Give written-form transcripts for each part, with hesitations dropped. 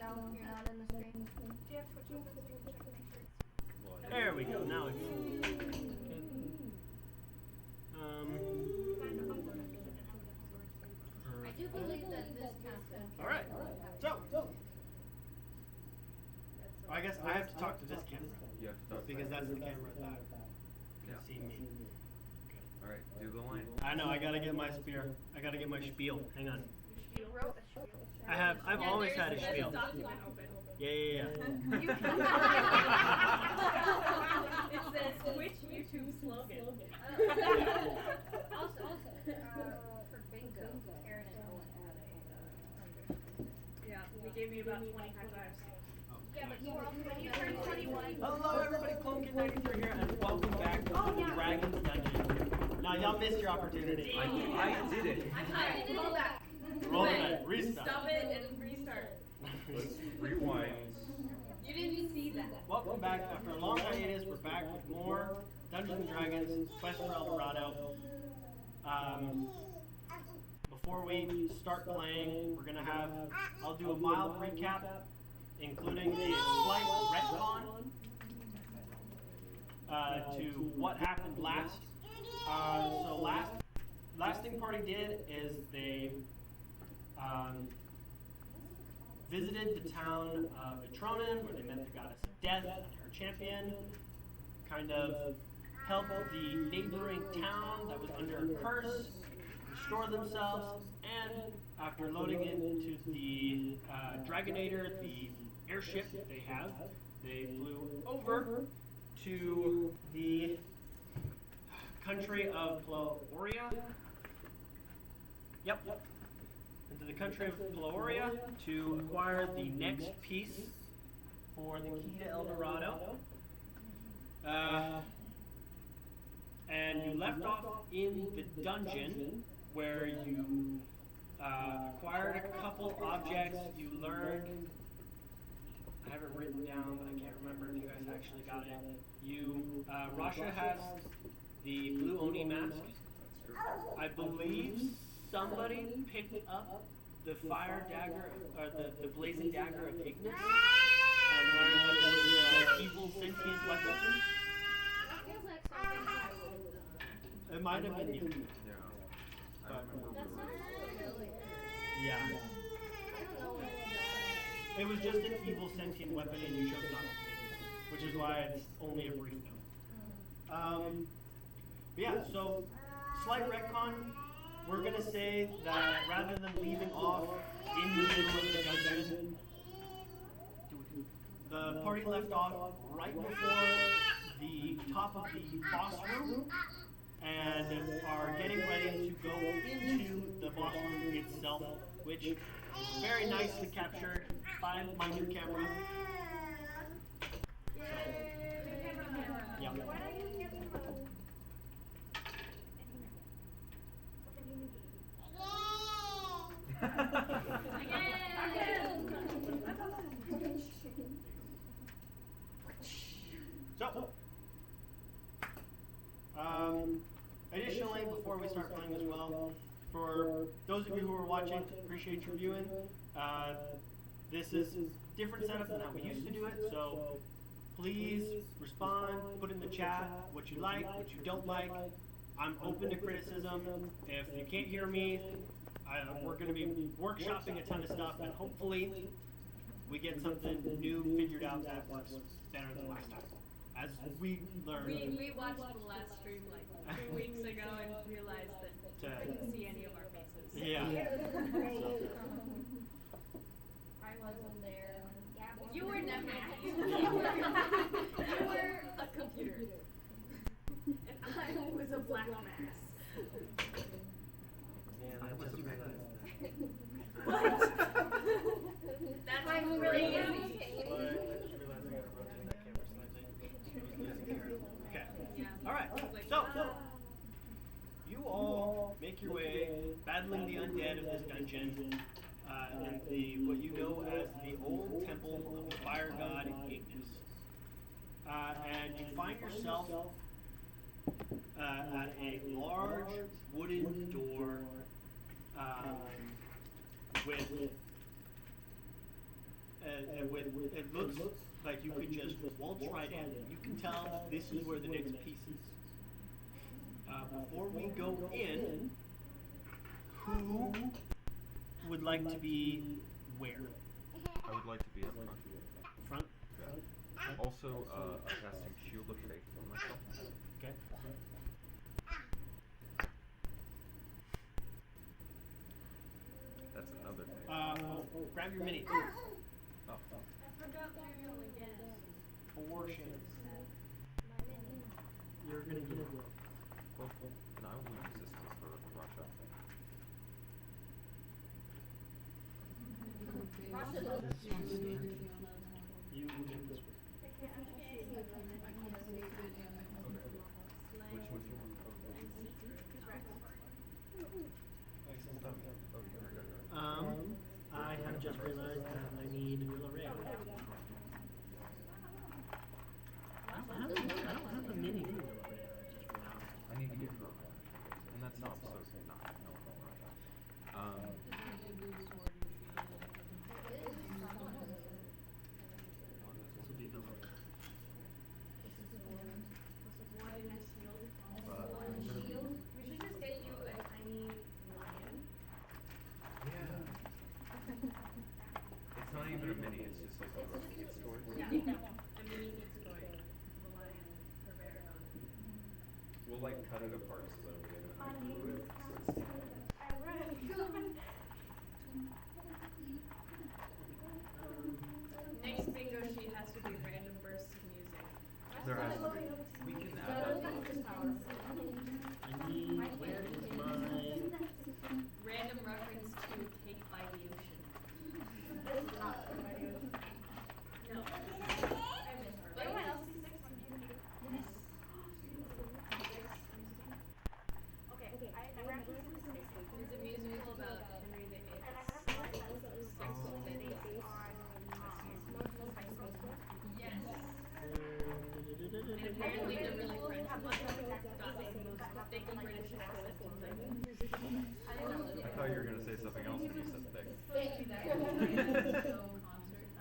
No, you're not in the screen. There we go. Now it's I do believe that this counts. all right. So I guess I have to talk to this camera You have to talk because that's the camera that Yeah. can see me. All right, do the line. I know. I gotta get my spear. I gotta get my spiel. Hang on. You wrote a spiel. I've always had a spiel. Document open. Yeah. It says Twitch YouTube slogan. Also, for bingo, Karen and Owen had a Yeah, they gave me about 20 high fives. Yeah, but you were also when you turned 21. Hello, everybody. Clone Kid 93 here, and welcome back to the Dragon's Dungeon. Now, y'all missed your opportunity. I did it. Roll back. Roll it. Restart. Stop it and restart. Let's rewind. You didn't see that. Welcome back. After a long hiatus, we're back with more Dungeons and Dragons, Quest for El Dorado. Before we start playing, we're gonna have, I'll do a mild recap, including a slight retcon to what happened last. So last thing party did is they visited the town of Etronin, where they met the goddess of death and her champion, kind of helped the neighboring town that was under a curse restore themselves, and after loading into the Dragonator, the airship they have, they flew over to the country of Peloria. Yep. Into the country of Peloria to acquire the next piece for the key to El Dorado. And you left off in the dungeon where you acquired a couple objects. You learned, I have it written down, but I can't remember if you guys actually got it. Rasha has the blue Oni mask. I believe somebody picked up the fire dagger, or the blazing dagger of Ignis, and learned that it was an evil sentient weapon. That feels like something I would have done. It might have been you. Yeah. I remember That we were. sounds familiar. Yeah. I don't know what it It was just an evil sentient weapon, and you chose not to take it, which is why it's only a brief note. But yeah, so slight retcon. We're gonna say that rather than leaving off in the middle of the dungeon, the party left off right before the top of the boss room, and are getting ready to go into the boss room itself, which is very nicely captured by my new camera. So, yeah. So, additionally, before we start playing as well, for those of you who are watching, appreciate your viewing. This is different setup than how we used to do it, so please respond, put in the chat what you like, what you don't like. I'm open to criticism. If you can't hear me, we're going to be workshopping a ton of stuff, and hopefully we get something new figured out that works better than last time. As we learned. We watched the last stream like 2 weeks ago and realized that we couldn't see any of our faces. Yeah. I wasn't there. You were never. You were a computer. And I was a black mass. Man, I just realized that. What? That's I'm crazy. I just realized I gotta rotate that camera slightly. Okay. Yeah. Alright, so you all make your way battling the undead of this dungeon in the what you know as the old temple of the fire god Ignis. And you find yourself at a large wooden door with and it looks like you could just waltz right in. You can tell this is where the next piece is. Before we go in, who would like to be where? I would like to be up front. Front? Yeah. Also, casting Shield of Faith on myself. Okay. That's another thing. Grab your mini. Oh. I forgot where you again. Four shades. You're gonna get it. Well, no, I will use this one for Russia. Russia doesn't You will get this one. Which one do you want? I have just realized that I need Willa Ray. I don't have a mini for Willa Ray. I need to get her. And that's not so not no Russia. This will be Willa Ray. We should just get you a tiny lion. Yeah. It's not even a mini, it's just like one of those kids' toys. Yeah. A mini pizza toy. The lion for Dorado. We'll like cut it apart so that we can glue it. So it's Next bingo sheet has to be random bursts of music. there has to be. We can add that. I need, where is my... Random reference to Cake by the Ocean. No. But everyone else sees 16. Yes. Okay, I never actually seen this face. It's a musical about Henry VIII. And I have no idea what it is. Sex It's with based Ladies. on Moses high school. Yes. And apparently the really French one got like the most thick British accent in the I thought you were gonna say something else when you said thick.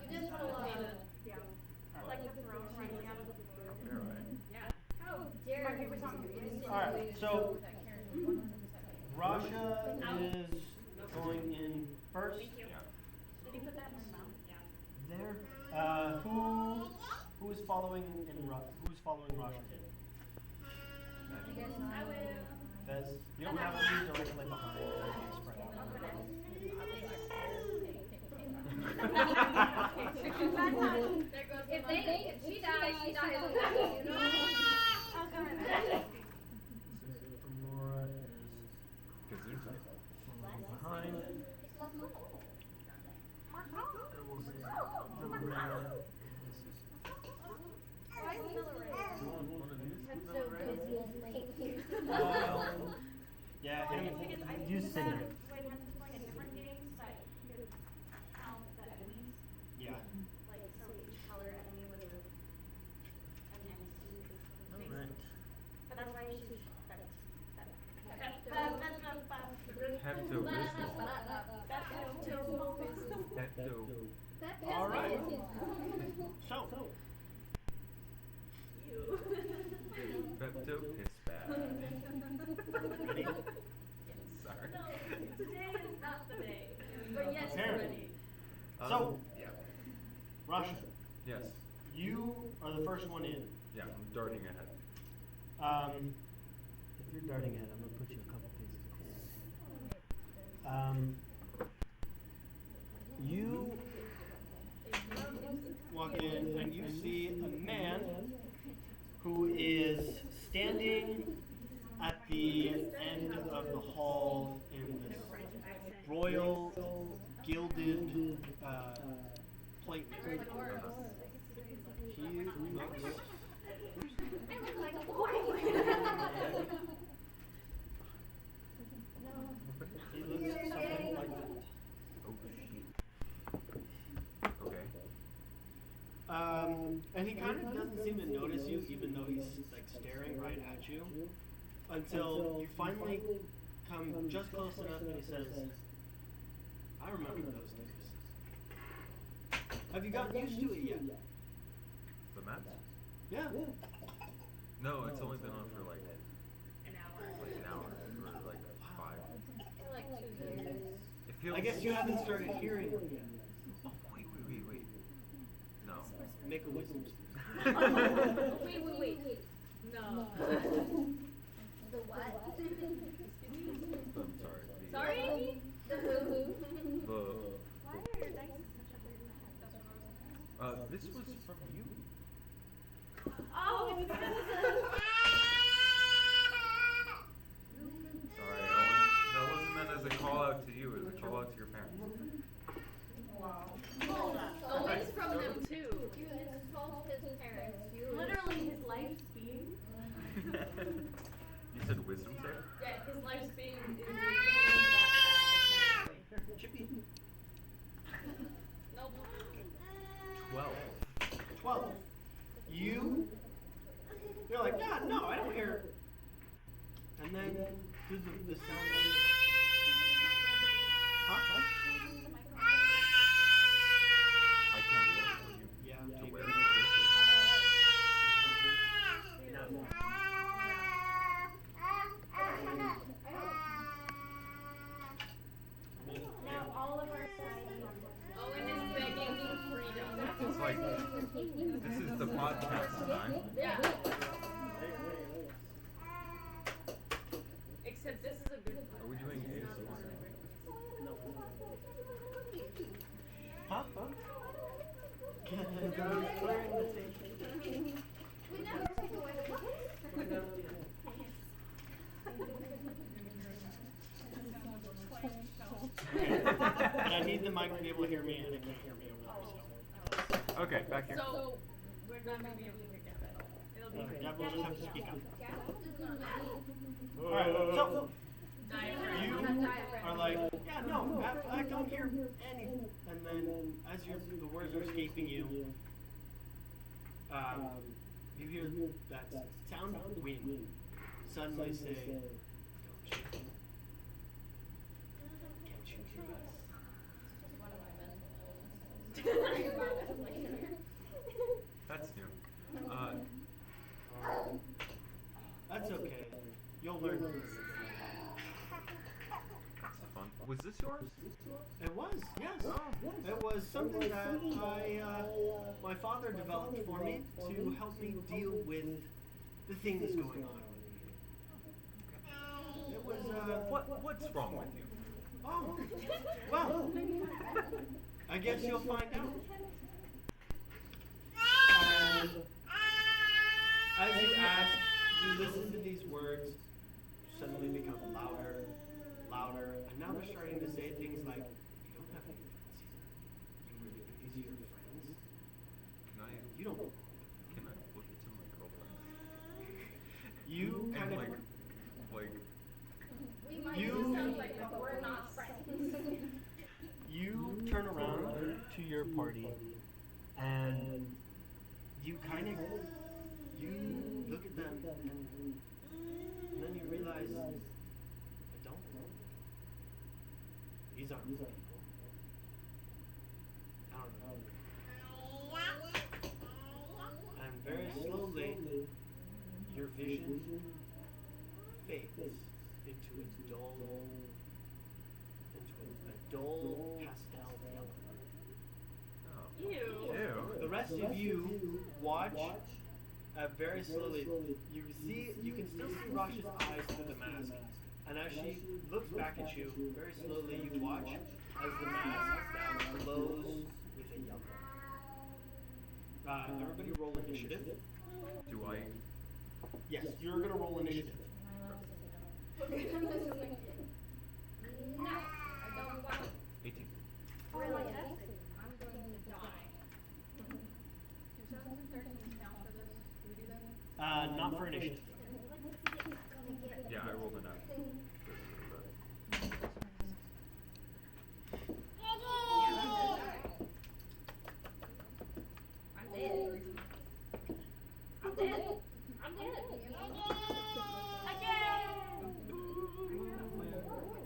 You just put a lot of, yeah, like the throne running out of the floor. Okay, right. Yeah. How dare my favorite song is Alright, so Russia is going in first. Thank you. Did you put that in his mouth? Yeah. There. Who is following who's following Russia in? I will. Fez, you don't have to be directly behind. You can spread out. There goes If she dies, she dies. Oh, God. Laura is Gazuta. following behind. And we'll say Villarreal is yeah, you sing it. When I'm playing a different game, so you could count the enemies. Yeah. Like, so each color enemy with an MC. Alright. But that's why you choose Pepto-Bismol. Alright. So, Pepto piss bad. ready? Sorry. Today is not the day. But yes, we're Apparently. ready. So, Yeah. Russia, Yes. you are the first one in. Yeah, I'm darting ahead. If you're darting ahead, I'm gonna put you a couple paces ahead. You walk in and you see a man who is standing at the end of the hall in this royal gilded plate. He looks He looks something like that. Oh shit. Okay. And he kind of doesn't seem to notice you, even though he's like staring right at you, until you finally come just close enough and he says, "I remember those days. Have you gotten used to it yet? The maps? Yeah. No, it's only been on for like An hour. an hour or like 5. For like 2 years. It feels. I guess you haven't started hearing it yet. Oh wait. No. Make a wisdom. Wait. No. The what? I'm sorry. Sorry? The who? The Why are your dice such a weird map? this was from you. Oh, it's Sorry, that wasn't meant as a call out to you. It was a call out to your parents. Oh, it's from them too. You insult his parents. You Literally his life's being. You said wisdom save? Yeah, his life's being is that bad, Chippy. Nope. 12. 12. You're like, yeah, no, I don't hear. And then through the sound of huh? I can do it for you. Yeah. To maybe. where? No. now all of our society. Owen is begging for freedom. It's like, this is the podcast time. Yeah. Except this is a good podcast. Are we doing It's not ASMR? one of the- Huh? Clearing the table. We never take away the books. But I need the mic to be able to hear me, and it can't hear me over there. So. Okay, back here. So, we're not going to be able to hear Gavin. It'll be great. That will just have to speak up. Yeah. Alright, so Diaphragm. you are like, yeah, no, I don't hear anything. And then as the words are escaping you, you hear that sound of wind suddenly say, don't you? Can't you hear us? That's new. That's okay. You'll learn. That's fun. Was this yours? It was, yes. Oh. It was something that my father developed for me to help me deal with the things going on. It was, What's wrong with you? oh, well, I guess you'll find out. And as you ask, you listen to these words suddenly become louder, and now they're starting to say things like, you don't have any friends here. These are your friends. You don't. Can I look into my girlfriend? You kind of like We might You- do something, but we're not friends. you turn around to your party, and you kind of you look at them, and then you realize, I don't know. These aren't people. I don't know. And very slowly, your vision fades into a dull pastel yellow. Ew. ew. The rest of you watch very slowly. You can still see Rash's eyes through the mask. And as she looks back at you, very slowly you watch as the mask glows with a yellow. Everybody roll initiative. Do I? Yes, you're gonna roll initiative. No, I don't want 18. really anything. I'm going to die. 2013 count for this? Do we do that? Not for initiative. Yeah, I rolled a 9. I'm dead. I'm dead. I'm dead.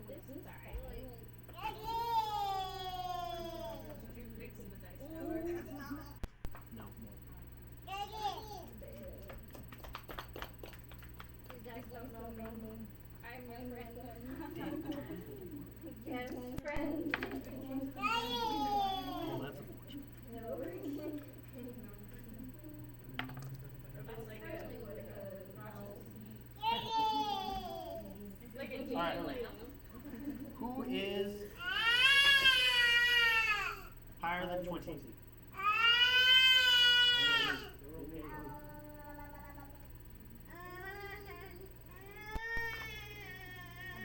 This die. Did you fix the dice tower?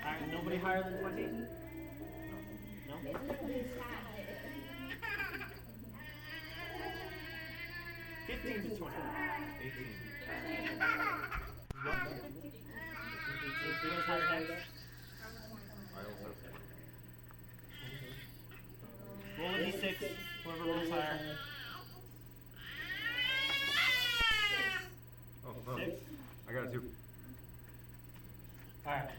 Alright, nobody higher than 20? No? Isn't it really sad? 15 to 20. 18. What? 18. Who has higher heads? I also said. Roll a d6. Whoever rolls higher. Oh, oh. 6. I got a 2. Alright.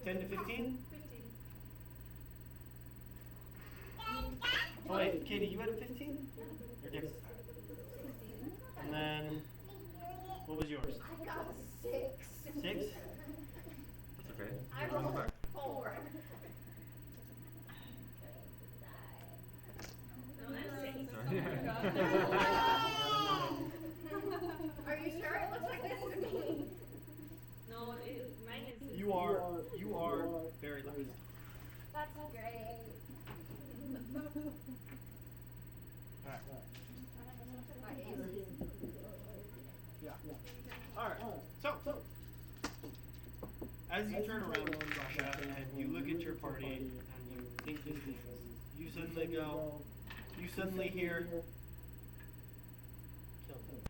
10 to 15? Oh wait, Katie, you had a 15? Your Dex is higher. And then, what was yours? I got a 6. 6? That's okay. I You're on the rolled back. 4. Are you sure it looks like this to me? No, mine is. You are very lucky. That's great. Alright. My AC. Yeah. Alright. So, as you turn around, Russia, and you look at your party, and you think these things, you suddenly hear, kill him.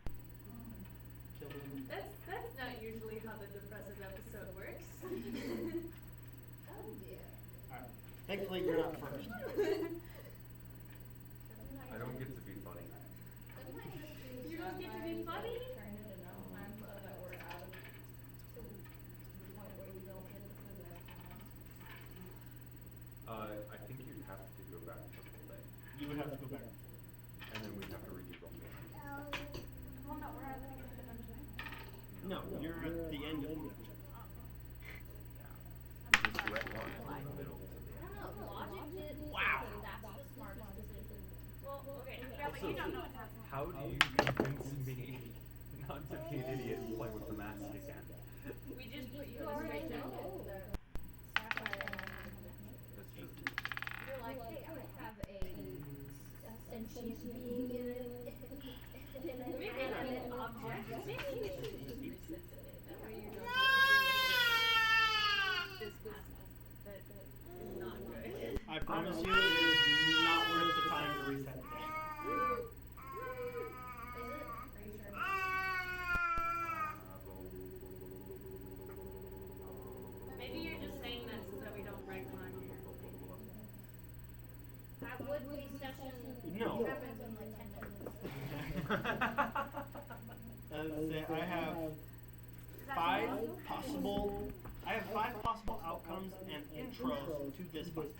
Kill him. That's not usually how the depressive episode works. Oh dear. Alright. Thankfully, you're not first. I don't get to be funny. You don't get to be funny? Turn it into time so that we're out of to the point where you don't get the possession. I think you have to go back to full day. You would have to go back. And then we have to redo roll game. Well, no, we're at the beginning of the dungeon. No, you're at the end of the dungeon. Just retcon it from the middle to the I end. don't know, logic did Wow. say that's the smartest decision. Well, okay. Yeah, but you don't know what's happening. How do you convince me not to be an idiot and play with the mask again? We just put you You in a already straight know jacket. the sapphire and That's just you're like, hey, I have a sentient being in it. Maybe not an object. Maybe you should just resist it. That way you don't have to deal with this business that is not good. I promise you, it is not worth the time to reset the game. Maybe you're just saying that so that we don't retcon your thing. That would be session No. happens in like 10 minutes. I have five possible outcomes and intros to this fight.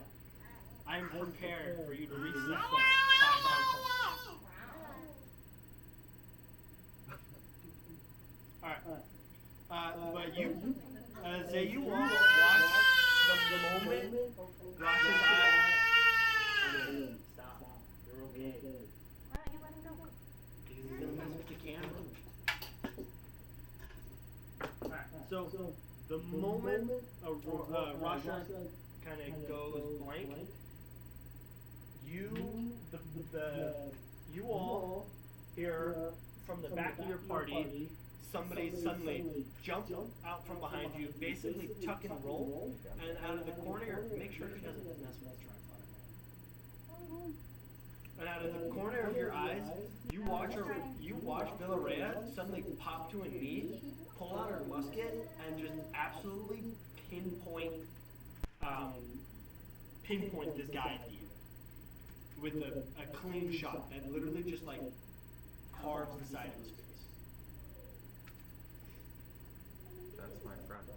I am prepared for you to reset 5 outcomes. Alright. But you, say you watch the moment Russia's eye. Stop. You're okay. Why don't you let him go? Because he's gonna mess with the camera. Alright, so the moment Rasha kind of goes blank, you all hear from the back of your party somebody suddenly jump out from behind you, basically tuck and roll, and out of the corner, make sure he doesn't mess with the tripod. And out of the corner of your eyes, you watch Villarreal suddenly pop to a knee, pull out her musket, and just absolutely pinpoint this guy at you with a clean shot that literally just like carves the side of his face. That's my friend.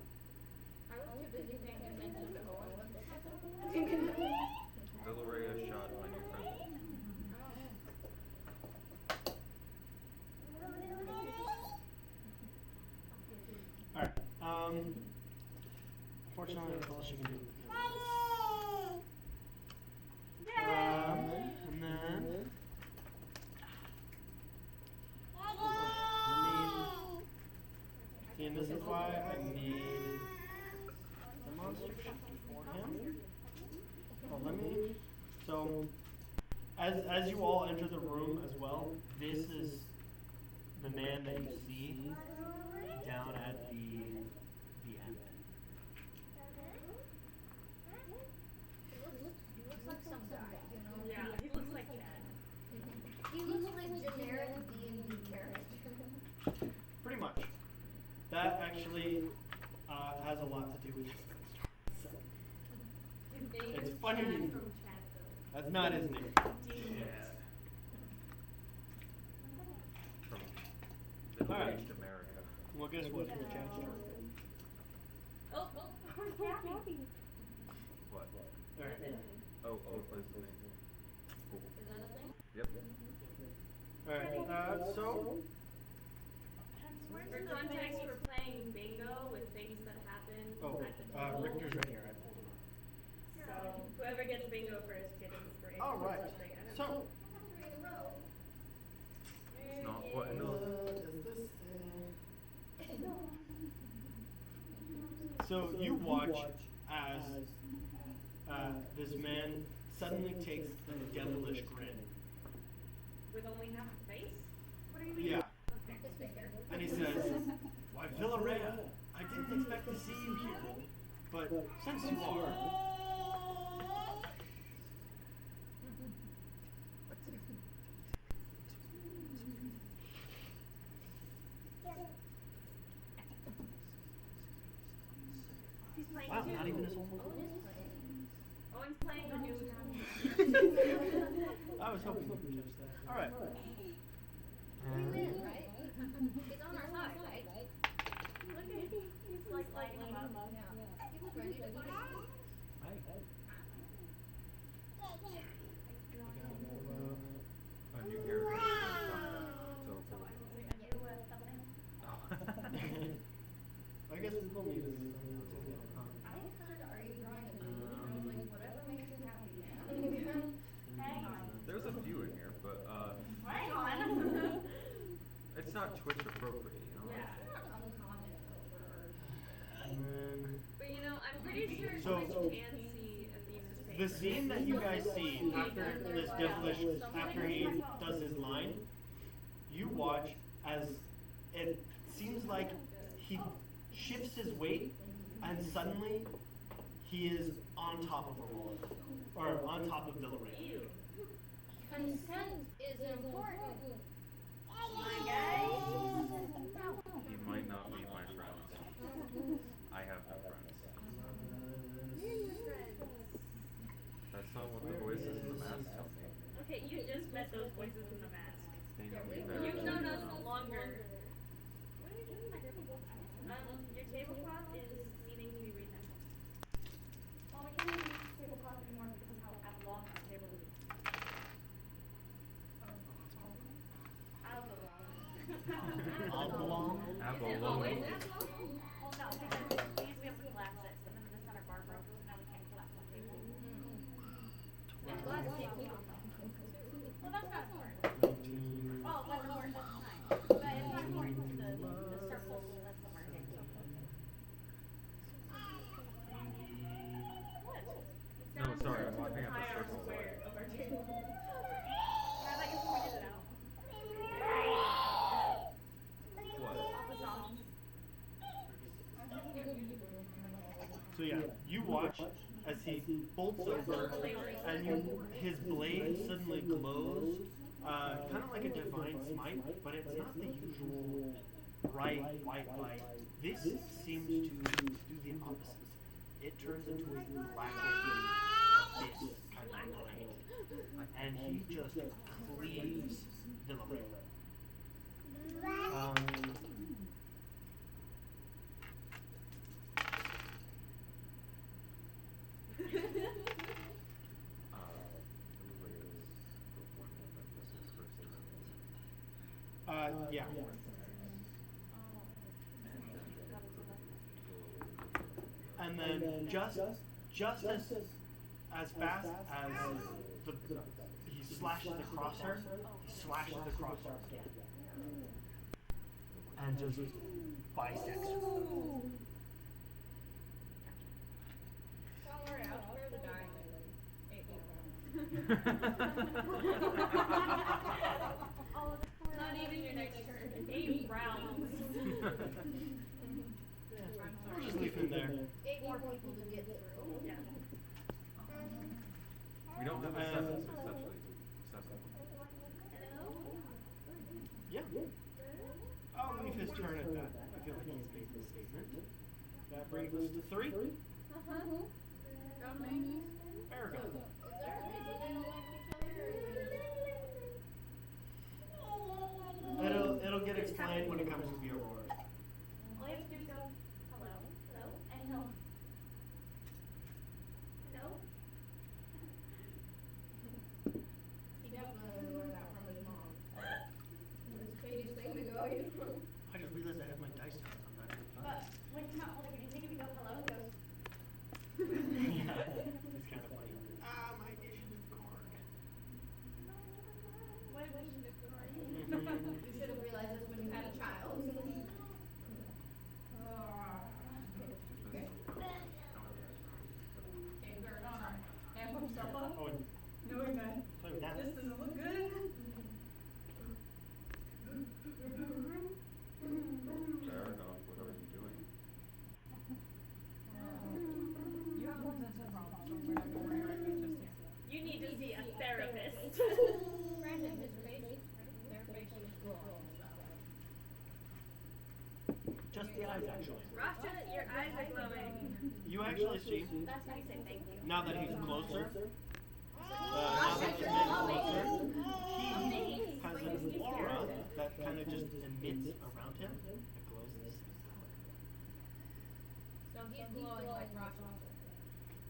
I was too busy paying attention to Owen when this happened. Villarreal shot my new friend. Alright, unfortunately that's all she can do. And then see, and this is why I need So, as you all enter the room as well, this is the man that you see down at the end. He looks like some guy, you know? Yeah, he looks like Chad. He looks like generic D&D character. Pretty much. That actually has a lot to do with it. It's funny. Chad from Chadville. That's not his name. From All right. middle-aged America. Well, guess what? It's Chad's turn. Oh, poor Gabby. What? All right. Oh, what is the name? Cool. Is that a thing? Yep. All right. So. For context, we're playing bingo with things that happen Oh, at the table. Richter's right here. I pulled him up. So whoever gets bingo first gets inspiration. All right. or something, I don't So. know. It's not quite enough. So you watch as this man suddenly takes a devilish grin. With only half a face? What do you mean? Yeah. Okay. His finger. And he says, "Why, Villarreal, I didn't expect to see you here, but since you are, He's playing wow, too. not even his whole Oh, it is playing. Owen's playing the new I was hoping you would catch that. All right. We win, right? He's on our side, right? Look at him. He's like lighting him up. Yeah. He was ready to beat us. A new character. So cool. I guess we will need to do something else. I said, are you drawing a nude? And I was like, whatever makes you happy, man. Hang on. There's a few in here, but Hang on. it's not Twitch appropriate, you know? Yeah. It's not uncommon though for And then But you know, I'm pretty sure So- Twitch can see Athena's face. the scene that you guys see after this devilish, after he does his line, you watch as it seems like he shifts his weight and suddenly he is on top of a roller, or on top of Villarreal. Ew. consent is important. You might not be my friends. I have no friends. That's not what the voices in the mask tell me. Okay, you just met those voices in the mask. They know me better. You've known us longer. What are you doing? Your tablecloth is needing to be rehandled. Well, we can't use tablecloth anymore because of how long our table is. Oblong. Is it always Abalone. that long? Well, no, because we used to be able to collapse it, so then the center bar broke, so now we can't collapse the table. I'm glad it's taking Well, that's not important. Well, that's important, that's fine. But it's not important to the circle that's the market. What? It's No, down sorry, to I'm laughing at the entire circle. square of our table. I thought you pointed it out. What? The songs. So yeah, you watch as he bolts over, and his blade suddenly glows, kind of like a divine smite, but it's not the usual bright white light. This seems to do the opposite. It turns into a blackened abyss kind of light, and he just cleaves Villarreal. Yeah. And then just as fast as he slashes across her, he slashes across her again. And just bisects her. Don't worry, I'll spare the dying. Oh, the Not even your next turn. 8 rounds. We'll just leave him there. 8 more people to get through. Yeah. We don't have a session, so it's actually Hello? Yeah. I'll leave his turn at that. I feel like he's made the statement. That brings us to 3. Aragon. Is there a reason they don't like each other? It'll get explained when it comes to the Aurora. All you have to do is go, hello, hello, and he'll. Hello? He definitely learned that from his mom. It's the craziest thing to go, you know? I just realized I have my dice out on that. But when he's not holding anything, if you go hello, he goes. It's kind of funny. My initiative card. What initiative card? You should have realized this when you had a child. Okay, Bird, alright. Amp himself up. Oh, and No, we're good. play with that. This doesn't look good. Paragon, what are you doing? You have one sense of problem, so we're not gonna worry about it just yet. You need to see a therapist. Granted, his face, their face was glowing, Just the eyes, actually. Rasha, your eyes are glowing. You actually see, That's how you say thank you. now that he's closer, now that he's getting closer, he has an aura that kind of just emits around him. It glows the same color. So he's glowing like Rasha.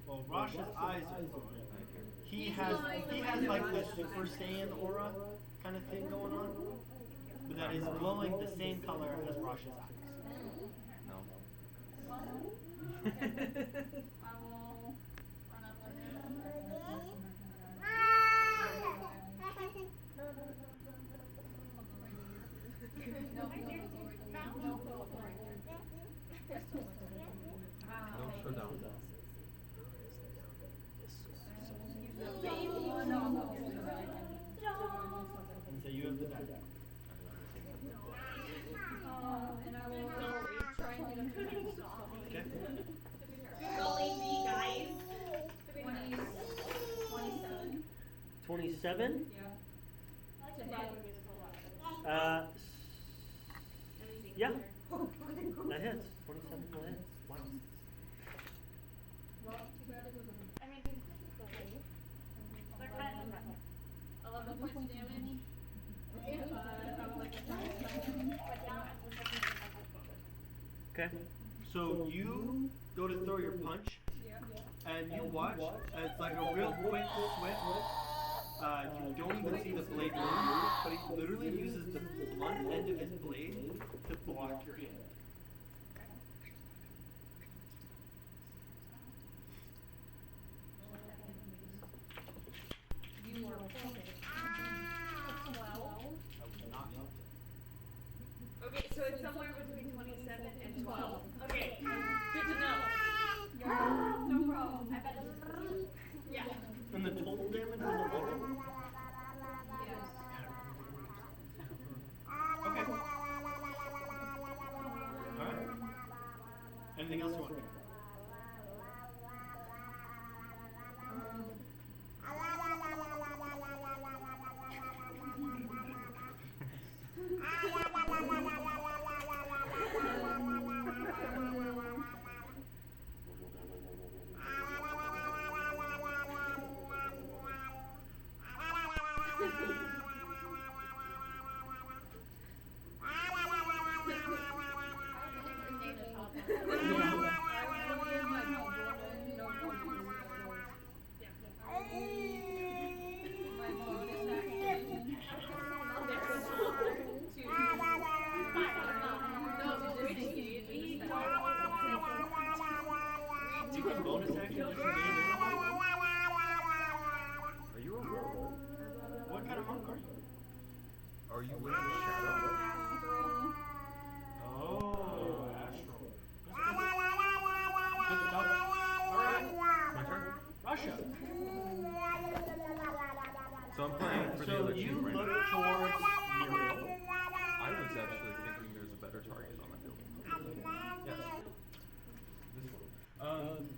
Well, Rasha's eyes are glowing. Thank you. He has like the Super Saiyan aura kind of thing going on, but that is glowing the same color as Rasha's eyes. No. I will run up to him. No showdown. And so you have the die. And I will try and get him to stop. Okay. Calling me guys. 27. 27. Yeah. Yeah, that hits. 27 will hit. Wow. Well, too bad it was I mean, they're kind of 11 points of damage. I would like to try and stop him. but now I'm just looking Okay. So you go to throw your punch, Yeah. and you watch. It's like a real quick swift. You don't even see the blade move, but he literally uses the blunt end of his blade to block your hit. You are focused. 12. I would not help it. Okay, so it's somewhere between 27 and 12. Okay, good to know. No problem. I bet it's yeah. And the total damage was 11. Yes. Okay. Alright. Anything else you want? You can bonus action just to Are you a werewolf? What kind of monk are you? Are you with the shadow? Oh, astral. Good stuff. Alright. My turn? Russia. So I'm playing for the So other you team right look now. towards Muriel. I was actually thinking there's a better target on the field. Yes. This one.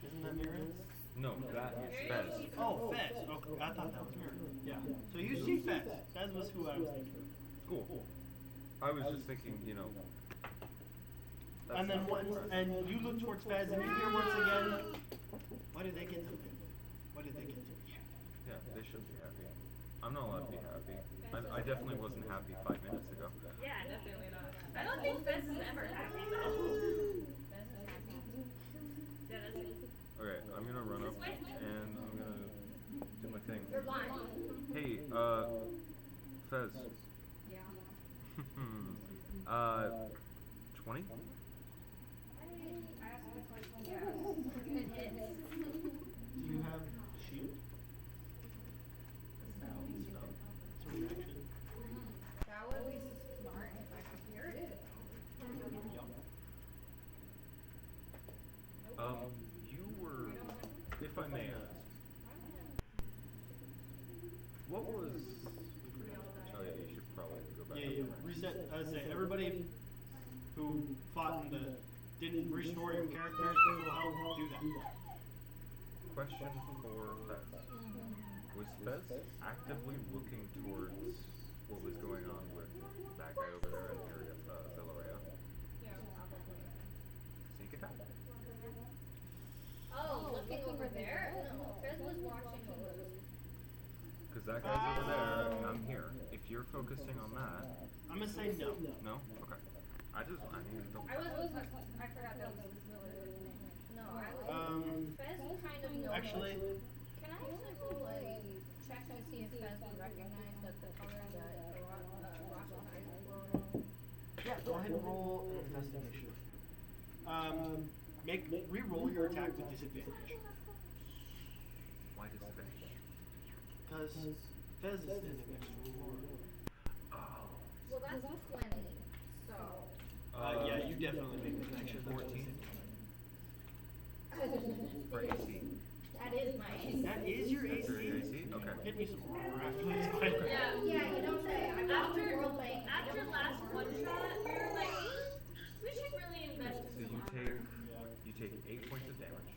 Isn't that Muriel? No, that is Fez. Oh, Fez. Okay, I thought that was Muriel. Yeah. So you see Fez. Fez was who I was thinking. Cool. I was just thinking, And then and you look towards Fez and you hear once again, why did they get to live? What did they get to? Yeah, they should be happy. I'm not allowed to be happy. I definitely wasn't happy 5 minutes ago. Yeah, definitely not. I don't think Fez is ever happy though. Yeah, that's it. Okay, I'm gonna run up and I'm gonna do my thing. You're blind. Hey, Fez. Yeah. 20? I asked my question. Yes. It hits. Do you have shield? No. It's a reaction. That would be smart if I could hear it. You were, if I may ask, what was, oh yeah, you should probably go back. Yeah. Reset. I say everybody who fought in the didn't restore your characters will help do that. Question for Fez. Was Fez actively looking towards what was going on with that guy over there in Villarreal? Yeah, probably. Sneak attack. Oh, looking over there? No, Fez was watching over. Because that guy's over there and I'm here. If you're focusing on that, I'm gonna say no. no? Okay. I need to I forgot that was really no, Fez kind of knows. Actually, Can I actually roll a check to see if Fez would recognize that the color that Rosh is wearing? yeah, go ahead and roll an investigation. Re-roll your attack with disadvantage. Why disadvantage? Because Fez is standing next to Aurora. Oh. Well, that's 20, so. Yeah, you definitely make the connection. 14. For AC. That is my AC. That is your That's AC? your AC? Okay. Hit me some more after this fight. Yeah. Yeah, you don't say. I'm not role playing. After last one shot, we were like, we should really invest So in some you armor. take 8 points of damage.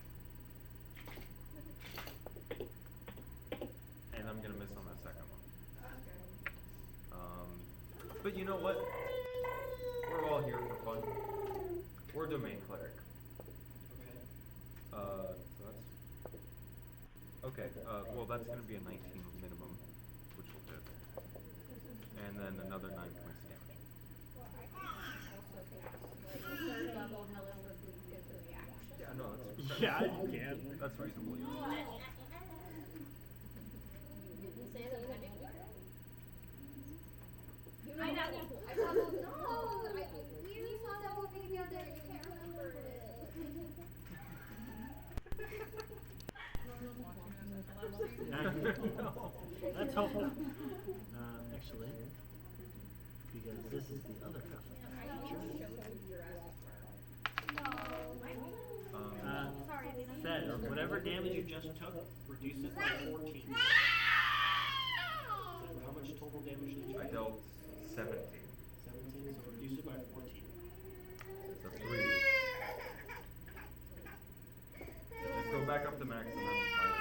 And I'm gonna miss on that second one. But you know what? We're all here for fun. We're domain cleric. So that's okay. Well, that's gonna be a 19 minimum, which will hit, and then another 9 points of damage. Well, I can also cast like third level hellish rebuke as a reaction. Yeah, no, that's Yeah, you can. That's reasonable. Yeah. You didn't say that I didn't. You know, I know. I saw those. No, we already saw that movie together. You can't remember it. No. Let's hope not. Actually, because this is the other half of the picture. Fez, whatever damage you just took, reduce it by 14. So how much total damage did you I take? dealt 17. 17, so reduce it by 14. So 3. Just go back up to max and then -3.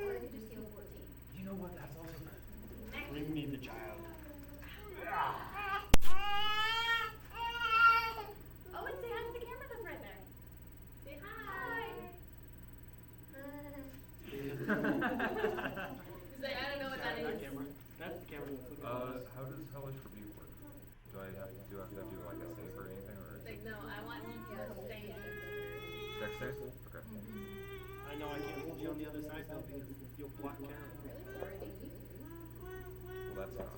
Or you just heal 14. You know what? That's also good. Bring me the child. Oh, and say hi to the camera that's right there. Say hi. He's like, I don't know what that is. Camera. That's the camera. How does hellish rebuke work? Do I have to do like a save or anything, or is Like, it no, I want him to stay. dex save? Okay. I know I can't hold you on the other side though because you'll block camera. Well, that's not.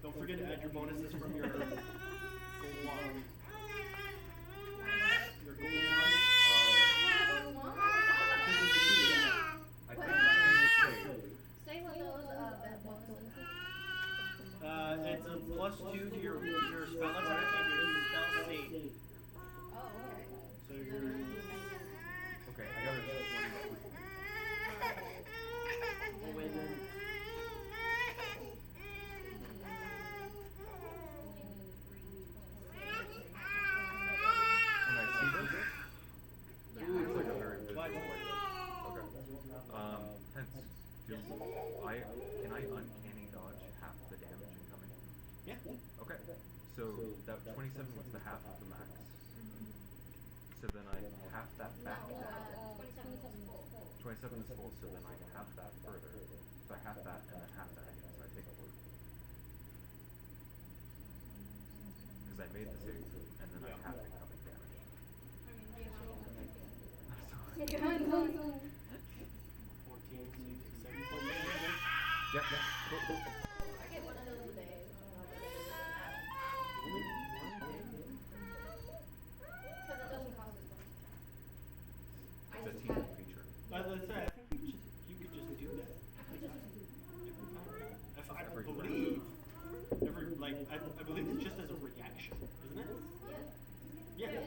Don't forget to add your bonuses from your gold wand. Your gold wand. This is the key to that. I think I need to save. Say what those bonuses. It's a +2 to your spell attack and your spell save. Oh, okay. So you're Okay, I got a 20. 27 was the half of the max. So then I half that back. 27 is full. 27 is full, so then I half that further. So I half that and then half that again, so I take a quarter. Because I made the save, and then I have incoming damage. I'm sorry. 14, so you take 7 points of damage. Yep, yep. Cool, cool. I get one of those a day. Because it doesn't cost as much. It's a team feature. Let's say, I think you could just do that. Every time. I believe, I believe it's just as a reaction, isn't it? Yeah. Yeah.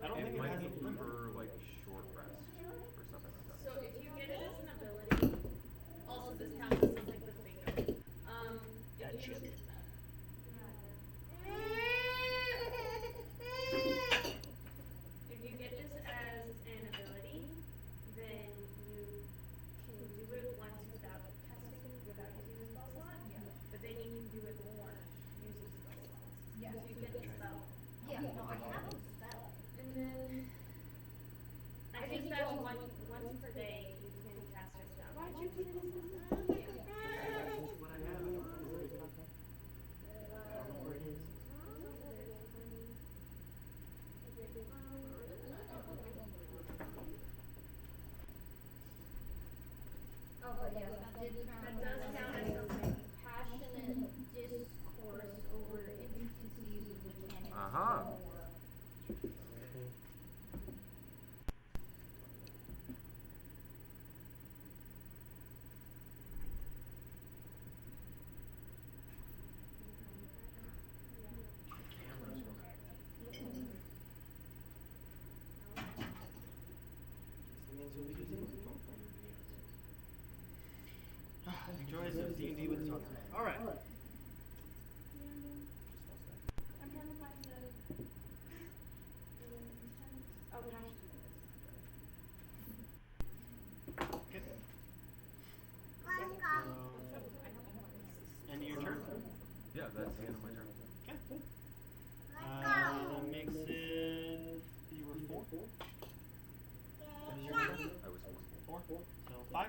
I don't think it might has a be limit. for like short rest or something like that. So if you get it as an ability, also this counts as something with bingo. That If you shit. if you get this as an ability, then you can do it once without casting, without using a spell slot. But then you can do it more using spell slots. Yeah. So you get the spell. Yeah, no, I have a spell. And then I think that's once per day you can cast it without. Why'd you keep this? That's what I have. I don't know where it is. Oh, but yes, that did count. That does count as something. Passionate discourse over intricacies of mechanics. Aha. Cameras were active. That means we'll be using the phone for videos. Joys of D&D with Tom. All right. I'm trying to find the. Oh, gosh. Okay. End of your turn. Yeah, that's the end of my turn. Okay. Makes it. You were 4. What is your number? I was 1. 4. So 5.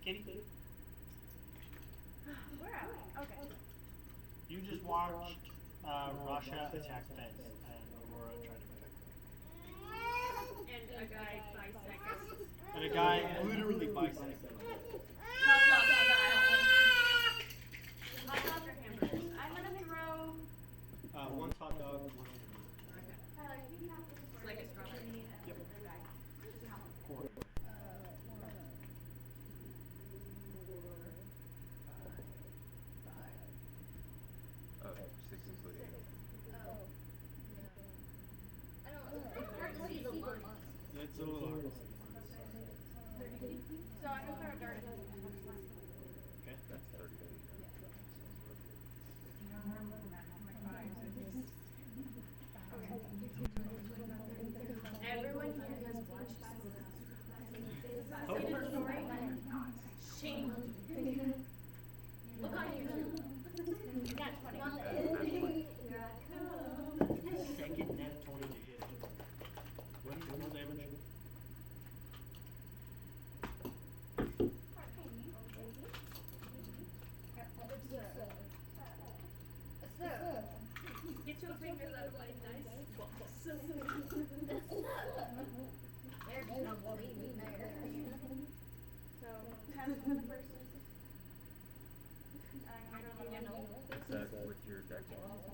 Katie. Where am I? Okay. You just watched Russia attack Fez and Aurora try to protect And a guy bisects. them. And a guy literally bisected them. Hot dog style. Hot dog or hamburgers? I'm gonna throw. One's hot dog, one's hamburger. Tyler, you can have this It's like a strawberry. Yep. Quarter. Oh, 6 including. I don't know, it's hard to see the lines. It's a little hard. So I'm gonna throw a dart at him. Okay. That's 30 feet. Everyone here has watched Oh. story. Shame. Look on YouTube. Got 20. Second net 20 to hit. What is your damage? Get your fingers out of my dice box. There's no believing there. So 10 versus. I don't know. Is that with your deck?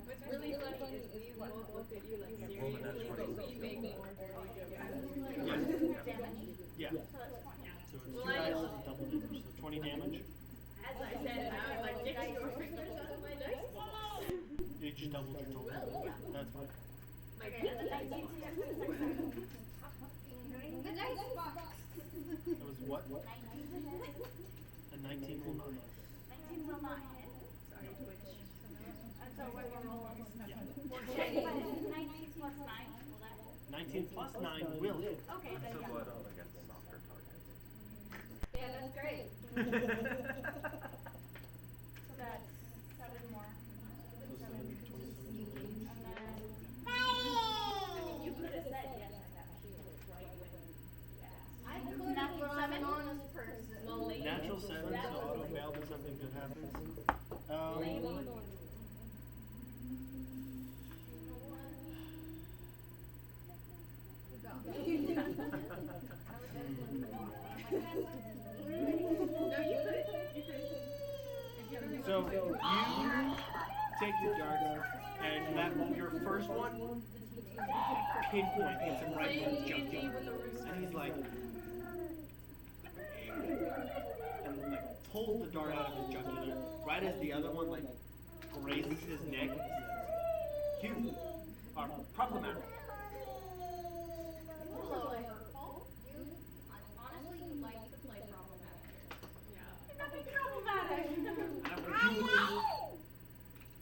What's really funny is we both looked at you like Roll the net seriously, 20. but we make more. Yeah. So that's 20. So it's 2 Well, dice, double damage. So 20 damage. As I said, I was like, get your fingers out of my dice box. You just doubled your total. That's fine. My Okay, pinky and then 19 to 26. The dice box. That was what? 19 to hit. A 19 will not hit. 19 will not hit. Sorry, Twitch. And so what we're rolling. Yeah. Okay, but 19 plus 9, will that hit? 19 plus 9 will hit. Okay, I'm then so yeah. glad I'm against softer targets. Yeah, that's great. So that's 7 more. So 7. So you take your darts, and your first one pinpoint hits him right in the jugular, and he's like, and like pulls the dart out of his jugular, right as the other one like grazes his neck. And says, "You are problematic." You honestly like to play problematic. You're not being problematic. I repeatedly,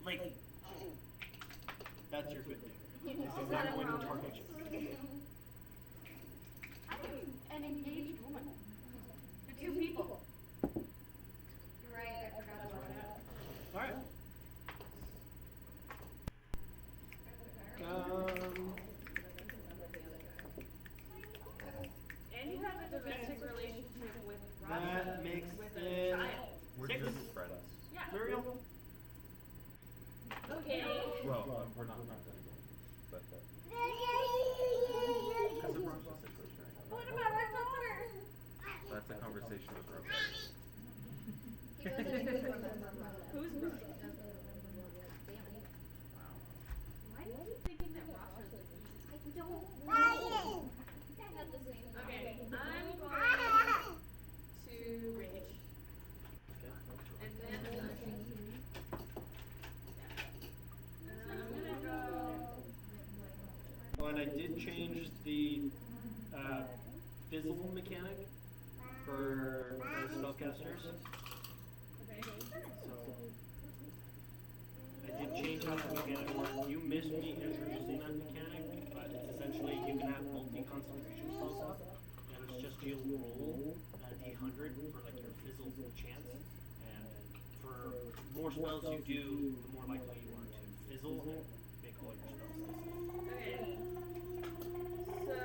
like, that's your good thing. This is not going to target you. I'm an engaged woman. To two people. You're right, I forgot about that. All right. And you have a domestic relationship with Roger, That makes with a it child. We're Six. just friends. Yeah. Muriel? Okay. Well, we're not friends anymore. But because of Russia's situation right now. What about our daughter? That's a conversation with Rob. He doesn't even remember Roger. Who's He Roger? doesn't remember Roger. Damn it. Why do you keep thinking that Rasha's like you? I don't know. I think I had the same thought. Okay, I'm going to rage. And then I'm gonna go. Well, and I did change the fizzle mechanic for spellcasters. Okay. So I did change how that mechanic works. You missed me introducing that mechanic, but it's essentially you can have multi-concentration spells up, and it's just you'll roll a d100 for like your fizzle chance, and for more spells you do, the more likely you are to fizzle and make all your spells succeed. Okay. So.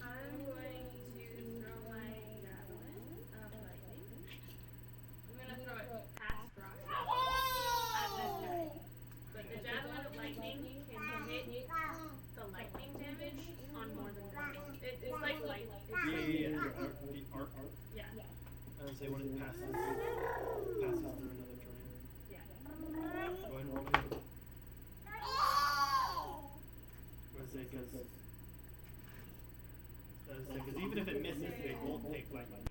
I'm going to throw my javelin of lightning. I'm gonna throw it past Rasha at this guy. But the javelin of lightning can hit the lightning damage on more than one. It's like light. It's Yeah, like, yeah, yeah. The arc. yeah. I would say when it passes through another terrain. Yeah. Go ahead and roll it. Let's say, because even if it misses, they both take lightning damage.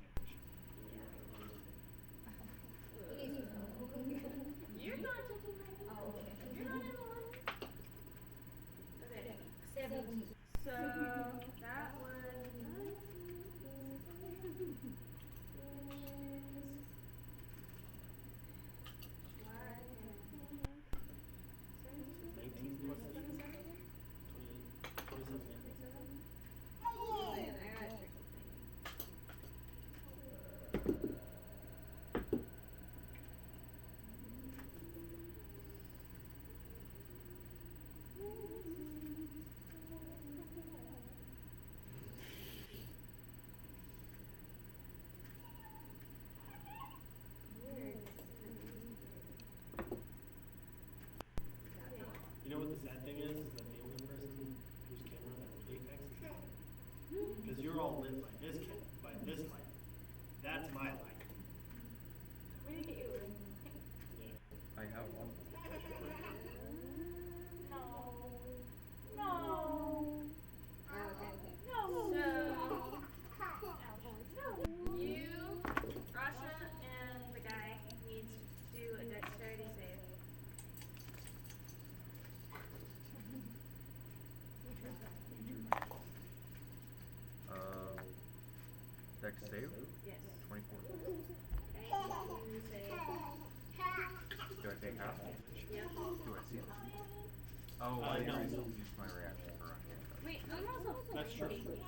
You're not taking my Oh, okay. You're not alone. Okay. 70. So that one is 19 plus 8. 27. Man, I gotta check something. You know what the sad thing is that the only person whose camera that really affects is mine. Because you're all lit by this light. That's my light. I'm gonna get you a ring. Yeah. I have one. No. Okay. So you, Rasha, and the guy needs to do a dexterity save. Dex save? Yes. 24. Okay. You say. Do I take half? Yep. Do I see this? Oh, I no. used my reaction for uncanny touch. Wait, I'm also That's true. flanking.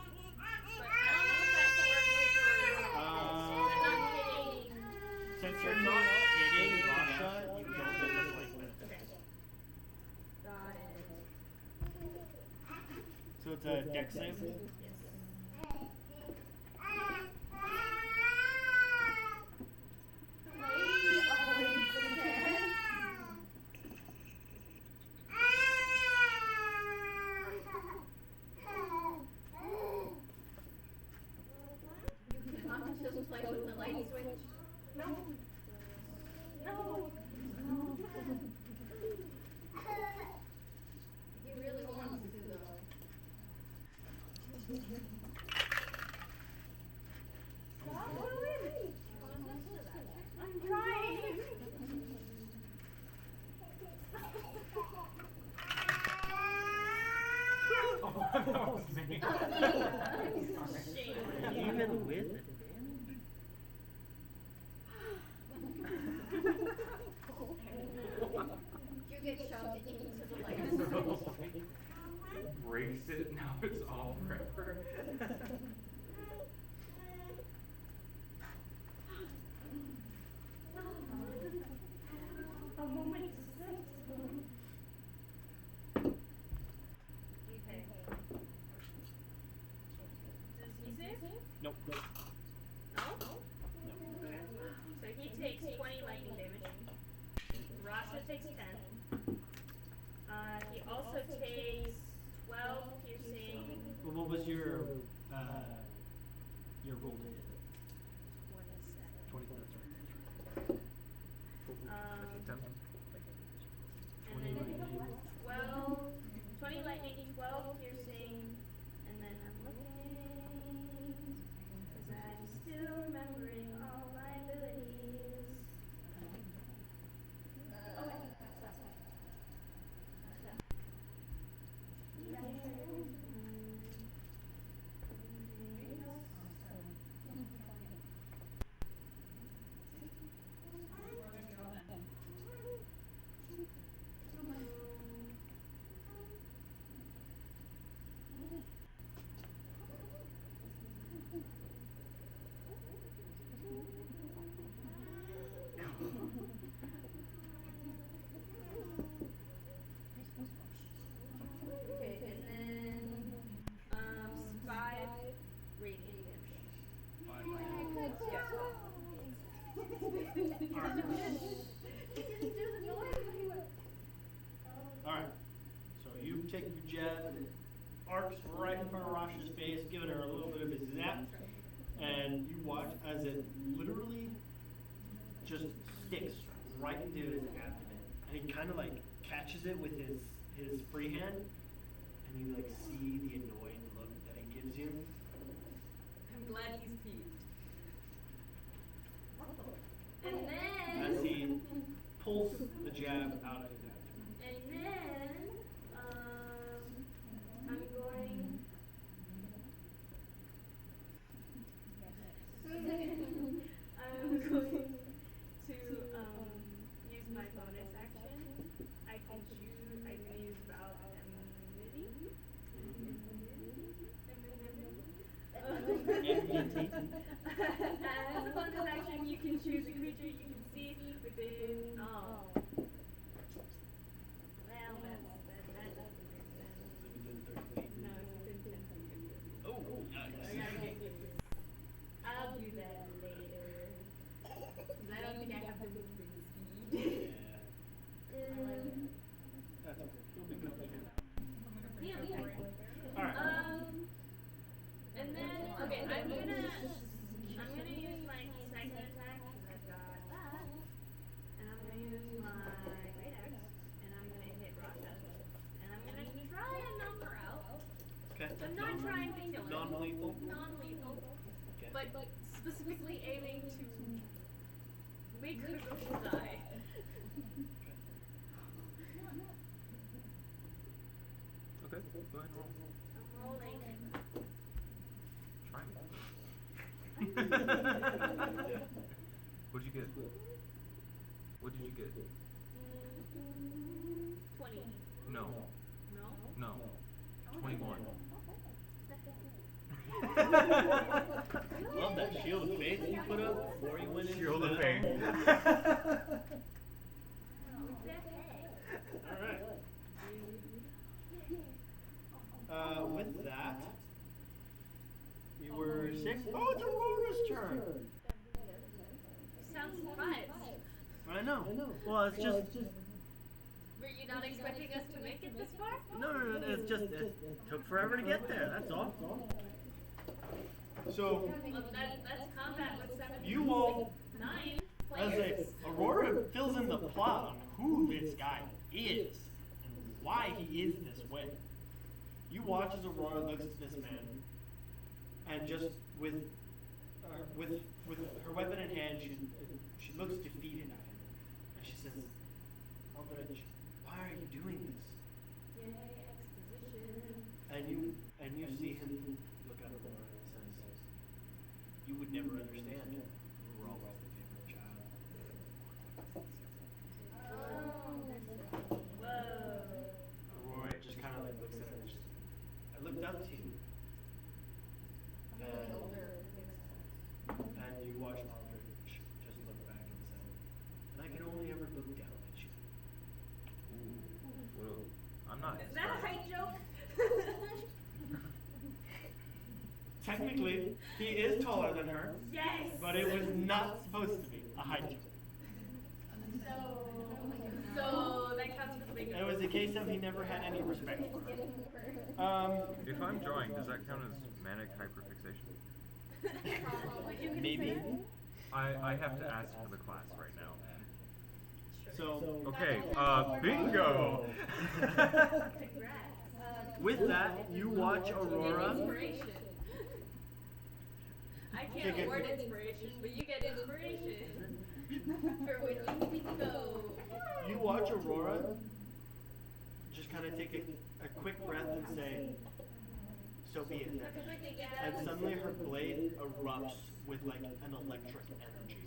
But I don't know if that works for. I'm not hitting. Since you're not hitting Rasha, you don't get the flank benefit. Okay. Got it. So it's a dex save? Yes. with the light switch? No. No. He really wants to though. Stop, wait. I'm trying. Oh, that was me. Shame. Even with You get shoved into the light. Breaks it, now it's all forever. A moment to sit. Okay. Does he save? Nope. No? Okay. So he takes 20 lightning damage. Rasha takes 10. He also takes 12 piercing. What was your roll to hit? 27. 24, that's right. And then 12, 20 lightning, 12 piercing, and then I'm looking, because I'm still remembering all my abilities. Oh, wait. Okay, and then 5 radiant damage. Alright. So you take your jab, and it arcs right in front of Rasha's face, giving her a little bit of a zap. And you watch as it literally just sticks right into his abdomen. And he kind of like catches it with his free hand. And you like see the annoyed look that he gives you. I'm glad he's peeved. And then As he pulls the jab out of his abdomen. And then, I'm going. I'm going to use my bonus action. I can use about as a bonus action, you can choose a creature you can see within. Oh. Well, that doesn't make sense. No, it's within 10 feet. Oh, I gotta get used. I'll do that later. 'Cause I don't think I have the movement speed. That's okay. You'll be good later. Yeah, okay. Alright. And then, okay, I'm gonna use my second attack, because I've got that. And I'm gonna use my great axe, and I'm gonna hit Rasha. And I'm gonna try and knock her out. Okay. I'm not trying to kill her. Non-lethal? Non-lethal. Okay. But specifically aiming to make her go to die. Okay, go ahead and roll. I'm rolling. Try me. What'd you get? What did you get? 20. No. No? No. 21. Love that shield of faith you put up before you went into Shield of battle. faith. Alright. With that, you were 6. Oh, it's Aurora's turn. Sounds surprised. I know. Well, it's just. Were you not expecting us to make it this far? No, it's just. It took forever to get there, that's all. So Well, that's combat with 7. you all, 9 as players. Aurora fills in the plot on who this guy is and why he is this way. You watch as Aurora looks at this man, and just with her weapon in hand, she looks defeated at him, and she says, "Aldrich, why are you doing this?" Yay, exposition. And you see him look at Aurora and says, "You would never understand. You were always the favorite child." Whoa. Aurora just kind of like looks at her and says, "I looked up to you." And you watch Aldrich just look back and say, "And I can only ever look down at you." Well, I'm not. Is that a height joke? Technically, he is taller than her, Yes. but it was not supposed to be a height joke. So that counts for the big. It was a case of he never had any respect for her. If I'm drawing, does that count as manic hyperfixation? Maybe. I have to ask for the class right now. So, Okay, bingo! Congrats. with that, you watch Aurora. Inspiration. I Take can't it. afford inspiration, but you get inspiration for when you need to go. You watch Aurora just kind of take a quick breath and say, "So be it." And suddenly her blade erupts with like an electric energy.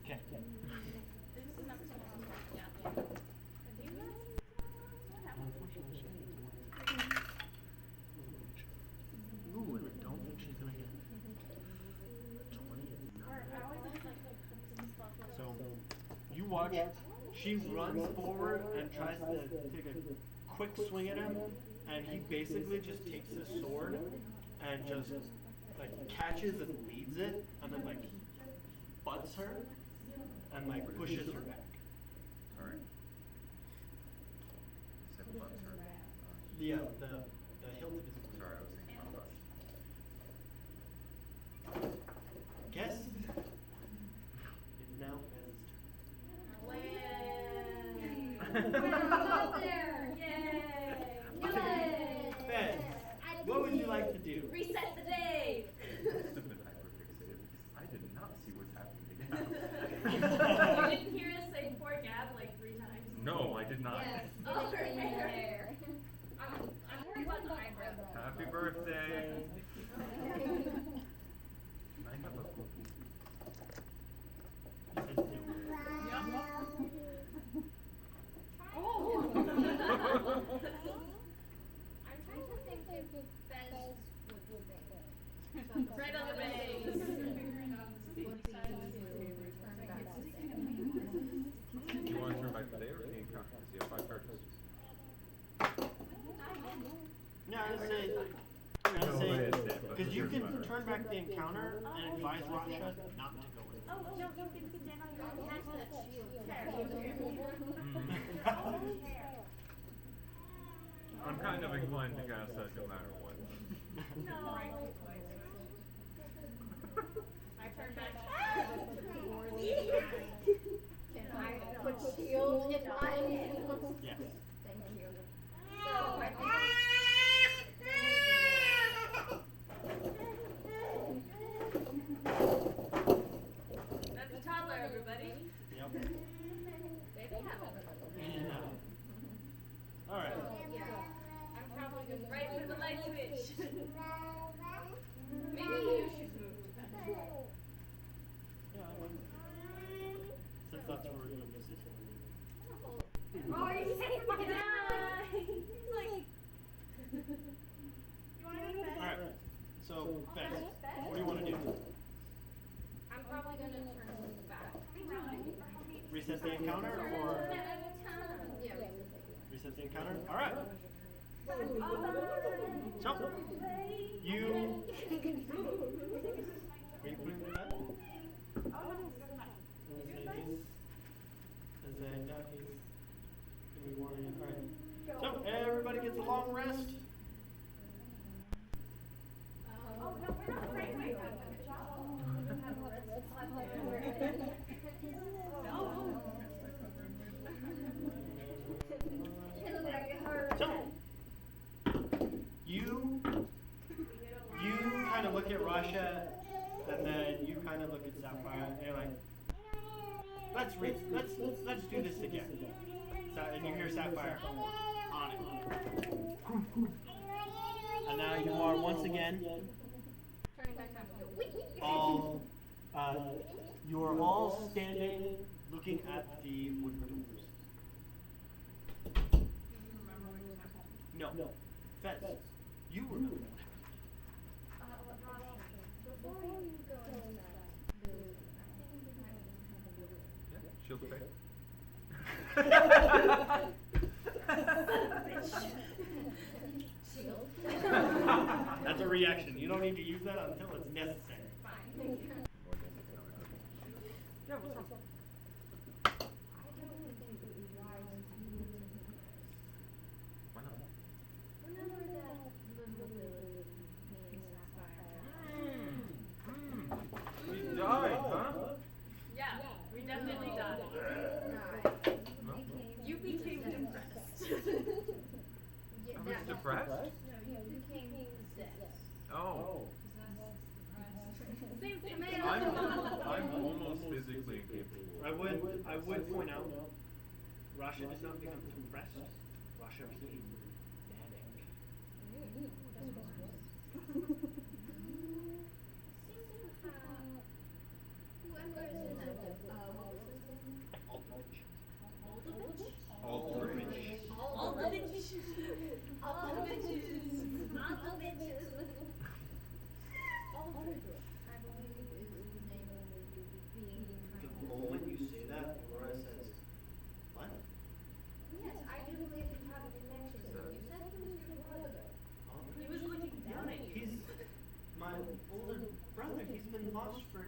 Okay. Ooh, I don't think she's gonna get 20. So you watch, she runs forward and tries to take a quick swing at him, and he basically just takes his sword and just like catches and leads it, and then like butts her and like pushes her back. Alright. Seven bucks, or, Yeah, the hilt is. sorry, I was thinking about Guess it's now Fez. What would you like to do? Reset the day. I must have been hyperfixated because I did not see what's happening now. You didn't hear us say poor Gab like 3 times? No, I did not. Oh, her hair. I'm worried about the eyebrow. Happy birthday! Can I have a cookie? I'm trying to think if Fez would think. Right on the base. Would be to return back to You want to turn back the day or the encounter? Because you have 5 charges. Yeah, I'd say, No, it is dead, but because you it can doesn't matter. turn back the encounter and advise Raksha not to go in. Oh, no, you can stand on your own. Has that shield. I'm kind of inclined to cast that no matter what. No. I turn back. Can I put shield in mine? Yes. Thank you. So I think That's a toddler, everybody. Yep. they don't have a All right. yeah. I'm probably gonna Right for the light switch. Maybe you should move to that. Since that's where we're doing business. Oh, you say Good night. All right. So, Fez, what do you want to do? I'm probably gonna turn back. Reset the encounter or Yeah. reset the encounter? All right. So, you. Are you putting it back? Oh, no, you're fine. Is You're it fine. is that no, he's gonna be warning you. Alright. So everybody gets a long rest. Oh, no, we're not right. Wait. No. So you kind of look at Russia, and then you kind of look at Sapphire, and you're like, let's do this again. So, and you hear Sapphire on it. And now you are once again Turning back time and go, wait. all you are all standing looking at the wooden doors. No. Fez, you remember. Before you go into that, I think we might have a little. Yeah, shield of faith. Shield. That's a reaction. You don't need to use that until it's necessary. Fine, thank you. Yeah, what's wrong? I don't think it would be wise to do this. Why not? Remember that little village named Sapphire? We died, huh? Yeah, we definitely died. You became depressed. I was depressed? No, you became possessed. Oh. Same thing. I'm almost physically incapable. I would point out, Russia did not become depressed. Russia became manic. Whoever is in that, what was his name? Aldrich. Aldrich. All the bitches. All the bitches. All the bitches. Aldrich, I believe is the name of the being. The moment you say that, Laura says, what? Yes, I do believe you have a connection. You said he was your brother. He was looking down at you. He's my older brother. He's been lost for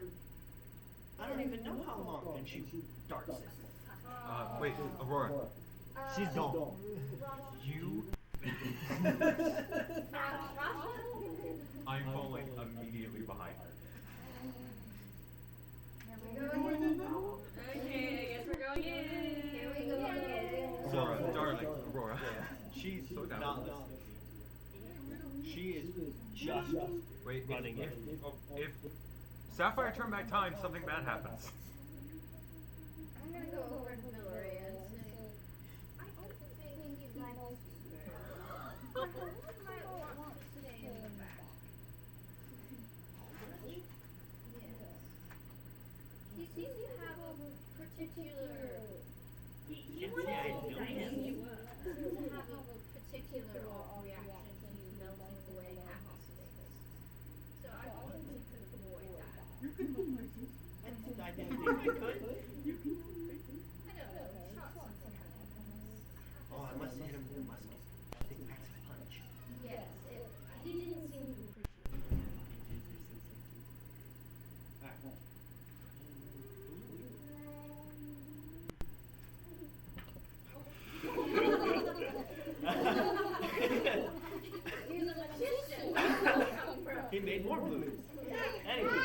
I don't even know how long. And she darts it. Wait, Aurora. She's gone. You. I'm falling immediately behind her. Okay, I guess we're going in. Here we go again. Aurora, darling, Aurora. She's Slow down. not listening. She is just Wait, running if Sapphire turned back time, something bad happens. I'm gonna go over to Villeria and say, I don't think you'd like to see her. You might want to stay in the back. Yes. He seems to have a particular. He wanted to dice you up. Seems to have a particular reaction to melting away half his face. So I think we could avoid that. I didn't think I could. I don't know. Shot something at him. Oh, I must have hit him with a musket. I think that's a punch. Yes, he didn't seem to appreciate it. He's a magician. Where did that come from? He made more blues. Anyway.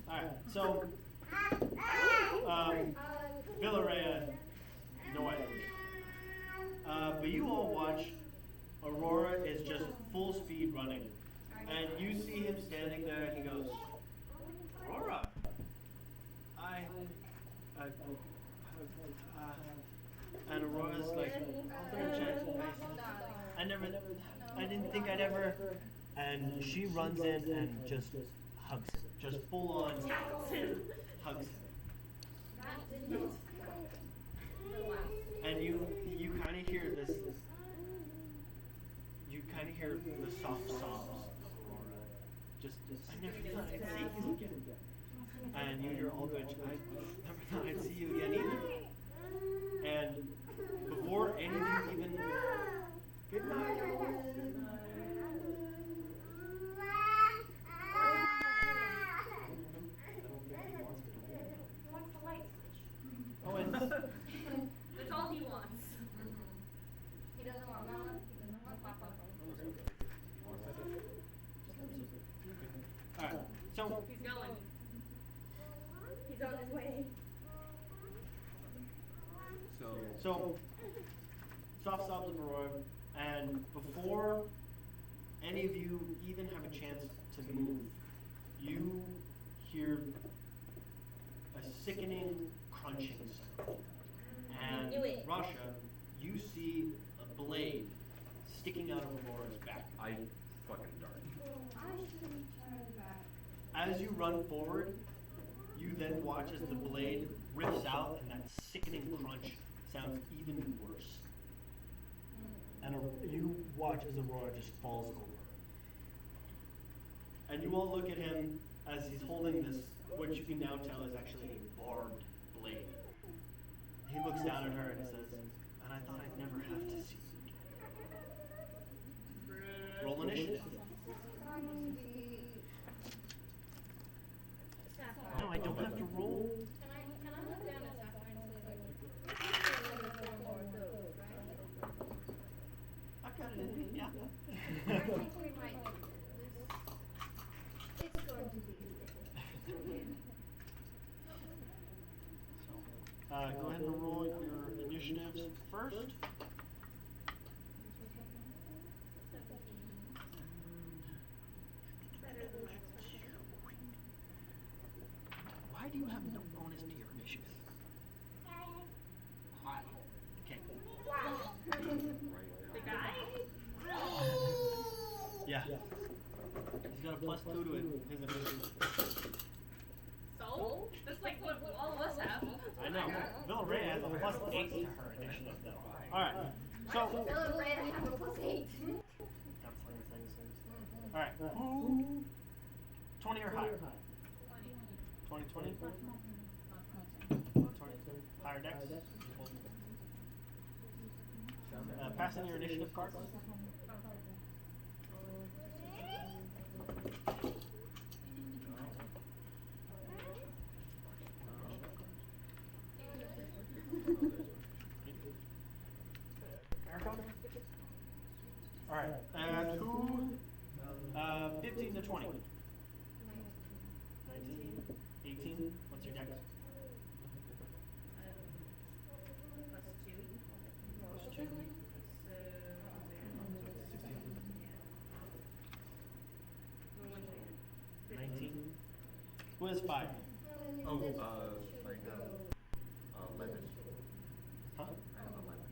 Alright, so Villeria, no idea. But you all watch, Aurora is just full speed running. And you see him standing there and he goes, Aurora, and Aurora's like, I didn't think I'd ever, and she runs in and just hugs him, just full on hugs him. That did not relax. And you kind of hear this, you kind of hear the soft sobs of Aurora. Just, I never thought I'd see you again. And you hear Aldrich, I never thought I'd see you again either. And before any of you even get So, He's going. He's on his way. So, soft sobs of Aurora, and before any of you even have a chance to move, you hear a sickening crunching sound. And Knew it. Rasha, you see a blade sticking out of Aurora's back. I fucking dart. I shouldn't turn back. As you run forward, you then watch as the blade rips out and that sickening crunch sounds even worse. And you watch as Aurora just falls over. And you all look at him as he's holding this, what you can now tell is actually a barbed blade. He looks down at her and says, "And I thought I'd never have to see you again." Roll initiative. Going to be Sapphire. No, I don't have to roll. Can I look down at Sapphire and say like, another 4 more of those, right? I've got it in me, yeah. I think we might do this. It's going to be Go ahead and roll your initiatives first. Why do you have no bonus to your initiative? Why? Okay. The guy? Yeah. He's got a +2 to it. His initiative. So? That's like what all of us have. I know. Villarreal has a +8 to her initiative though. Alright. So Bill Red, I have a +8. gunslinger things. Alright. Who 20 or higher? 20, 20? 20. Higher dex? Pass in your initiative card. Alright. Who 15 to 20? 19? 18? What's your dex? +2. +2. So, 19. Who has 5? Oh, I have 11. Huh? I have 11.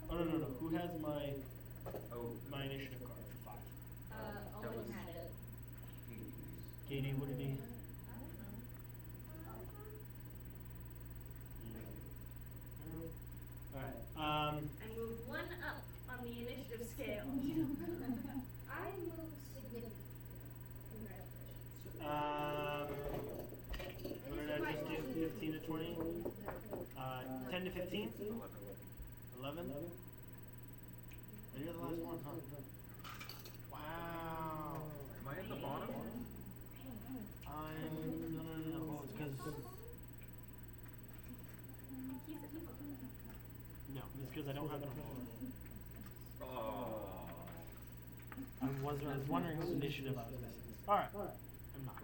Oh, no. Who has my Oh, initiative card for 5? that was had it. Katie, what did he? Alright. I moved 1 up on the initiative scale. I moved significantly. Congratulations. What did I just do? 15 to 20? 10 to 15? 11? You're the last one, huh? Wow. Am I at the bottom? No. Oh, it's because. No, it's because I don't have it on roll. Oh. I was wondering whose initiative I was missing. Alright. I'm not.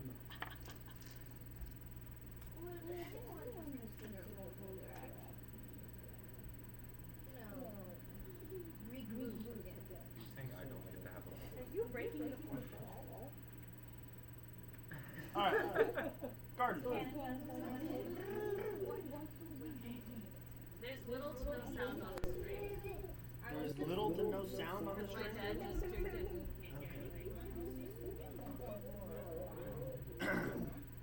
Regroup again. You're saying I don't get to have a Are you breaking the fourth wall? Alright. Garden. There's little to no sound on the screen. There's little to no sound on the My screen. dad just turned it and can't hear anything.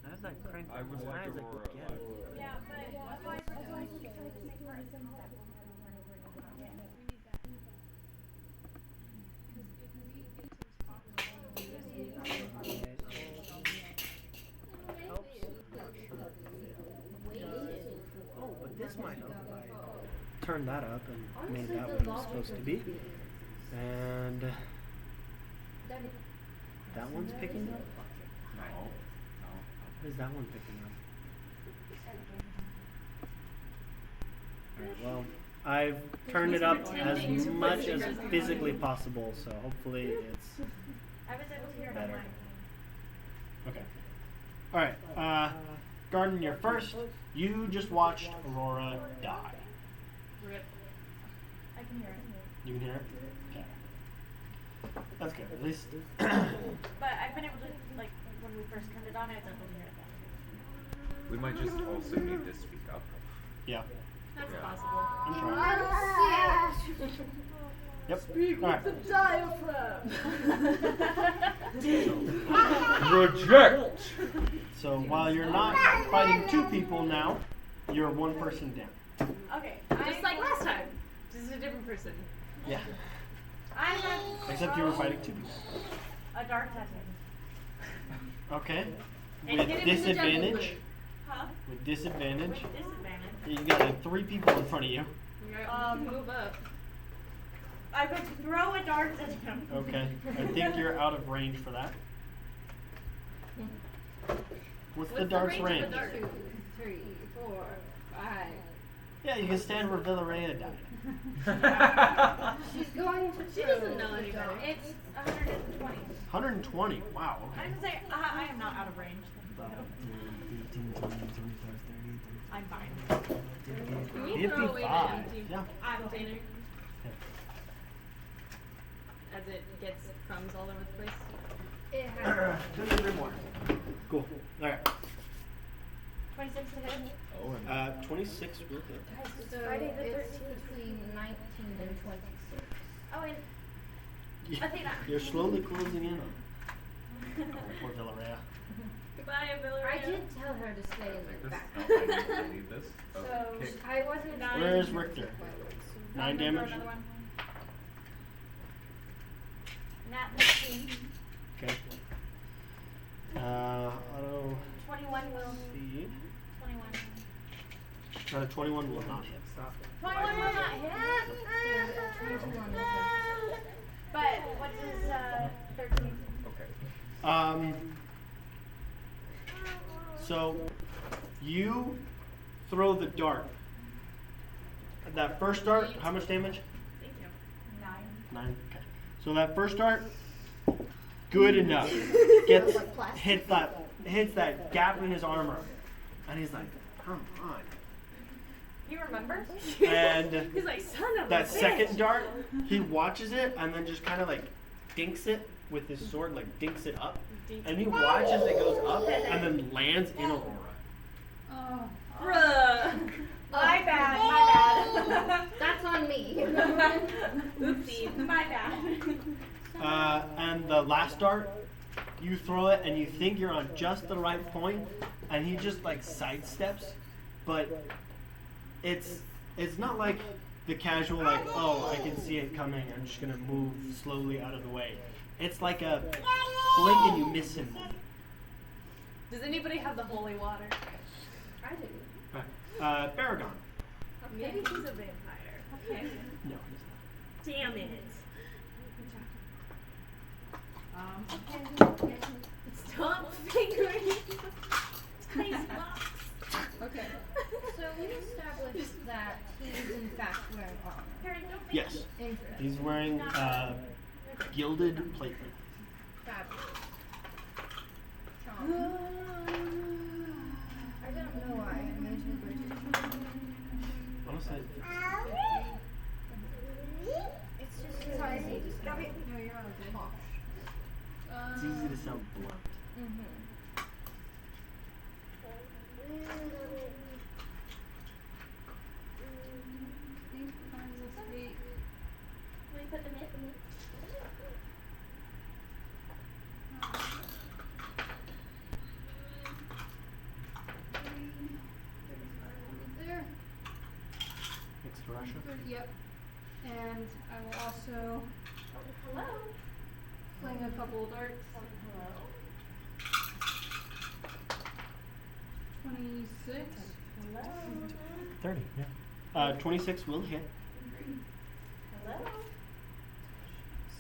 How's that crank? I would like Aurora alive. Yeah, but otherwise we should try to make her a simple that one. Oh, but this might help if I turn that up and made that what it was supposed to be. And that one's picking up? No. What is that one picking up? Alright, well, I've turned it up as much as physically possible, so hopefully it's I was able to hear it on better. mine. Okay. All right. Garden, you're first. You just watched Aurora die. Rip. I can hear it. You can hear it? Okay. That's good. At least. But I've been able to, like, when we first turned it on, I was able to hear it. We might just also need to speak up. Yeah. That's Yeah. possible. I'm trying. Yep. All right. Project! So while you're not fighting two people now, you're one person down. Okay. Just like last time. Just a different person. Yeah. I have Except you were fighting two people. a dark tattoo. Okay. And With hit him in the jungle disadvantage. boot. Huh? With disadvantage. Disadvantage. You got like 3 people in front of you. Move up. I would throw a dart at him. Okay. I think you're out of range for that. What's the dart's range? of a dart? 2, 3, 4, 5. Yeah, you can stand where Villarreal died. She's going to. She doesn't know any better. It's 120. 120. Wow. I Okay. would say I am not out of range. I'm fine. Can we throw away the 55. empty Yeah. container as it gets crumbs all over the place? It has. Just 3 more. Cool. All right. 26 to hit. 26 will hit. So Friday the it's 13th. between 19 and 26. Oh, and Athena. You're slowly closing in on poor Villarreal. Goodbye, I Villarreal. did tell her to stay in Take the this. back. I need this. So, Okay. I wasn't. Where's Richter? 9 I'm gonna throw damage? another one. Nat 19. Okay. Auto 21 will. see. 21. 21 will not hit. 21 will not hit. 21 is But what is 13? Okay. So you throw the dart. That first dart, how much damage? Thank you. 9. 9. Okay. So that first dart, good enough. Gets hits that gap in his armor, and he's like, come on. You remember? And He's like, son of a that bitch. second dart, he watches it and then just kind of like dinks it with his sword, like dinks it up, and you watch as it goes up and then lands in Aurora. Bruh. My bad. That's on me. Oopsie. My bad. And the last dart, you throw it and you think you're on just the right point, and he just like sidesteps, but it's not like the casual like, oh, I can see it coming, I'm just gonna move slowly out of the way. It's like a blink and you miss him moment. Does anybody have the holy water? I do. Baragon. Maybe he's a vampire. Okay. No, he's Damn it. Stop fingering Nice box. Okay. So we established that he's in fact wearing armor. Harry, don't make Yes. Interesting. He's wearing gilded platelet. Fabulous. Charm. I don't know why. I'm usually British. Honestly, It's just so easy to say. No, you're on okay. it's easy to sound blunt. Mm-hmm. Let me put them in. There. Next to Russia. Yep. And I will also Hello. fling a couple of darts. Hello. 26. Hello. 30, yeah. 26 will hit. Hello.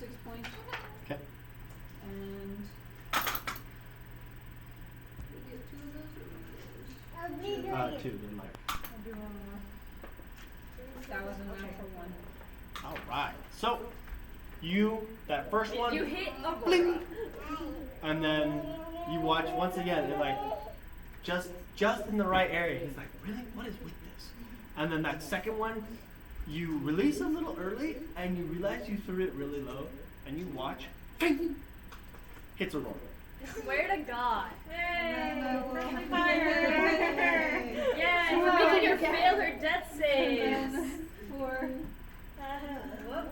6 points. Okay. And we get 2 of those or 1 of those? 2, then Myra. I'll do 1 more. That was a natural 1. All right. So, that first Did one, you hit a bling, Aurora? and then You watch once again, they're like, just in the right area. He's like, really? What is with this? And then that second one, you release a little early, and you realize you threw it really low, and you watch, bing, hits Aurora. Swear to God. Fire! Yes, making her fail her death saves. 4. I will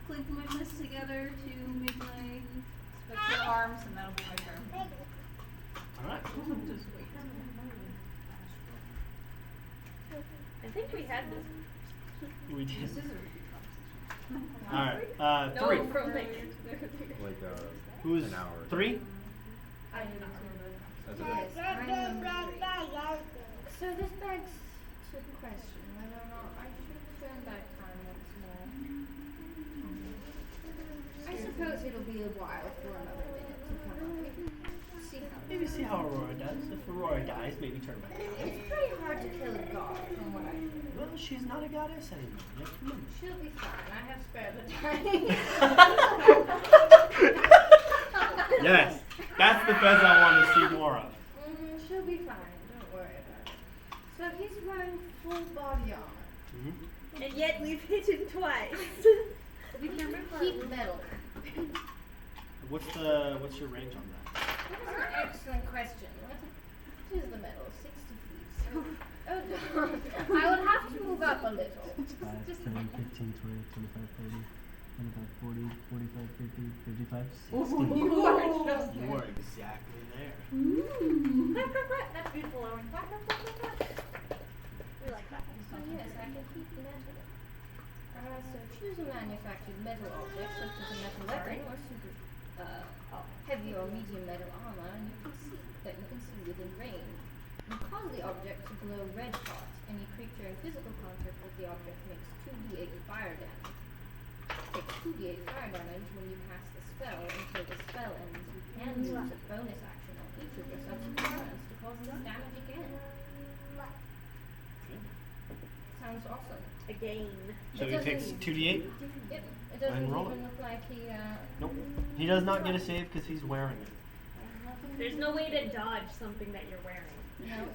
clink my fists together to make my spectral arms, and that'll be my turn. Alright. Just wait. I think we had this. We did. This is a Alright, No, 3. from like. Like Who's an hour. 3? I do not remember. As a Yes, I remember 3. So this begs to the question whether or not I should turn back time once more. I suppose it'll be a while for another minute to come up. Maybe see how Aurora does. If Aurora dies, maybe turn back time. It's pretty hard to kill a god from what I hear. Well, she's not a goddess anymore. You have to remember. She'll be fine. I have spared the time. Yes, that's the Fez I want to see more of. She'll be fine. Don't worry about it. So he's wearing full body armor. Mm-hmm. And yet we've hit him twice. Keep metal. What's your range on that? That is an excellent question. What is the metal? 60 feet. Oh, no. I would have to move up a little. 5, 10, 15, 20, 25, 30, 25, 40, 45, 50, 55, 60. You are exactly there. That's beautiful, Owen. We like that. So yes, I can keep metal. So choose a manufactured metal object, such as a metal weapon or super heavy or medium metal armor, and you can see within range. And cause the object to glow red hot. Any creature in physical contact with the object makes 2d8 fire damage. Takes 2d8 fire damage when you cast the spell. Until the spell ends, you can use a bonus action on each of your subsequent turns to cause this damage again. Sounds awesome. Again. So he takes 2d8? Yep. It doesn't And roll even look like he Nope. He does not get a save because he's wearing it. There's no way to dodge something that you're wearing. No.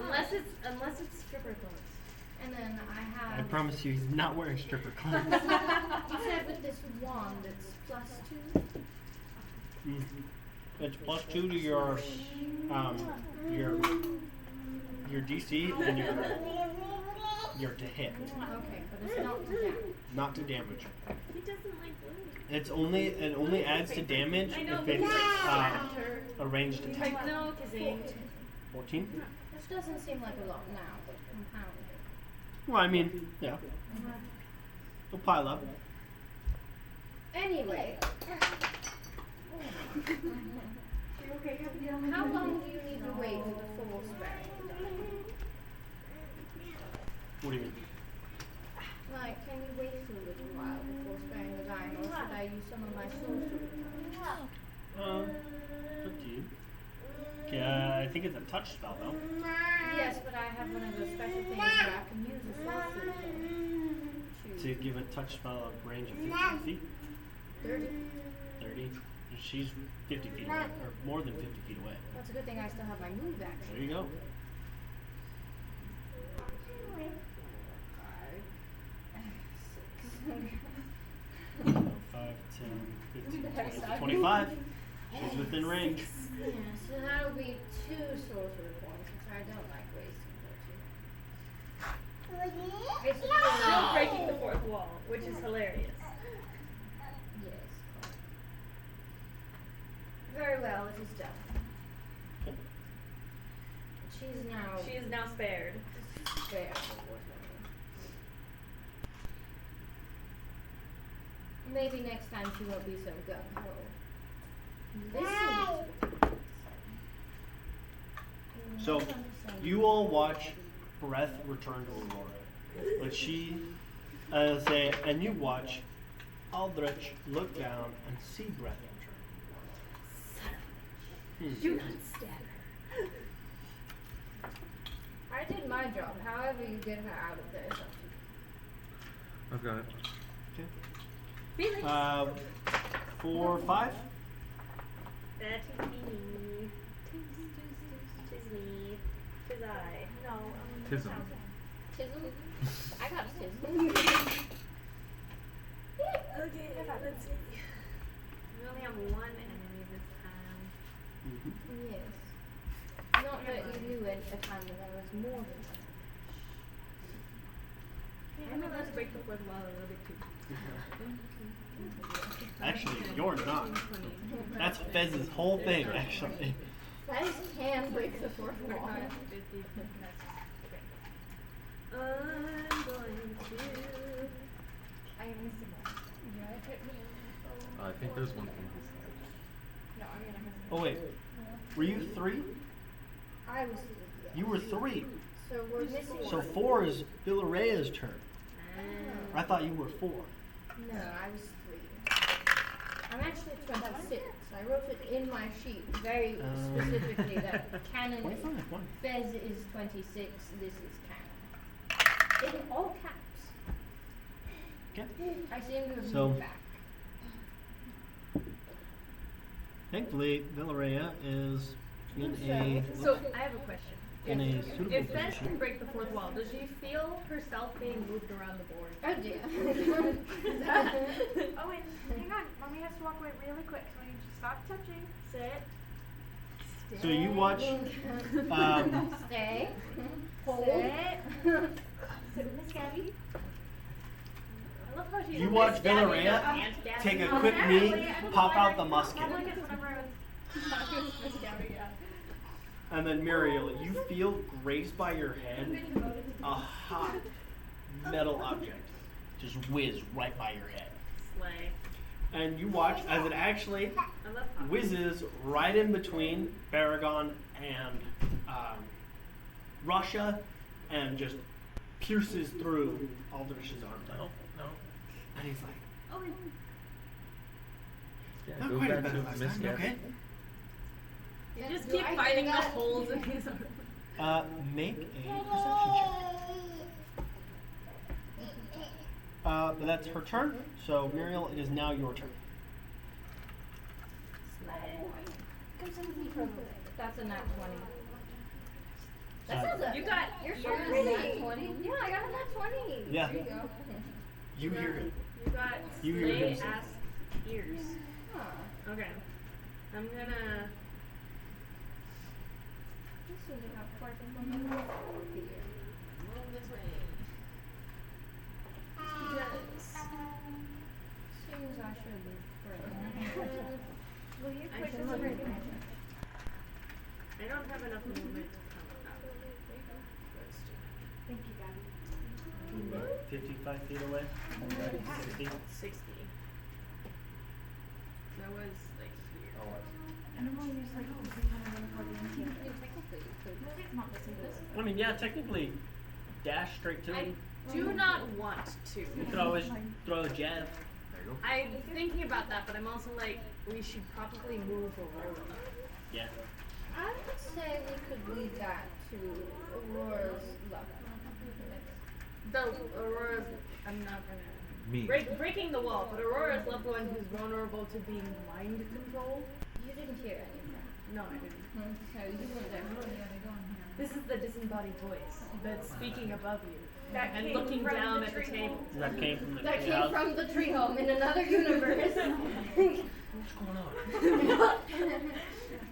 Unless it's stripper clothes. And then I I have. promise you, he's not wearing stripper clothes. You said with this wand it's +2. It's +2 to your DC and your to hit, Okay, but it's not to damage. not to damage. He doesn't like blue. It only adds to damage I know, if but it's counter. a ranged attack. No, because 14. Which doesn't seem like a lot now, but compounded. Well, I mean, yeah, it'll pile up. Anyway. How long do you need to wait for the full sparing? What do you mean? Like, can you wait for a little while before sparing the dying, or should I use some of my souls to return? Up to you. Okay, I think it's a touch spell though. Yes, but I have one of those special things where I can use a soul to To give a touch spell of range of 15 feet. 30. 30. She's 50 feet away, or more than 50 feet away. That's a good thing I still have my move action. There you go. 5, 10, 15, 20, 25. She's within range. Yeah, so that'll be 2 sorcerer points, which I don't like wasting. still breaking the fourth wall, which is hilarious. Yes. Very well, it is done. She is now Spared. spared. Maybe next time she won't be so gung-ho. Listen to So, you all watch Breath return to Aurora. But she, and you watch Aldrich look down and see Breath return. Do not stab her. I did my job. However you get her out of there is up to you. I've got it. Okay. Felix. 4, 5. That is me. Tis me. Tis I. No. Tism. Tism? I got tism. Okay, let's see. We only have one enemy this time. Yes. Not that you knew at a time when there was more than one. I'm gonna let's break the fourth wall a little bit too. Actually, you're not. That's Fez's whole thing, actually. Fez can break the fourth wall. I'm going to. I am missing one. Yeah, it hit me in the phone. I think there's one thing beside. No, I'm gonna miss Oh wait, were you 3? I was 3. You were 3. So we're missing So one. 4 is Villarea's turn. I thought you were 4. No, I was 3. I'm actually 26. I wrote it in my sheet very specifically that canon 25, one. Fez is 26, this is canon. In all caps. Okay. I seem to have So- moved back. Thankfully, Villarea is in a So I have a question. in a suitable If Fez position. can break the fourth wall, does she feel herself being moved around the board? Oh dear. Oh wait, hang on. Mommy has to walk away really quick, so I need to stop touching. Sit. So you watch. Stay. Hold. Sit. Sit with Miss Gabby. I love how she's You watch Miss Gabby, not Villarea Aunt Gabby. take a Oh, quick naturally, knee, I was pop out the wondering- musket, I'm like, it's whenever I was talking to Miss Gabby, yeah. and then Muriel, you feel grazed by your head a hot metal object just whiz right by your head, Slay. and you watch as it actually I love how whizzes right in between Baragon and Russia, and just pierces through Aldrich's arm. No, no. And he's like, Oh, Yeah, not go quite as back bad to as last Miss time, Gabby. okay? You just Do keep I finding hear the that? holes in his arm. Make a perception check. But that's her turn, so Muriel, it is now your turn. come sit with me for a little bit. That's a nat 20. Uh, That sounds a, You got you're so ears. pretty. 20? Yeah, I got a nat 20. Yeah. There you go. You hear it. You got You hear slay him say. ass ears. Huh. Okay. I'm gonna. This would have quite a moment here. Move this way. Seems I should be free. Will you I quick should this look over? at I don't have enough movement to come up. Thank you, Gabby. 55 feet away. 60. 60. That was like here. I don't know, use like the same kind of one for the I inside. mean, technically you could. Maybe it's not the same person. I mean, yeah, technically, dash straight to I him. do not want to. You could always throw a jab. There you go. I'm thinking about that, but I'm also like, we should probably move Aurora. Yeah. I would say we could leave that to Aurora's luck. The Aurora's, I'm not gonna. Me. Breaking the wall, but Aurora's loved one who's vulnerable to being mind controlled. You didn't hear any of that. No, I didn't. So you weren't there. This is the disembodied voice that's speaking above you That and came looking from down the at the tree table. That came from the That came treehouse. from the tree home in another universe. What's going on?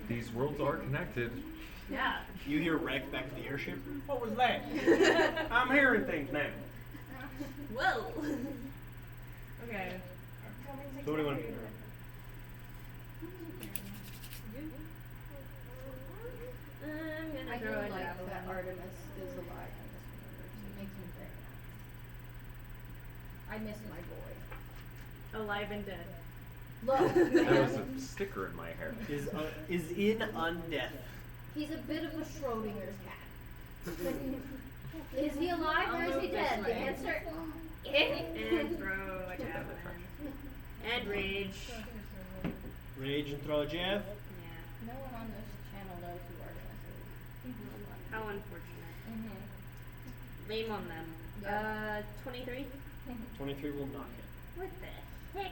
These worlds are connected. Yeah. You hear Rex back at the airship. What was that? I'm hearing things now. Whoa. Okay. So what do you want to do? I'm I gonna do throw a like javelin. that Artemis is alive in this universe. It makes me very happy. I miss my boy. Alive and dead. Look, There was man. a sticker in my hair. Is in undeath. He's a bit of a Schrodinger's cat. Is he alive or I'll is he move this dead? The way. answer And throw a javelin. And rage. Rage and throw a jab. Yeah. No one on this channel knows who Artemis is. How unfortunate. Mm-hmm. Lame on them. Yeah. 23? 23 will not hit. What the heck?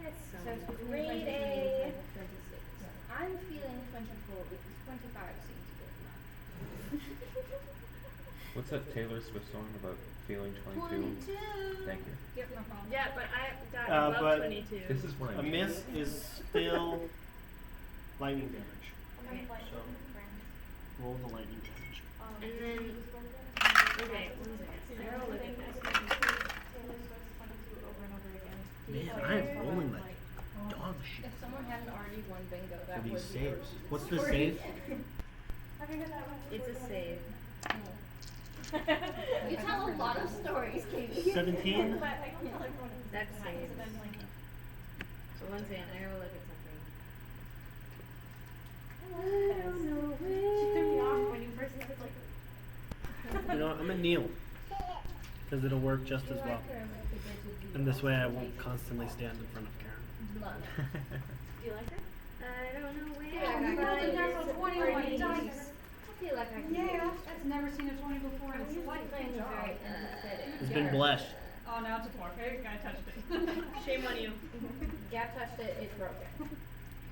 That's So so it's between grade 23 A. and 26. I'm feeling 24 because 25 seems a bit much. What's that Taylor Swift song about feeling 22? Thank you. Yep, no problem. Yeah, but I got but above 22. This is what I A mean. miss is still lightning damage. Okay. So roll the lightning damage. And then, okay, 1 second. I gotta look at this. Man, I am rolling like dog shit If someone hadn't already won bingo, that for would these be saves. the What's the story. save? It's a save. You tell a lot of stories, Katie. 17? That's save. So 1 second, I gotta look at something. I don't know She threw me off when you first said like. You know what? I'm gonna kneel. Because it'll work just as well. And this way I won't constantly stand in front of Karen. Love. Do you like it? I don't know where. Yeah, I Rolling got natural it. 20 on my dice. I feel like I can Yeah, that's never seen a 20 before in I'm its usually life. playing Good a job. very empathetic. It's been blessed. Oh, now it's a 4. Hey, guy touched it. Shame on you. Gab touched it, it's broken.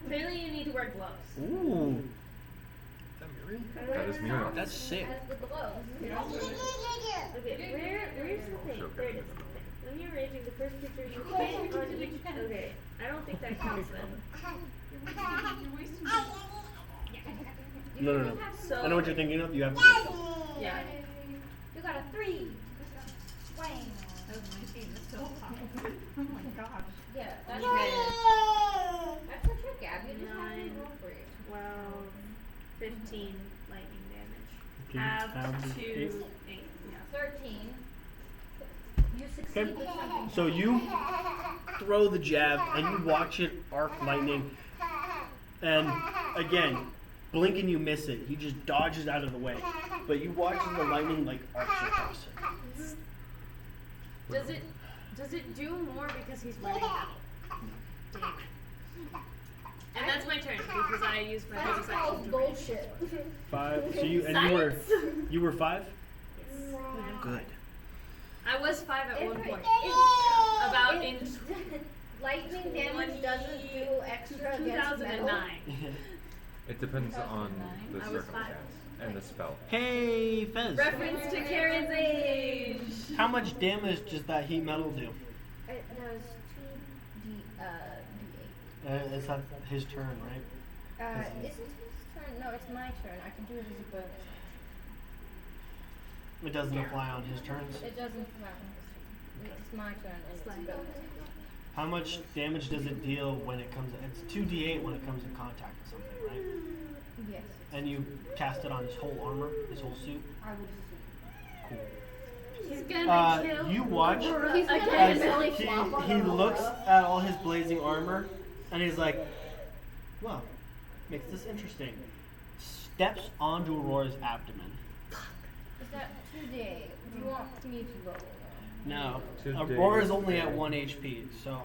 Clearly you need to wear gloves. Ooh. Is that Muriel? That is Muriel. That's sick. As the gloves. Okay, where's the thing? Sure. There it is. When you're raging, the first creature you hit on each. Okay, I don't think that counts then. You're wasting your No. So I know what you're thinking of. You have to. yeah. You got a 3. Wang. That was 19. That's still high. Oh my gosh. Yeah, that's Okay. That's a trick, Gab. You just have to 9, roll for you. 12, 15 lightning damage. Okay, Have tab 2, eight. 8. Yeah. 13. You succeed Okay. with something. So you throw the jab and you watch it arc lightning. And again, blink and you miss it. He just dodges out of the way. But you watch as the lightning like arcs across it. Does it do more because he's wearing metal? Damn it. And that's my turn because I used my bonus That's action called to rage. bullshit. 5. So you were 5? Yes. Good. I was 5 at one point. It's- About it's- lightning damage doesn't do extra against metal. 2009. It depends on the I was circumstance and the spell. Hey, Fez. Reference to Karen's age. How much damage does that heat metal do? It does 2d8. Is that his turn, right? Isn't his turn? No, it's my turn. I can do it as a bonus action. It doesn't apply on his turns. It doesn't come out on his turn. It's my turn and it's a bonus action. How much damage does it deal when it comes? It's 2d8 when it comes in contact with something, right? Yes. And you cast it on his whole armor, his whole suit. I would assume. Cool. He's gonna kill. You watch He's gonna as really flop on he Aurora. looks at all his blazing armor, and he's like, "Well, makes this interesting." Steps onto Aurora's abdomen. Is that 2d8? Do you want me to roll? No, 2d8 Aurora's only at damage. 1 HP, so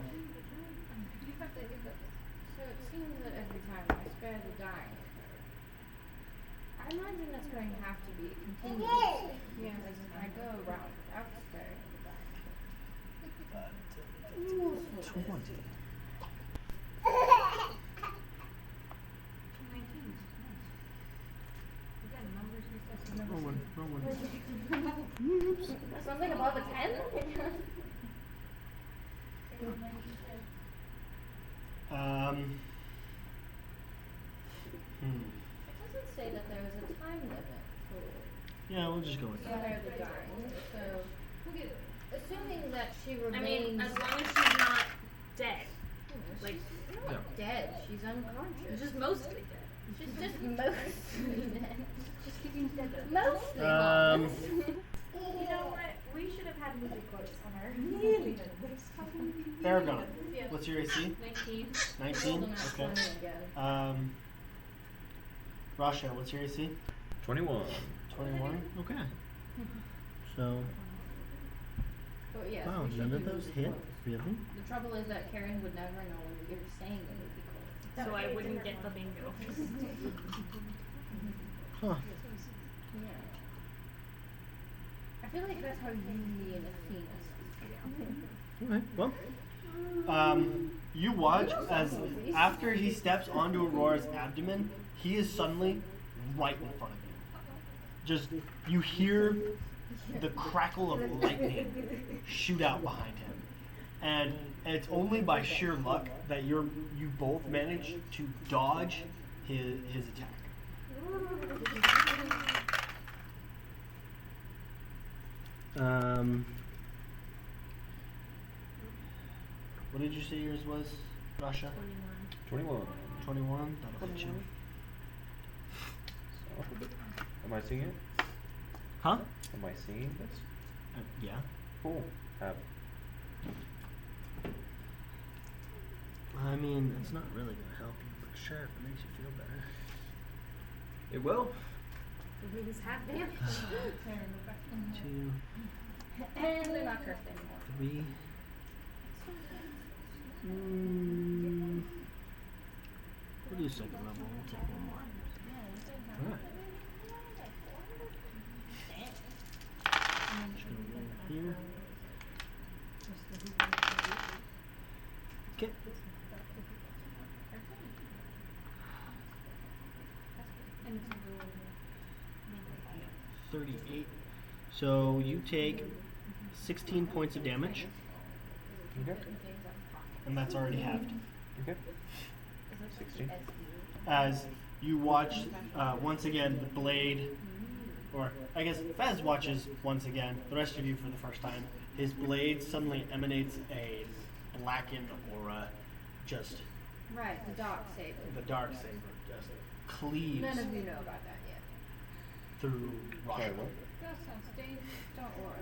So it seems that every time I spare the dying, I imagine that's going to have to be a continuous thing. Yeah. Because if I go around without sparing the dying. 20. 19. Again, numbers and stuff. I've never Rowan, seen. Rowan. Something above a 10? It doesn't say that there was a time limit for Yeah, we'll just go with that. spare the dying, so assuming that she I remains. mean, as long as she's not dead. Like, She's not dead, she's unconscious. just mostly dead. She's just mostly dead. Just keeping dead. Mostly Um, harmless. You know what? We should have had movie quotes on our nearly did this. Aragon, Yeah. what's your AC? 19. 19? Rolling at Okay. 20 again. Rasha, what's your AC? 21. 21? Okay. So, But yes, Wow, we should none of do those movie hit? quotes. Really? The trouble is that Karen would never know when we were saying the movie quote. So I wouldn't get the bingo. Huh. Yeah. I feel like that's how you, me, and Athena speak. Okay, well, you watch as after he steps onto Aurora's abdomen, he is suddenly right in front of you. Just, you hear the crackle of lightning shoot out behind him. And it's only by sheer luck that you both manage to dodge his attack. What did you say yours was, Rasha? 21. 21? That'll hit you. So, am I seeing it? Huh? Am I seeing this? Yeah. Cool. I mean, it's not really gonna help you, but sure, if it makes you feel better. It will. It was half damage. 2, And they're not cursed anymore. 3. We'll do second level. We'll take one more. Alright. Just gonna roll here. Okay. 38. So you take 16 points of damage, Okay. and that's already halved. Okay. 16. As you watch once again the blade, or I guess Fez watches once again, the rest of you for the first time, his blade suddenly emanates a blackened aura, just Right, the dark saber. the dark saber just cleaves None of you know about that yet. through rock. Sorry, what? That sounds dangerous. Don't worry.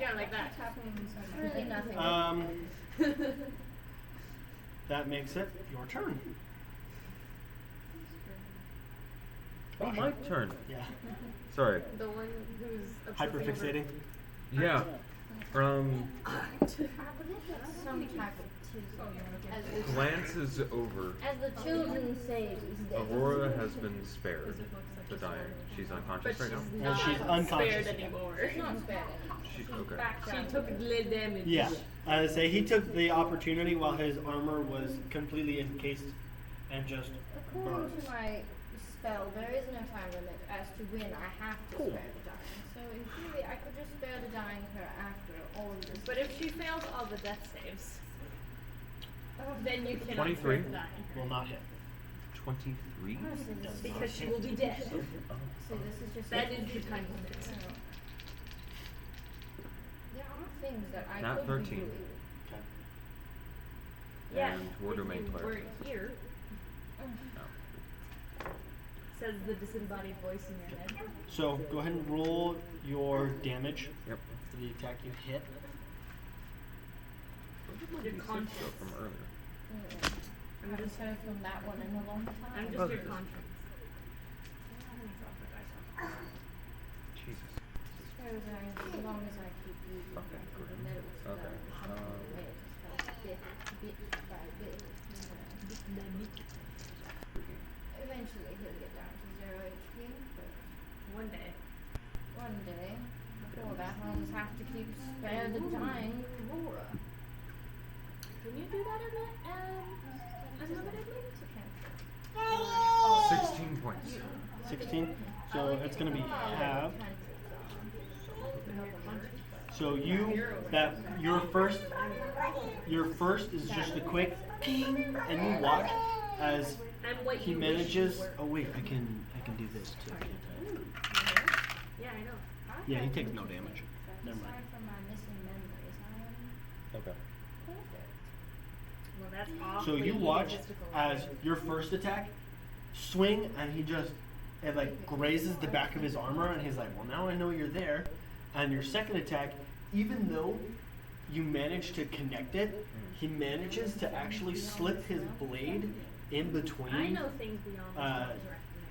Yeah, like that. What's happening inside my Really nothing. That makes it your turn. Oh, my turn. Yeah. Sorry. The one who's Hyperfixating. Yeah. I believe that's some type of as the, Glances over. as the children say these days. Aurora has been spared. The dying. She's unconscious right now? Well, she's unconscious spared again. anymore. She's not spared anymore. Okay. She took little damage. Yeah. I would say he took the opportunity while his armor was completely encased and just According burned. to my spell, there is no time limit as to when I have to Cool. spare the dying. So in theory, I could just spare the dying her after all of this. But if she fails all the death saves, then you cannot 23. spare the dying. Will not hit. 23? Honestly, this is Because she will be dead. So this is just That is the time limit. There are things that I Not could 13. be doing. Okay. Yeah, And War if Domain you Cleric. weren't here, No. says the disembodied voice in your head. So go ahead and roll your damage Yep. for the attack you hit. Your D6 conscience. though from earlier. I haven't heard from that one in a long time. I'm just your conscience. Jesus. Suppose as long as I keep using Okay, the good. metal spell, Okay, something way to spell bit by bit. Eventually he'll get down to 0 HP, but One day. one day, before that I'll just have to keep spare the dying Aurora. Can you do that in the unlimited league? 16 points. 16. So it's going to be half. So your first is just a quick ping, and you watch as And what he you manages. wish you Oh wait, I can do this too, can't Yeah, I know. I? Yeah, he takes no damage. Never mind. Aside from my missing memories, I am Okay. perfect. Well, that's So awfully you watch egotistical. as your first attack swing, and he just it like grazes the back of his armor, and he's like, "Well, now I know you're there." And your second attack, even though you manage to connect it, he manages to actually slip his blade in I between know things beyond the uh, stars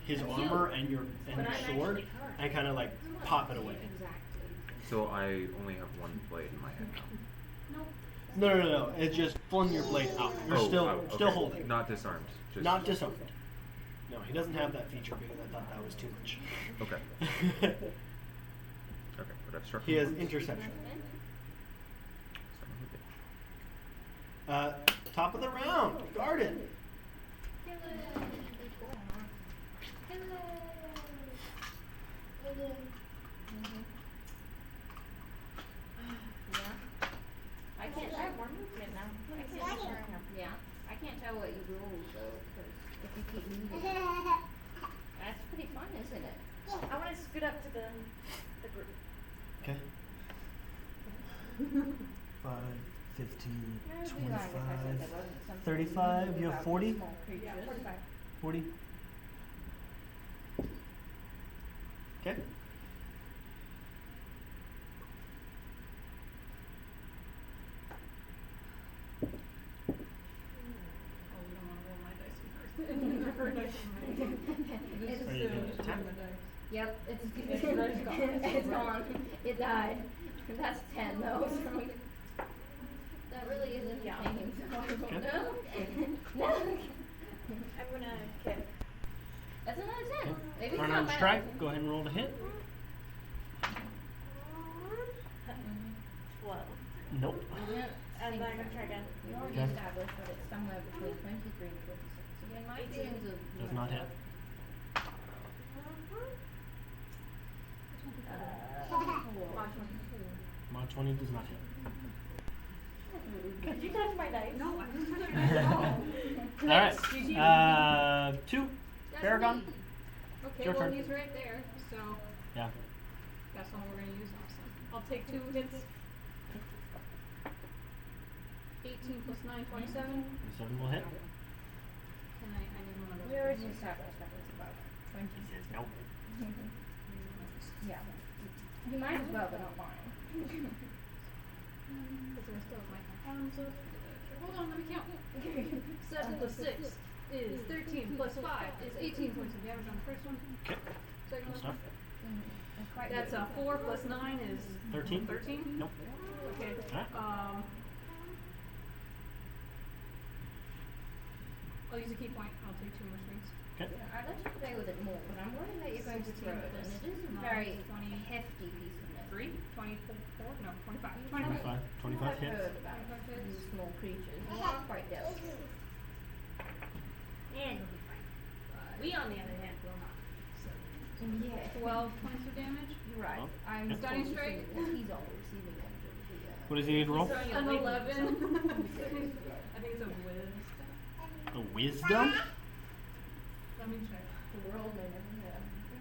his right now. armor and your But I'm sword, actually current. and kind of like pop it away. Exactly. So I only have one blade in my head now. No. It's just flung your blade out. You're Oh, still wow, still okay. holding. Not disarmed. Just Not disarmed. No, he doesn't have that feature because I thought that was too much. Okay. I've struck He him has once. interception. Son of a bitch. Top of the round. Garden. I can't. I have more movement now. I can't tell. Yeah, I can't tell what you rolled though, because if you keep moving, that's pretty fun, isn't it? I want to scoot up to the group. Okay. 5, 15, I would be lying if I said 25, there wasn't something 35, unique you have about 40? small creatures. Yeah, 45. 40. Okay. Oh, you don't wanna roll my dice in first. Her dice in mine. This It's- is Are you the gonna attack? the dice. Yep, it's It's gone. it's gone. It died. That's 10 though, so that really isn't Yeah. changing. So I don't Okay. know. No. I'm gonna kick. That's another 10. Maybe it's Turn not on bad. strike. Go ahead and roll the hit. 12. Nope. Yeah, And same then I'm gonna thing. try again. We already Okay. established that it's somewhere between 23 and 26. Again, my 18. feelings of Does not hit. Mod 20 does not hit. Did you touch my dice? No, I didn't touch your dice at all. Alright. 2. That's Paragon. me. Okay, Your well, turn. he's right there, so Yeah. that's all we're gonna use. Awesome. I'll take 2 hits. 18 plus 9, 27. 7 will hit. And I need one of those. We already established that it's about 20. He says no. Yeah. You might as well, but not mine. Because I still have my arms up. Hold on, let me count. 7 plus 6 is 13 plus 5 is 18 points of damage on the first one. Okay. Second Good one. stuff. That's quite That's good. 4 plus 9 is 13? 13? Nope. Okay. Alright. I'll use a key point. I'll take 2 more swings. Okay. Yeah, I'd like to play with it more, but I'm worried that you're going to 16 throw it, and plus it is a 9, very 20. hefty piece of metal. 3, 24, no, 25. You 25. 25. 25 I've hits. heard about 25 hits. these small creatures. They are quite delicate. And you'll be fine. We, on the other hand, will not. Yeah. 12 points of damage. You're right. Oh. I'm Yep. Stunning focusing strike. that he's on the receiving end of the. What does he need to roll? Throwing it An away from 11. himself. I think it's a wisdom. A wisdom? Let me check. The world may never know. We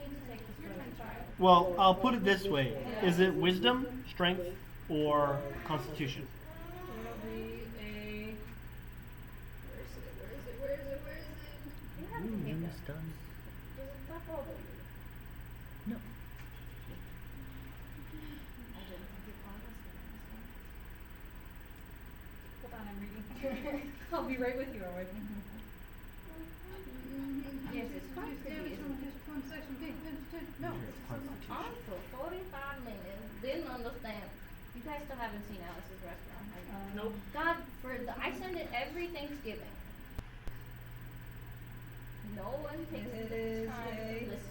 need to take this Your from turn, a child. Well, I'll put it this way. Is it wisdom, strength, or constitution? It'll be a. Where is it? Where is it? Where is it? Where is it? You have to hit them. Wisdom. Does it not bother you? No. I didn't think it bothered me. Hold on, I'm reading. I'll be right with you, alright? Yes, it's quite pretty, isn't it? No. It's constitution. On for 45 minutes, didn't understand. You guys still haven't seen Alice's restaurant, have you? Nope. God, I send it every Thanksgiving. No one takes It the is time to a- listen to it.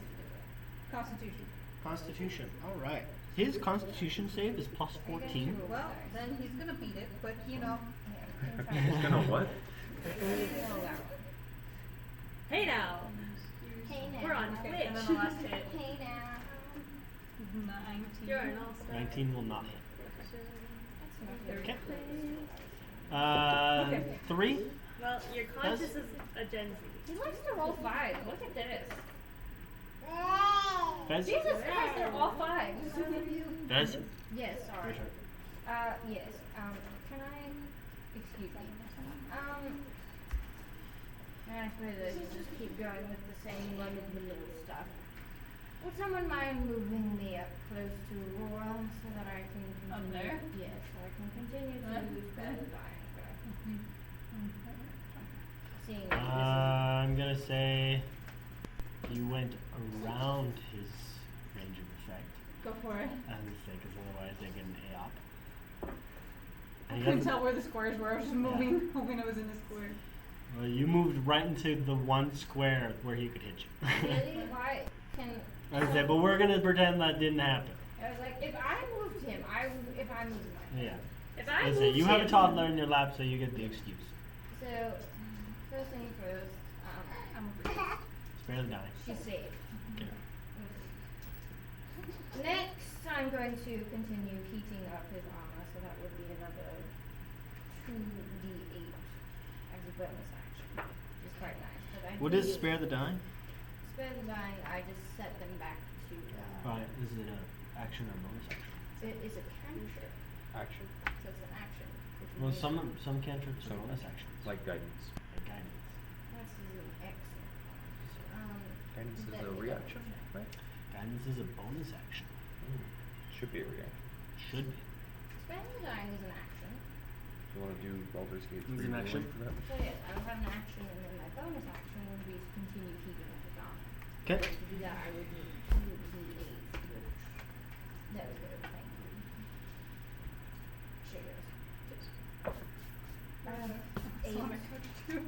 Constitution. Constitution. Alright. His constitution save is plus 14. Well, then he's gonna beat it, but you know. He's gonna what? Hey now! Hey now. We're on Okay, Twitch. and then the last hit. Hey now. 19. You're an all-star. 19 will not hit. That's not Okay. Okay. 3. Well, your conscious is a Gen Z. He likes to roll 5. Look at this. Fez? Jesus Christ, they're all 5s. Fez? Yes, sorry. Your turn. Yes, can I, excuse me, I suppose I should just keep going with the same run-of-the-mill stuff. Would someone mind moving me up close to Aurora so that I can continue? Up there? Yes, so I can continue to spell dying. Seeing as I'm gonna say you went around his range of effect. Go for it. I would say, because otherwise they get an AOP. I And he couldn't doesn't- tell where the squares were. I was just moving, hoping I was in the square. Well, you moved right into the one square where he could hit you. really, why can? I said, but we're gonna pretend that didn't happen. I was like, if I moved him, if I moved my Yeah. If I Listen, moved you have a him- toddler in your lap, so you get the excuse. So, first thing first, I'm a Spare the dying. she's saved. Okay. Next, I'm going to continue heating up his armor, so that would be another 2d8 as a bonus action, which is quite nice. But I What do is use- spare the dying? Spare the dying, I just set them back to, Right. Is it an action or bonus action? it is a cantrip, Action. so it's an action. which Well, means- some cantrips are So, bonus actions. Like guidance. Like guidance. This is an excellent one. Guidance is let a me reaction, double check. right? Guidance is a bonus action. Should be a reaction. Should be. Spare the dying is an action. Do you want to do Baldur's Gate 3 Is an action? for that? So yes, I will have an action, and then my bonus action would be to continue heating up his armor. Okay. To do that, I would need 2d8, which, there we go, thank you. Cheers. Eight.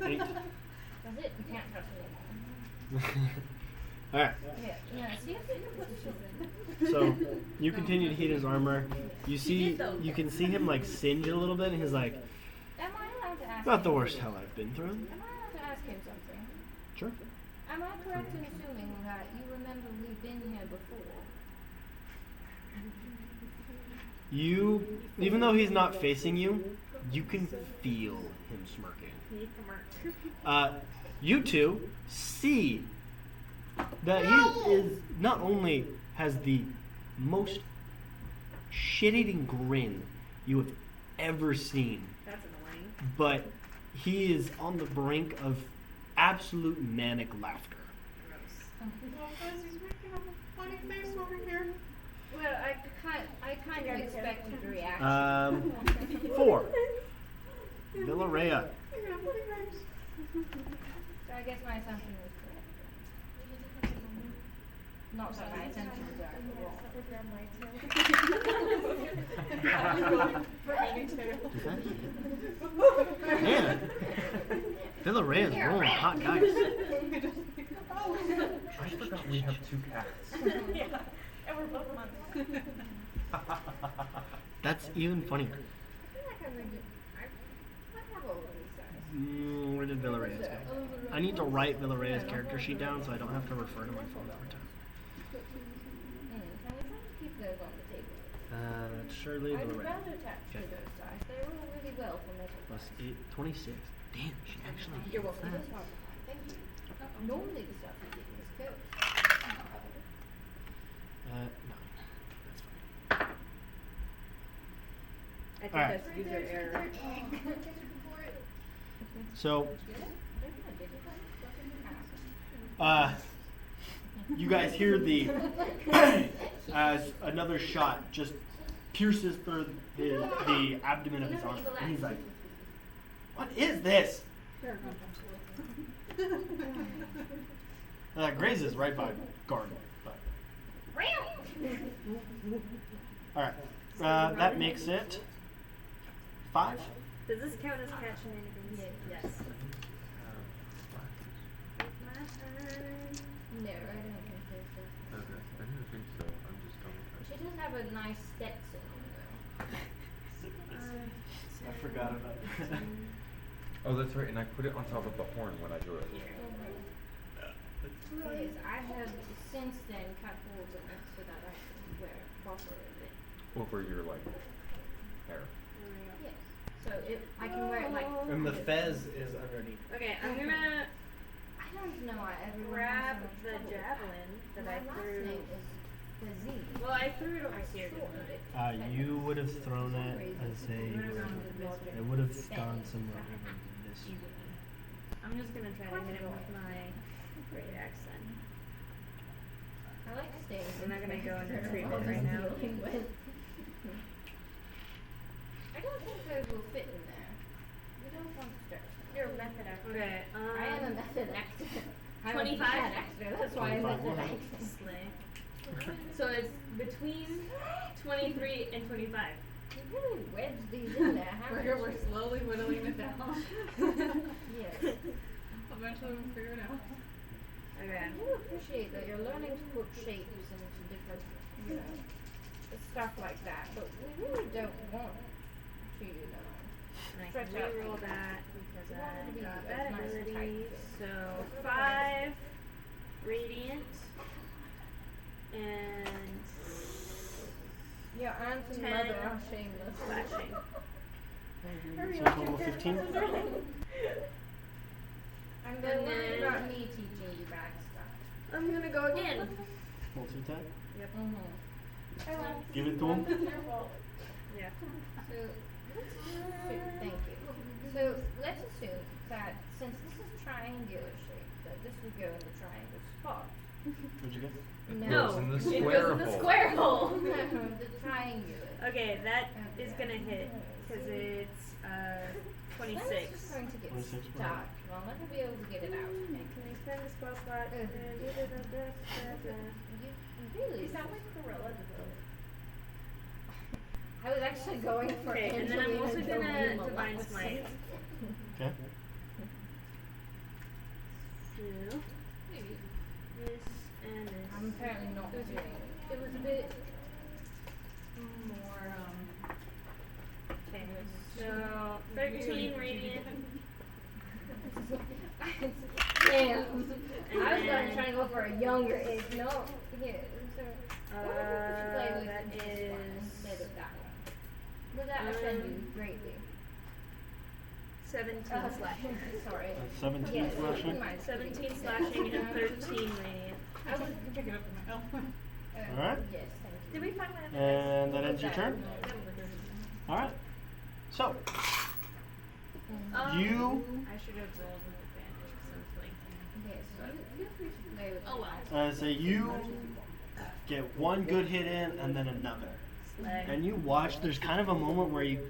8. That's it, you can't touch me anymore. Alright. Yeah, see if you can put something. So you continue to heat his armor. You can see him like singe a little bit, and he's like, Am I allowed to ask not the him- worst hell I've been through. Am I allowed to ask him something? Sure. Am I correct in assuming that you remember we've been here before? You, even though he's not facing you, you can feel him smirking. You two see that he is not only has the most shit-eating grin you have ever seen, That's annoying. but he is on the brink of absolute manic laughter. Well, I kind of expected the reaction. 4. Villarrea. So I guess my assumption was correct. Not that my assumptions are wrong. Man, Villarrea's rolling hot dice. I forgot we have 2 cats. And we're both months. That's even funnier. I feel like I have all of these guys. Where did Villarrea's go? I need to write Villarrea's character sheet down so I don't have to refer to my phone every time. Can we try to keep those on the table? Shirley I'd Villarrea. rather attach to Okay. those dice. They roll really well for metal Plus dice. 8, 26. Damn, she actually You're hits welcome. that. It is hard to find. Thank you. Normally the stuff you get is good. No. That's fine. I think Alright. that's user error. So, you guys hear the as another shot just pierces through the abdomen of his arm, and he's like, "What is this?" Grazes right by garden. But. All right, that makes it 5. Does this count as cat shenanigans? Yes. My turn. No, I don't think so. Okay, I didn't think so. I'm just double She checking. does have a nice Stetson on though. I forgot about that. Oh, that's right, and I put it on top of the horn when I drew it. Yes, I have since then cut holes in it so that I can wear buffer in it. Over your, like, hair. Yes. So I can wear it like. And the fez is underneath. Okay, I'm gonna I don't know why everyone grab has so much the trouble with that. javelin that My I last threw. name is Fazee. Well, I threw it over here, didn't I? You would have thrown it as a. It would have gone somewhere over this. I'm just gonna try to hit him with my great axe then. I like staying. I'm not gonna go into in treatment right now. I don't think those will fit in there. We don't want to stretch. You're a method actor. Okay, I am a method actor. I'm 25? a bad actor. That's why I'm 25 method will. acting. Slay. So it's between 23 and 25. You really wedged these in there, haven't you? We're slowly whittling it down. Yes. Eventually we'll figure it out. Okay. I do appreciate that you're learning to put shapes into different, stuff like that, but we really don't want to, you know. And I Stretch can out reroll things. that because We want it to be I got as that nice and tight ability. fit. So 5 radiant and Your aunt and 10 mother are shameless. slashing. So a total of 15. I'm And gonna worry then- about me teaching you bad stuff. I'm gonna go again. Multi-attack. Yep. Mm-hmm. Give it to him. Yeah. So, let's assume, thank you. So, let's assume that since this is triangular shape, that this would go in the triangle spot. What'd you get? goes in the it square goes in the hole. square hole. The triangular. Okay, that is gonna hit because it's Then it's 26. just going to get 26, stuck. Well, I'm not gonna be able to get it out. And can I spend the spell slot? Ugh. You really You sound like Cruella de Vil. I was actually going for Okay, and then I'm Angelina also Jolie gonna molest. divine smite. Okay. So this and this. I'm apparently not doing it. It was a bit more, Okay, so 13 radiant. Damn. And I was then- trying to go for a younger age. No, here. So, what would you play with That this one is instead of that one? Would that offend you greatly? 17 slashing. Sorry. 17 Yes, slashing. you might 17 slashing and 13 radiant. I was. pick it up in my mouth. Alright. Yes, thank you. Did we find my And that ends your turn. Alright. So, you, I should have rolled with advantage because I was flanking. Yes, you feel free to play with Oh well. say you get one good hit in and then another. Slay. And you watch, there's kind of a moment where you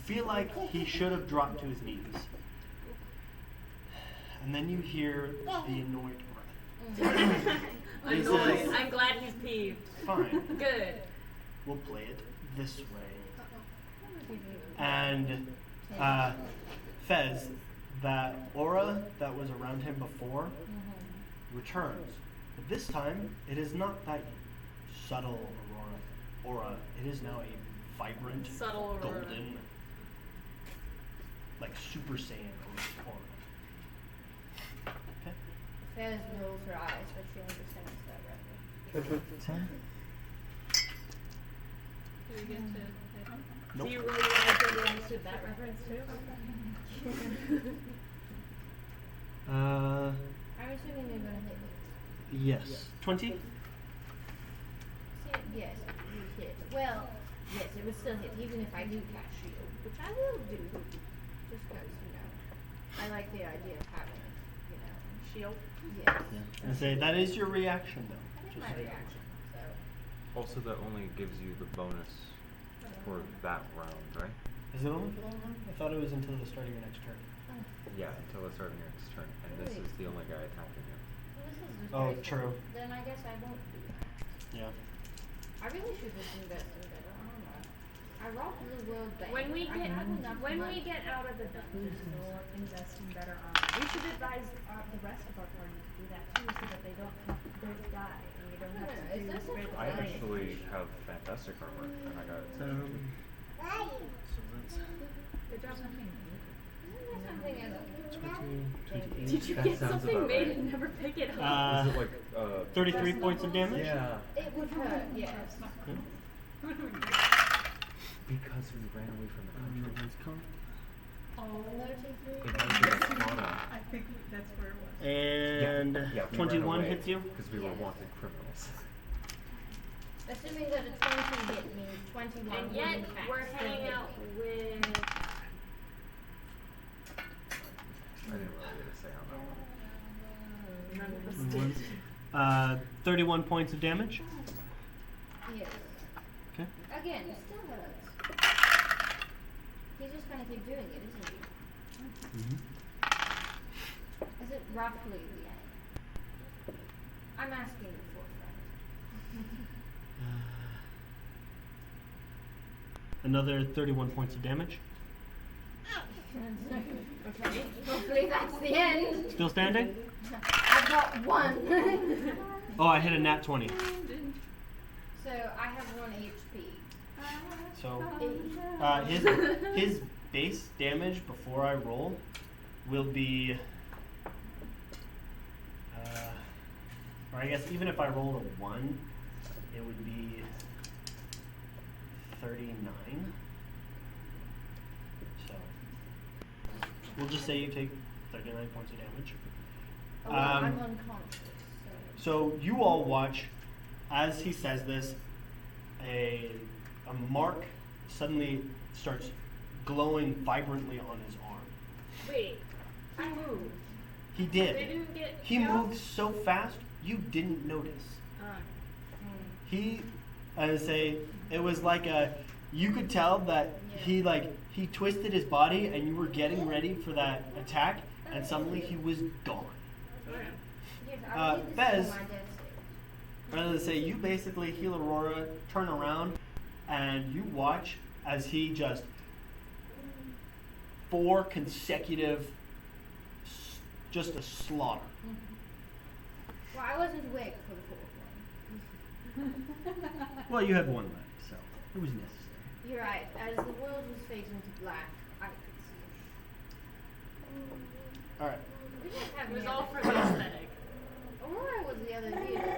feel like he should have dropped to his knees. And then you hear the annoyed breath. He Annoyed. says, I'm glad he's peeved. fine, Good. we'll play it this way. And Fez, that aura that was around him before returns. But this time, it is not that subtle aura. It is now a vibrant, Subtle aurora. golden, like Super Saiyan aura. Okay. Fez rolls her eyes, but she understands that right. Do we get to? Nope. Do you really want to understood that reference too? Uh, I'm assuming they're gonna hit me. yes. 20? See, yes, you hit. Well, yes, it would still hit, even if I do cast shield, which I will do, just because, you know, I like the idea of having, you know, Shield. yes. And say that is your reaction though. That is Just my so you know. reaction, so. Also, that only gives you the bonus for that round, right? Is it only for that round? I thought it was until the start of your next turn. Yeah, until the start of your next turn. And this is the only guy attacking you. Well, this is just Oh, very true. simple. Then I guess I won't do that. Yeah. I really should just invest in better armor. I robbed the world bank. When we I get have enough money. out of the dungeon, Or invest in better armor. We should advise the rest of our party to do that too, so that they don't have to die and we don't have to Yeah, is do this a- red I flags. actually have fantastic armor, and I got it. So that's Good job. Isn't there something as a 28. Did you That get sounds something about made right. and never pick it up? Uh, Is it like 33 points of damage? Yeah. It would hurt, yes. Because we ran away from the country. Oh, 33. It might be a fauna. I think that's where it was. And Yeah, we 21 ran away hits you? Because we were Yes. wanted criminals. Assuming that a 20 hit means 21 And would yet in fact we're still hanging hit out me. with. I didn't really get a say on that one. None of us Mhm. did. 31 points of damage. Yes. Okay. Again, it still hurts. He's just gonna keep doing it, isn't he? Is it roughly the end? I'm asking you for a friend. Another 31 points of damage. Okay. Hopefully that's the end. Still standing? I've got one. Oh, I hit a nat 20. So I have 1 HP. So his base damage before I roll will be, or I guess even if I rolled a 1, it would be 39. So we'll just say you take 39 points of damage. Oh, well, I'm unconscious. So you all watch as he says this. A mark suddenly starts glowing vibrantly on his arm. Wait, I moved. He They did. didn't get He killed? moved so fast you didn't notice. He, I would say, it was like you could tell that he twisted his body and you were getting ready for that attack and suddenly he was gone. Okay. Yes, I believe this Fez, is my death save. rather than say you basically heal Aurora, turn around, and you watch as he just 4 consecutive, just a slaughter. Well, I wasn't awake for the 4th one. Well, you had 1 leg, so it was necessary. You're right. As the world was fading to black, I could see. All right. We didn't have It was any all other- for the aesthetic. Aurora was the other hero.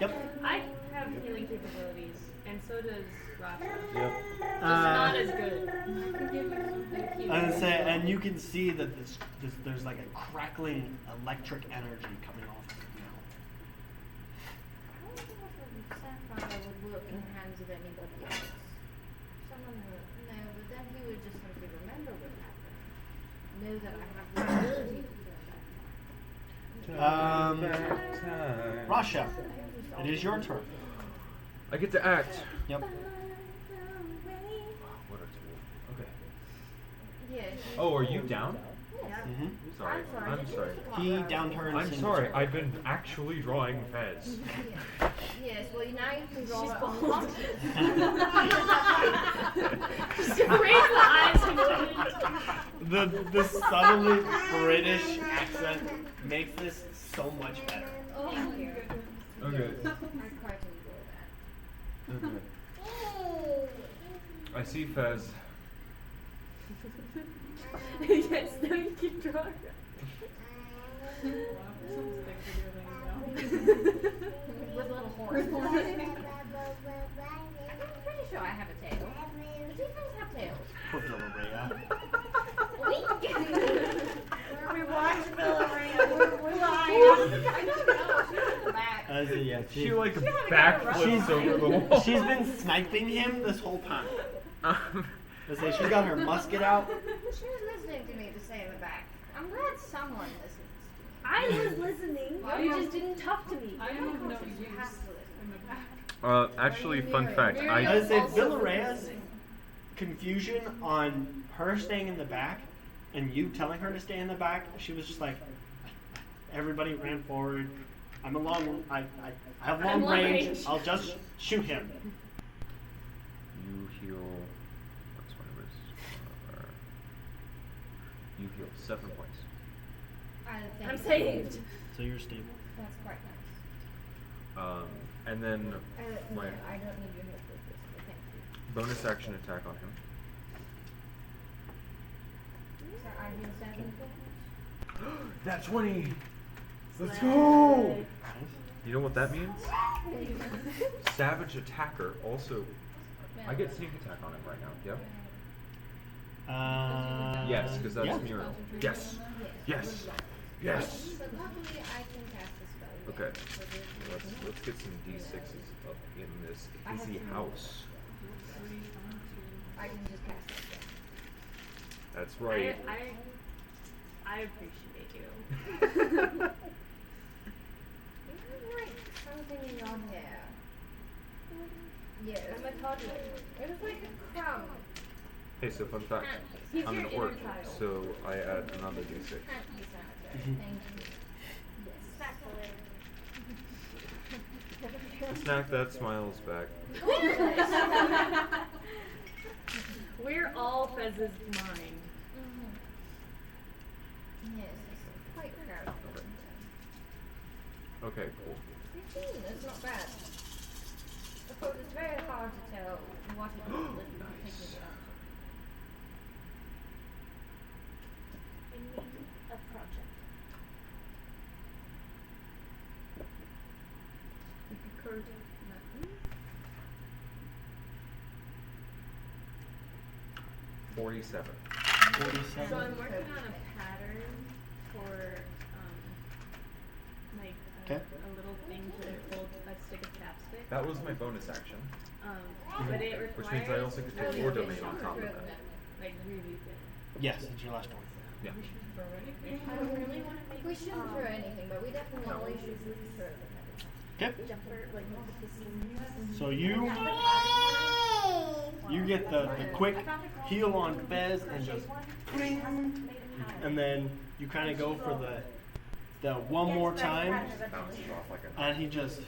Yep. I have healing capabilities, and so does Rafa. Yep. Just not as good. I was gonna say, and you can see that there's like a crackling electric energy coming off of it now. I don't know if a sapphire would work in the hands of anybody else. Someone would, no, but then he would just simply remember what happened. Know that I have the ability to turn back time. Rasha, it is your turn. I get to act. Yep. What a tool. Okay. Yes. Oh, are you down? Mm-hmm. Sorry. I'm sorry. He downturns. I'm in sorry. turn. I've been actually drawing Fez. Yes, well, now you can draw that unconscious. Raise the eyes and The subtly British accent makes this so much better. Oh, thank you. Okay. I quite enjoy that. Okay. I see Fez. yes, now you can draw. With little horns. I'm pretty sure I have a tail. But you guys have tails. Poor Villarreal. We watched Villarreal. We're lying. I don't know. She's in the back. Yeah, She like backflips over the wall. she's been sniping him this whole time. I say she's got her musket out. She was listening to me to say in the back. I'm glad someone listens to me. I was listening. You just didn't talk to me. I have no You use have to listen. Actually, fun fact. I would say Also Villarreal's listening. confusion on her staying in the back and you telling her to stay in the back, she was just like, everybody ran forward. I'm a long, I have I'm long long range. range. I'll just shoot him. You heal. What's one of his? You heal 7 points. I think I'm saved. So you're stable. That's quite nice. And then No, my I don't need your help with this, but thank you. bonus action attack on him. So I do 7 points. That's 20. Let's Slay. go. You know what that means? Savage attacker. Also, I get sneak attack on him right now. Yep. Yes, because that's yeah. mural. Yes. Yes. Yes. But luckily I can cast the spell. Okay. again, so there's Let's get some d6s up in this I have easy some house. I can just cast it again. That's right. I appreciate you. You have like something in your hair. Yes. I'm a toddler. It was like a crown. Hey, so fun fact. He's I'm your an inner orc, child. so I add another d6. Can't be sanitary. Thank you. Yes. Snack for later. Snack that smiles back. We're all Fez's mind. Yes, it's quite crowded. Okay, cool. 15, that's not bad. suppose it's very hard to tell what it is that you're thinking about. I need a project. Nothing. 47. 47. So I'm working on a pattern for, like, Okay. a little thing to hold a stick of chapstick. That was my bonus action. But it requires. Which means I also get to Oh, do yeah, war yeah, domain on sure. top of that. Like, really thin. Yes, it's your last one. Yeah. I really want to make We shouldn't throw anything, but we definitely should throw them. Okay. jumper, like with the seams. So you get the quick heel on Fez and just pling, and then you kind of go for the one more time, Bounces off like a. and he just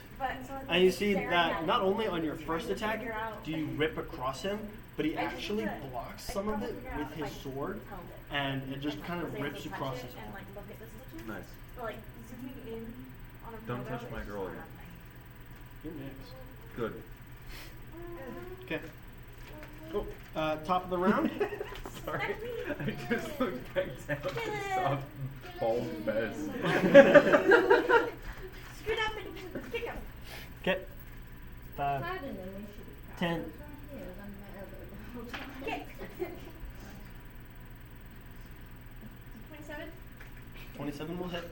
and you see that not only on your first attack do you rip across him, but he actually blocks some of it with his sword, and it just kind of rips across his arm. Nice. Like zooming in on a Don't photo touch my is girl not again. happening. You're next. Good. Okay. Top of the round. Sorry. I just looked back down and saw bald Fez. Scoot up and kick him. Okay. 5, Tied in them, we should 10. Right here is under my elbow the whole time. Kick. 27. 27 will hit.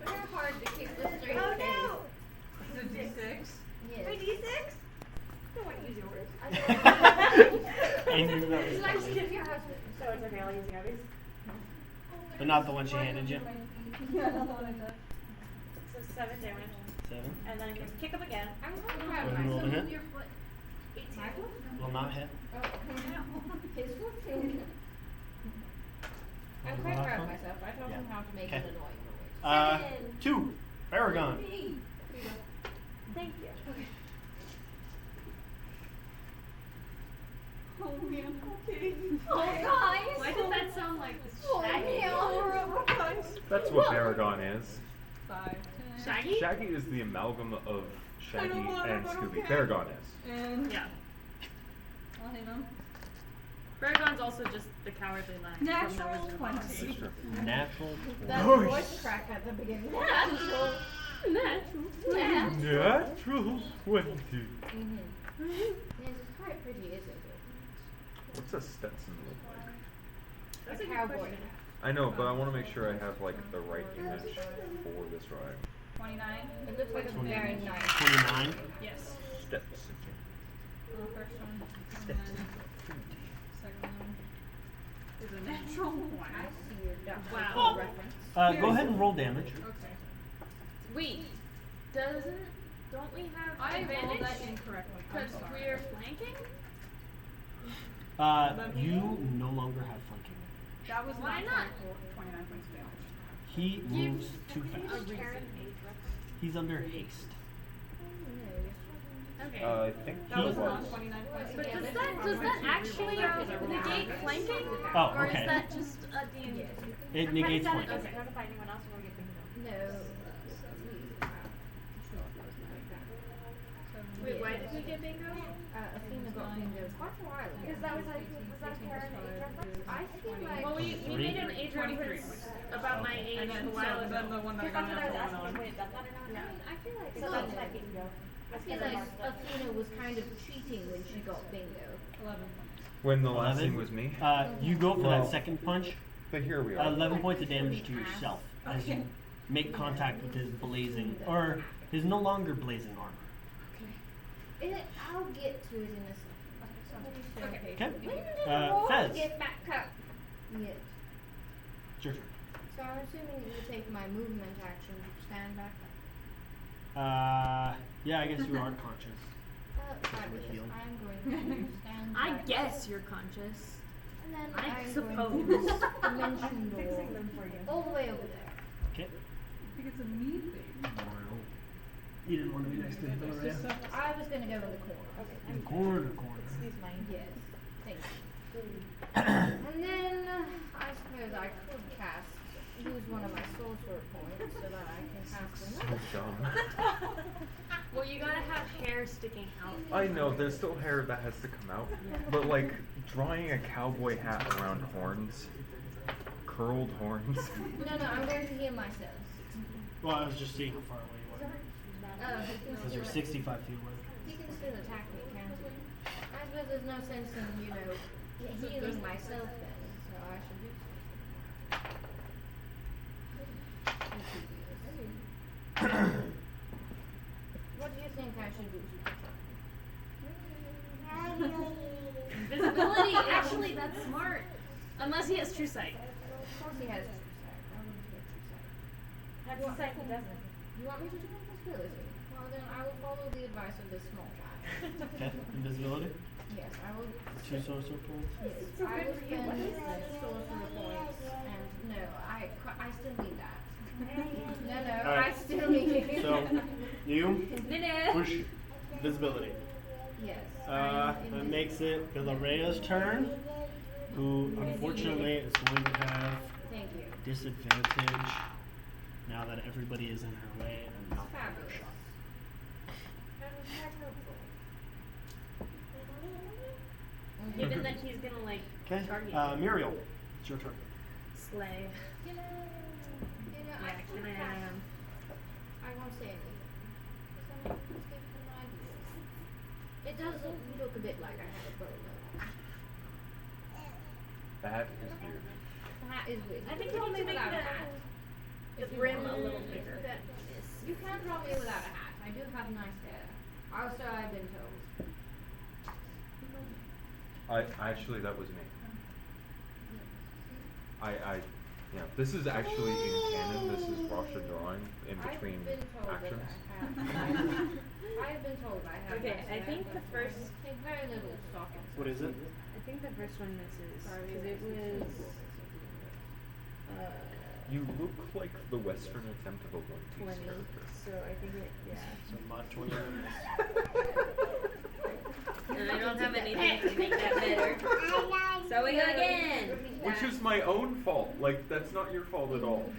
It's very hard to keep the straight Oh face. no! Is it D6? Yes. My D6? Don't want to use yours. I knew that was It's like coming. give your husband. So it's okay, I'll use Gabby's. But not the one she handed you. So 7 damage. 7. And then I'm going to kick him again. I'm quite Go proud ahead of and roll myself. the hit. Your foot. 18. My foot? Will not hit. Oh. His foot. I'm quite proud of myself. I taught him how to make an Okay. annoying noise. 2. Paragon. Thank you. Okay. Oh man, okay. Oh, guys! Why does that sound like Oh, Shaggy? no. That's what Paragon is. 5, 10. Shaggy? Shaggy is the amalgam of Shaggy don't want and it, I don't Scooby. care. Paragon is. And Yeah. I'll hit him. Paragon's also just the cowardly lion. from the Natural Wizard of 20. Oz. That's true. Natural. That Nice. voice crack at the beginning. Natural. Natural 20. Mm-hmm. Yes, it's quite pretty, isn't it? What's a Stetson look like? That's A a good cowboy. question. I know, but I want to make sure I have like the right image for this ride. 29. It looks like a very nice. 29. Yes. Stetson. The first one. And then second one is a natural one. I see your Dr. Wow. Who reference. Go ahead and roll damage. Okay. Wait, don't we have I rolled advantage? that incorrectly. I'm Because sorry. we're flanking? You no longer have flanking. That was Why not not? 29 points of damage. He moves too fast. Karen age reference. He's under haste. Okay. I think That he was was. not 29 points of But damage. does that actually negate flanking? Oh, Or okay. is that just a D&D? It negates Doesn't flanking. notify anyone else when we get bingo. No. Wait, why did we get bingo? Athena got bingo quite a while ago. Because that was a Karen age reference? I feel like. Well, we made an age 23 reference points. about my age And a then, while so then the ago. one that I Because got that's what I was after asking, went if we had done that or not. I mean, I feel like So that's my bingo. I feel like Athena was kind of cheating when she got bingo. 11. When the last 11. thing was me. You go for Well, that second punch. But here we are. 11 points of damage to yourself as you make contact with his blazing, or his no longer blazing armor. I'll get to it in a second. Okay. Okay. When did the Fez. wall get back up? Yes. It's your turn. So I'm assuming you would take my movement action to stand back up. Yeah, I guess you are conscious. Fabulous. healed. I'm going to stand I back guess up. you're conscious. And then I I'm suppose. going to use dimension door Fixing them for you. all the way over there. Okay. I think it's a me thing. You didn't want to be next to him, It's just a- I was going to go in the corner. Okay. In the corner, corner. Excuse my. Yes. Thank you. And then I suppose I could use one of my sorcerer points so that I can cast another. So dumb. Well, you gotta have hair sticking out. I know there's still hair that has to come out, but like drawing a cowboy hat around horns, curled horns. No, I'm going to heal myself. Well, I was just seeing how far away you were. Because you're 65 feet away. He can still attack me, can't he? I suppose there's no sense in, healing myself then, so I should do something. What do you think I should do? Invisibility, actually, that's smart. Unless he has true sight. Of course he has true sight. I wouldn't get true sight. Have true sight, he doesn't. You want me to do invisibility? Well, then I will follow the advice of this small child. Okay, invisibility. Yes, I will. 2 sorcerer points. Yes, So I good will for you. spend the sorcerer points, and no, I still need that. No, I Alright. still need it. So, you Minute. push visibility. Yes. That makes it Villarea's turn, who unfortunately is going to have Thank you. disadvantage now that everybody is in her way and not in her Fabulous. shot. Given that he's gonna like Okay, target Muriel, it's your turn. slay. I Yeah, can't can have- I won't say anything. Because I'm just giving you an idea. It does look a bit like I have a bow though. That is weird. The hat is weird. I think You you can need to make without a the hat. the If you brim want. a little bigger. You can draw me without a hat. I do have nice hair. Also, I've been told. Actually, that was me. This is actually in canon. This is Rasha drawing in between I've been told actions. That I have. I've been told I have. Okay, nice I hair, think but the first. take very little stock in What is it? I think the first one misses because it was. You look like the Western attempt of a One Piece 20. character. So I think it. Yeah. So mod 20 And I don't have anything to make that better. So we go again. Which is my own fault. Like, that's not your fault at all.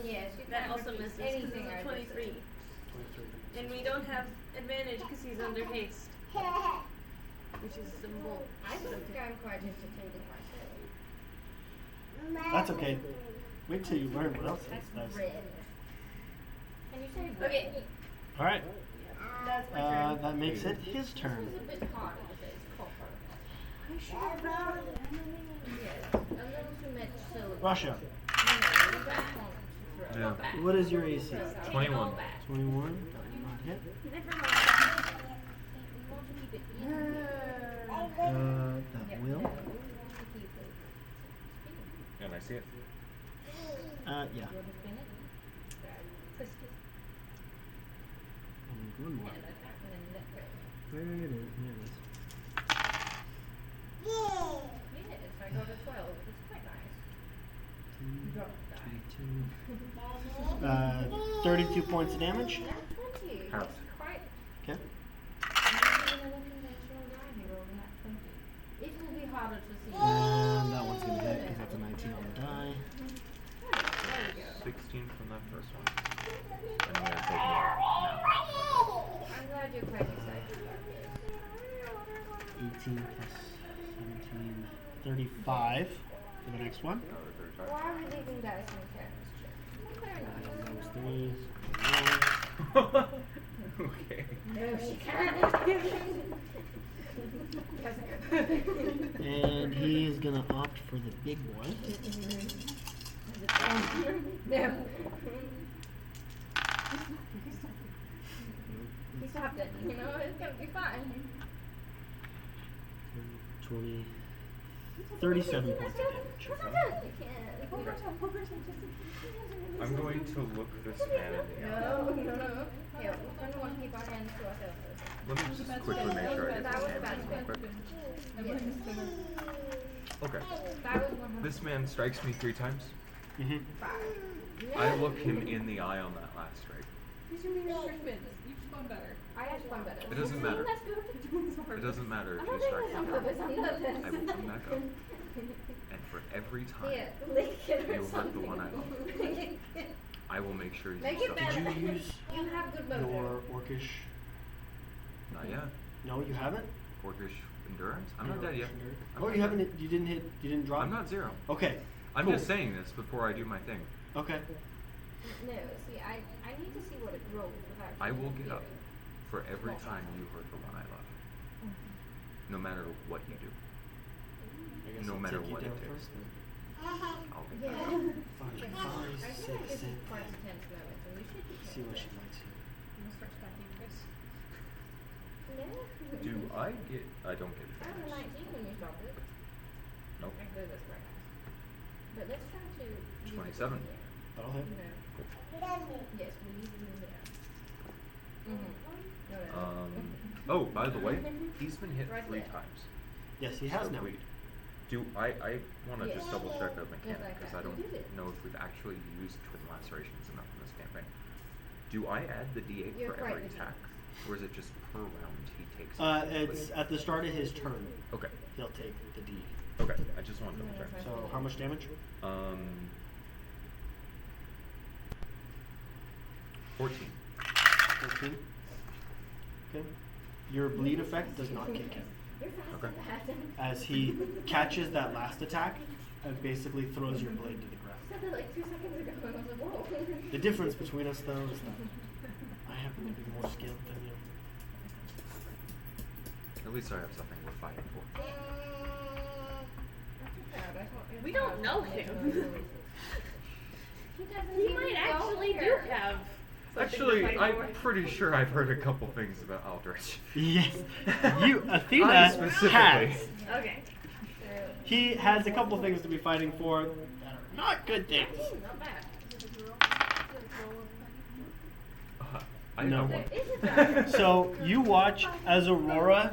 Yes, you That can't also repeat misses. anything Because I it's just 23. said. And we don't have advantage because he's under haste. Which is some bull. I think I'm quite entertaining myself. That's okay. Wait till you learn what else it That's does. red. Can you say red? Okay. Alright, That's my turn. that makes it his turn. This is a bit harder to say. It's copper. I should have drawn it. Yes, a little too much silver. Russia, You don't want to throw. Yeah. what is your AC? Take it all 21. back. 21? That will not hit. Never mind. You want to keep it even. That Yep, will. no, you want to keep it. And I see it. Yeah. You want to spin it? One more. And attack and then let go. Where it is. There it is. Yes, I got a 12. It's quite nice. 32 points of damage. Nat 20. Half. It's quite. Okay. I'm not even a conventional die here over nat 20. It will be harder to see. And that one's gonna hit because that's a 19 on the die. There we go. 16 from that first one. And I'm gonna take more now. I'm glad you're quite excited about this. 18 plus 17, 35 for the next one. Another 35. Why are we leaving dice in the canvas check? Very nice. Those threes. Okay. No, she can't. And he's gonna opt for the big boy. No. He stopped it. You know, it's gonna be fine. 20, 37 points of damage. I'm going to look this man in the eye. No. Yeah, we're gonna want to keep our hands to ourselves for a second. Let me just quickly make sure I get That this was damage bad real quick. Okay. That was 100. This man strikes me 3 times. Mm-hmm. I look him in the eye on that last strike. These are your improvements. You've just gone better. I asked one better. It doesn't matter. That's good. It doesn't matter if I'm you not strike doing this on me. purpose. I'm not I will come back up. And for every time Here, lick it or you hurt the something. one I love, I will make sure you Make it suffer. better. Did you use You have good mojo. your orcish. Not yet. No, you haven't. Orcish endurance? I'm not dead yet. I'm Oh, not you haven't. dead. You didn't hit. You didn't drop. I'm not 0. Okay. I'm cool. just saying this before I do my thing. Okay. No, see, I need to see what it rolls without. I will feeling get up theory. for every time you hurt the one I love. No matter what you do. I guess No I'll matter take you what it down takes. first then. I'll get Yeah. back. Fine, I fine, feel say like the this same is quite a thing. tense moment, and we should be See what she careful. likes here. I'm gonna start stacking this. No. Do I get? I don't get I have a advantage. 19 when you stop it. Nope. I can do this right now. But let's try to. use it 27. in here. That'll hit. No. Yes, we use it in here. No, no. Oh, by the way, he's been hit Right 3 there. times. Yes, he has So now. we- Do I want to Yes. just double check a Yes, mechanic like because that. I don't You did it. know if we've actually used twin lacerations enough in this campaign. Do I add the D8 You're for right, every you do. attack, or is it just per round he takes? It's at the start of his turn. Okay. He'll take the D. Okay. I just want to double check. So how much damage? 14. 14. Okay. Your bleed effect does not kick in. You're fast Okay. at that. As he catches that last attack and basically throws your blade to the ground. You said that like 2 seconds ago, and I was like, whoa. The difference between us, though, is that I happen to be more skilled than you. At least I have something we're fighting for. We don't know him. He doesn't He even might go actually do here. have. something to Actually, fight I'm for. pretty sure I've heard a couple things about Aldrich. Yes. You, I Athena, specifically. has. Okay. He has a couple things to be fighting for that are not good things. 19, not bad. I No. have There one. is a driver. So you watch as Aurora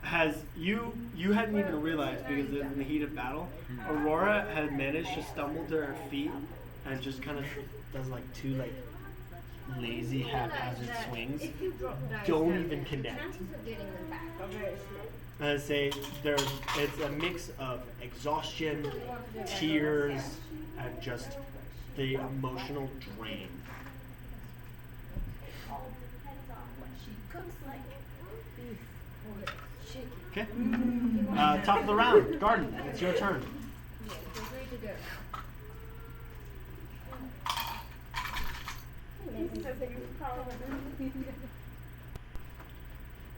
has you hadn't even realized because in the heat of battle, Aurora had managed to stumble to her feet and just kind of does like 2 like lazy haphazard That swings. if you drop dice Don't down even there, connect. Chances of getting them back are very small. I say it's a mix of exhaustion, tears, and just the emotional drain. All depends on what she cooks like. Beef or chicken. Okay. Top of the round, Garden. It's your turn. Yeah, feel free to go now.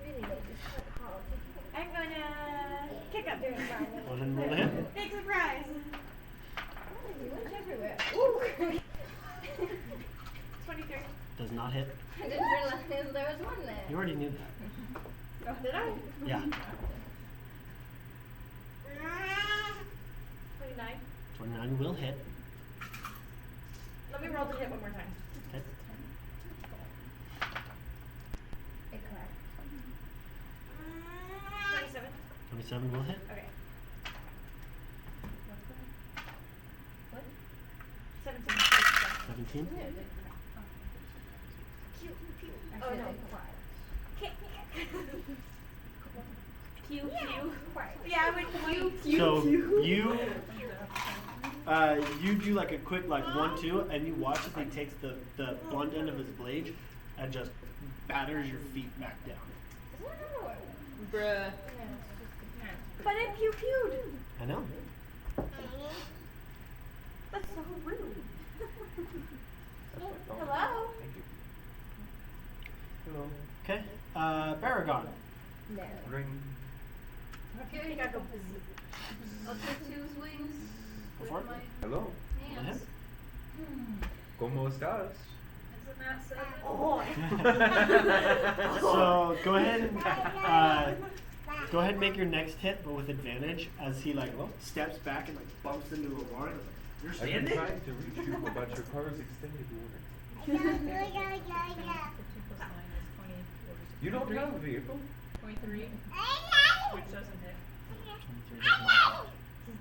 Really make this quite hard. I'm gonna kick up during Go ahead and roll the hit. Big surprise. Oh, you went everywhere. Ooh! 23. Does not hit. I didn't realize there was one there. You already knew that. Oh, did I? Yeah. 29. 29 will hit. Let me roll the hit one more time. Okay. It cracked. 27. 27 will hit. Okay. What? 17. 17. No, it didn't crack. Pew, pew. I Oh, said no. it cracked. Kick. Pew, pew. Crack. Yeah, I went pew, pew, So pew. you do like a quick like 1-2, and you watch as he takes the blunt end of his blade and just batters your feet back down. Is that another one? Bruh. No, it's just the pants. But it pew pewed. I know. That's so rude. Hello? Thank you. Hello. Okay. Baragon. No. Ring. Okay, you gotta go busy. I'll take 2 swings with For it. my Hello. hands. ¿Cómo estás? Isn't that 7? Oh. So go ahead and make your next hit, but with advantage as he like steps back and like bumps into Aurora. Like, you're I've been standing. trying to reach you about your car's extended warranty. 2 plus 9 is 20. You don't have a vehicle? 23. Which doesn't hit.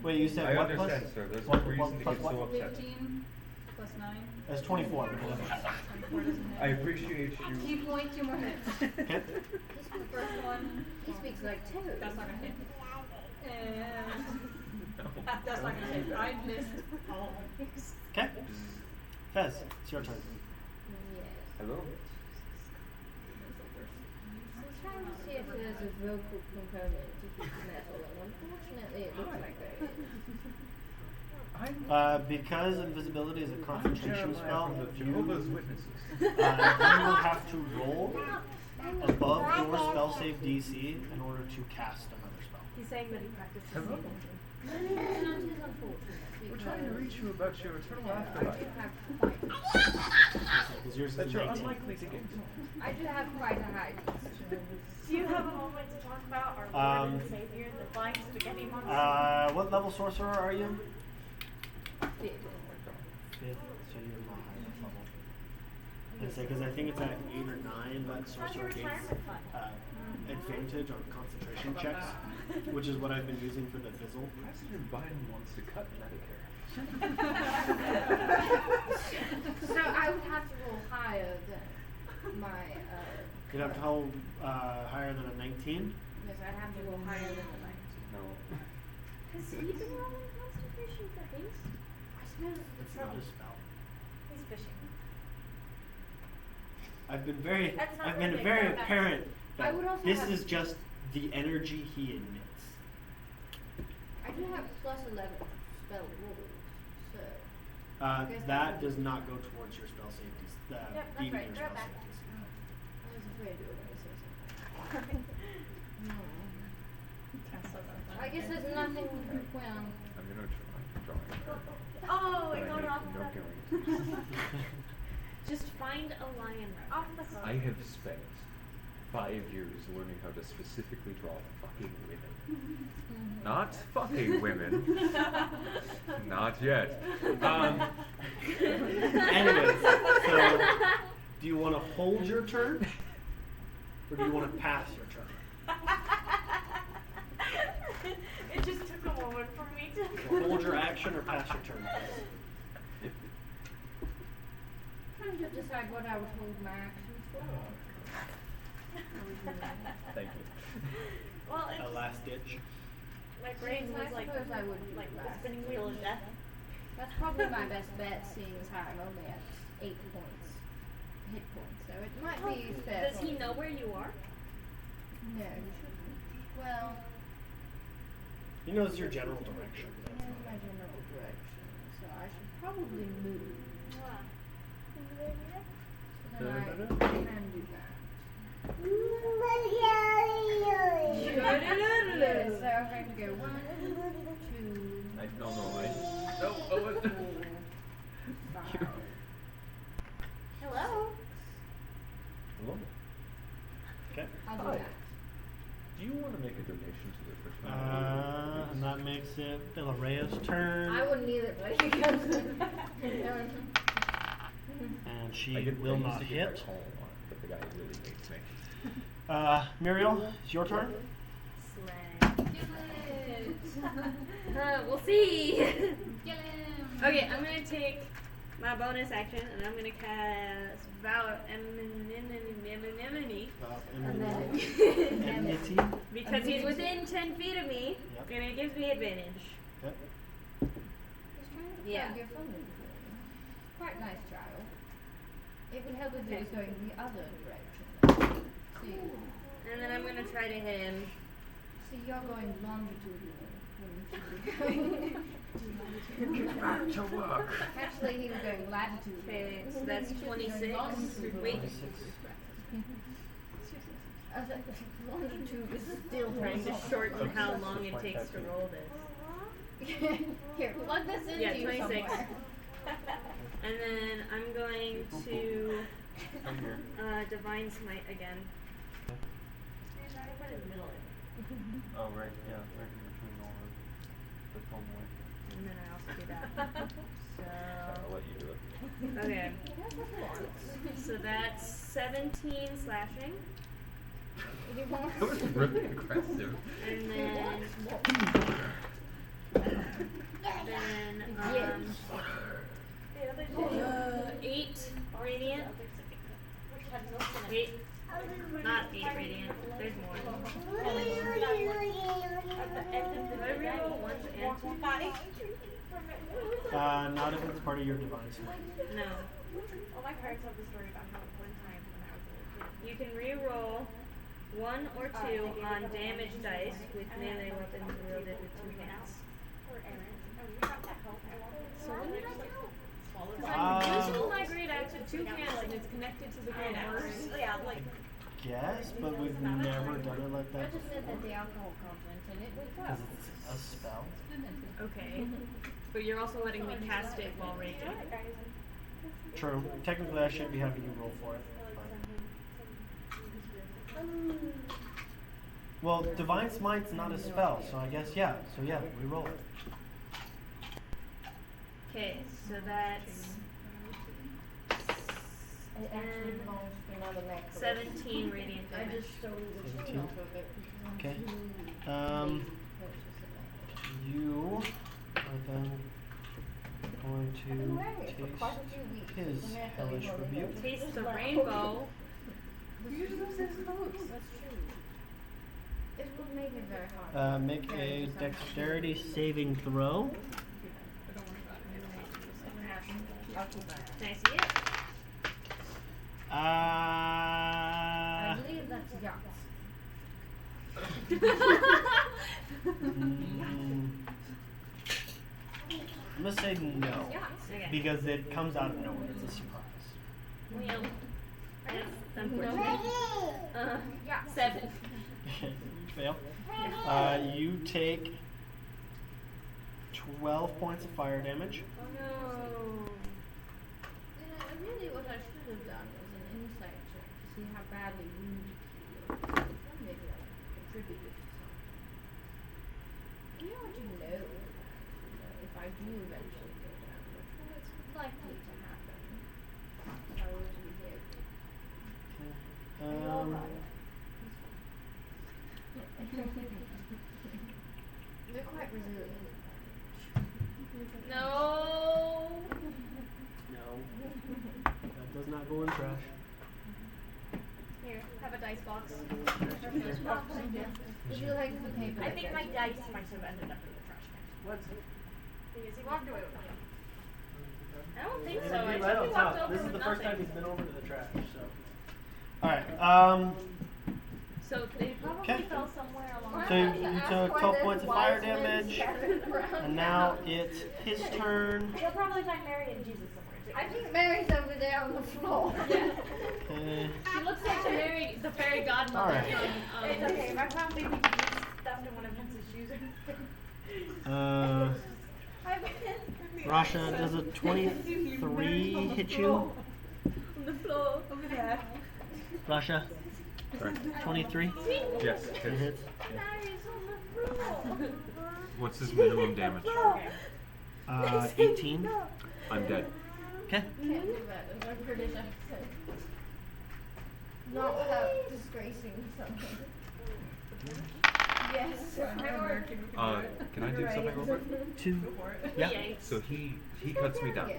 Wait, you said I what plus? understand, sir. There's no What- reason what to plus get so what? upset. 15 plus 9. That's 24. Because of that. 24 doesn't hit. I appreciate you. Keep point 2 more hits. Okay. He speaks First one. He speaks like 2. That's not gonna hit. And that's not gonna hit. I missed all of these. Okay. Fez, it's your turn. Yes. Hello. I'm trying to see if there's a vocal component to heat metal, and unfortunately it looks like there is. Because invisibility is a concentration spell, from the you Jehovah's Witnesses. you will have to roll above your spell save DC in order to cast another spell. He's saying that he practices. Hello. That is unfortunate. We're trying to reach you about your eternal I do afterlife have quite, Because yours that is you're 19. unlikely to get. I do have quite a high DC. Do you have a moment to talk about our Lord and Savior, the flying spaghetti monster? What level sorcerer are you? Fifth. Fifth, so you're not high level. Because I think it's at 8 or 9 that sorcerer gains advantage on concentration checks, which is what I've been using for the fizzle. President Biden wants to cut Medicare. So I would have to roll higher than my, You'd have to roll higher than a 19. yes, I'd have to roll higher than a 19. No. Has he been rolling concentration for haste? I suppose the It's not trouble. a spell. He's fishing. I've been very, That's not I've been really very big, no, apparent I that would also this have- is just the energy he emits. I do have plus 11 spell rolls, so. guess That that would- does not go towards your spell safety. that's Beating right. your Throw it spell back. safety. I was afraid you were going to say something. No. I guess there's nothing, well, I'm gonna try drawing her. Oh, But it I got make off no the guarantee. Just find a lion Off reference. the I have spent 5 years learning how to specifically draw fucking women. Not fucking women. Not yet. Anyways, so do you want to hold your turn, or do you want to pass your turn? It just took a moment for me to. Hold your action or pass your turn, please. trying to decide what I would hold my action for. Thank you. Well, A it's, last ditch. my brain I was like suppose I would the last. spinning wheel of death. That's probably my best bet, seeing as how I'm only at 8 points, hit points, so it might be fair. Does he know where you are? No, you shouldn't. Well, He knows your general direction. I know my general direction, so I should probably move. So then I can do that. Yeah, so I'm going to go 1, 2, No, 4, oh, 5. Hello. Hello. Okay. I'll do Hi. that. Do you want to make a donation to the Christian? And that makes it Villarea's turn. I wouldn't either, but he goes. And she I will used not to get hit. my call on, but the guy really hates me. Muriel, it's your turn. We'll see. Get him! Okay, I'm gonna take my bonus action and I'm gonna cast Valor Enmity Enmity. because he's within 10 feet of me Yep. and it gives me advantage. Okay. Yeah. Your phone number. Quite nice, child. It would help if it was going the other direction. See, And then I'm gonna try to hit him. see, you're going longitudinal when you should be going. Get back to work. Actually, he was going latitude. Okay, so that's 26. Wait. Longitude is still Trying to shorten Okay. how long it takes to roll this. Here, plug this into Yeah, you 26. somewhere. And then I'm going to Come here. Divine Smite again. Right in the middle of it. Oh, right, yeah, right in between all the foam away. And then I also do that. I'll let you do it. So, okay. So that's 17 slashing. You want That was really aggressive. And then, then 8 radiant. Wait, not 8 radiant. There's more. Do I reroll 1 and 2? Not What if it's part of your divine smite? No. All my cards tell the story about how one time when I was a little kid. You can re-roll 1 or 2 on damage dice with melee weapons wielded with 2 hands. For Aaron. And we got that help. I wanted to So when did that count? swallow Because that. I'm using my great axe with 2 hands and it's connected to the great axe. Yeah, like Yes, but we've never done it like I that just said that the alcohol content in it was because up. it's a spell. Okay. But you're also letting me cast it while raging. True. Technically, I should be having you roll for it. but- Well, divine smite's not a spell, so I guess yeah. So yeah, we roll it. Okay, so that's It actually belongs to another neck. 17 radiant I damage. just stole the 17. chain off of it. because I'm Okay. too Um, lazy to purchase it. you are then going I've been wearing to it for taste quite a few weeks. his and after hellish we rolled it, rebuke. it Taste was the like- rainbow. That's true. It would make it very hard. Make a dexterity saving throw. I'll keep that. Can I see it? I believe that's yachts. Mm, I'm gonna say no Yachts. Okay. because it comes out of nowhere. It's a surprise. Well, that's unfortunate. Yeah. 7. You fail. You take 12 points of fire damage. Oh no. Really what I should have done was an insight check to see how badly wounded you were. Maybe that contributed to something. You already know that, if I do eventually go down, which well, it's likely to happen, if I were to be here. They're quite resilient. No. No. That does not go in trash. Here, have a dice box. Would you like the paper? I that think goes my with dice it? might have ended up in the trash can. What? Because he walked away with mine. I don't think so. You're I think right we on walked top. over This is with the first time nothing. he's been over to the trash. So. All right. So they probably Okay. fell somewhere along So the you way. took 12 points of fire damage, and now it's his turn. You'll probably find Mary and Jesus somewhere too. I think Mary's over there on the floor. Okay. She looks like the fairy godmother Alright. from It's okay. My mom maybe stuffed in one of Vince's shoes. Rasha, does a 23 hit you? on the floor over there. Rasha, Sorry. 23? Yes. It hits. hits. What's his minimum damage? 18. I'm dead. Okay. Can't do that in a British accent. Not without disgracing something. Yes. Can I do something real quick? 2. Yeah. Yikes. So he cuts me down. Yeah,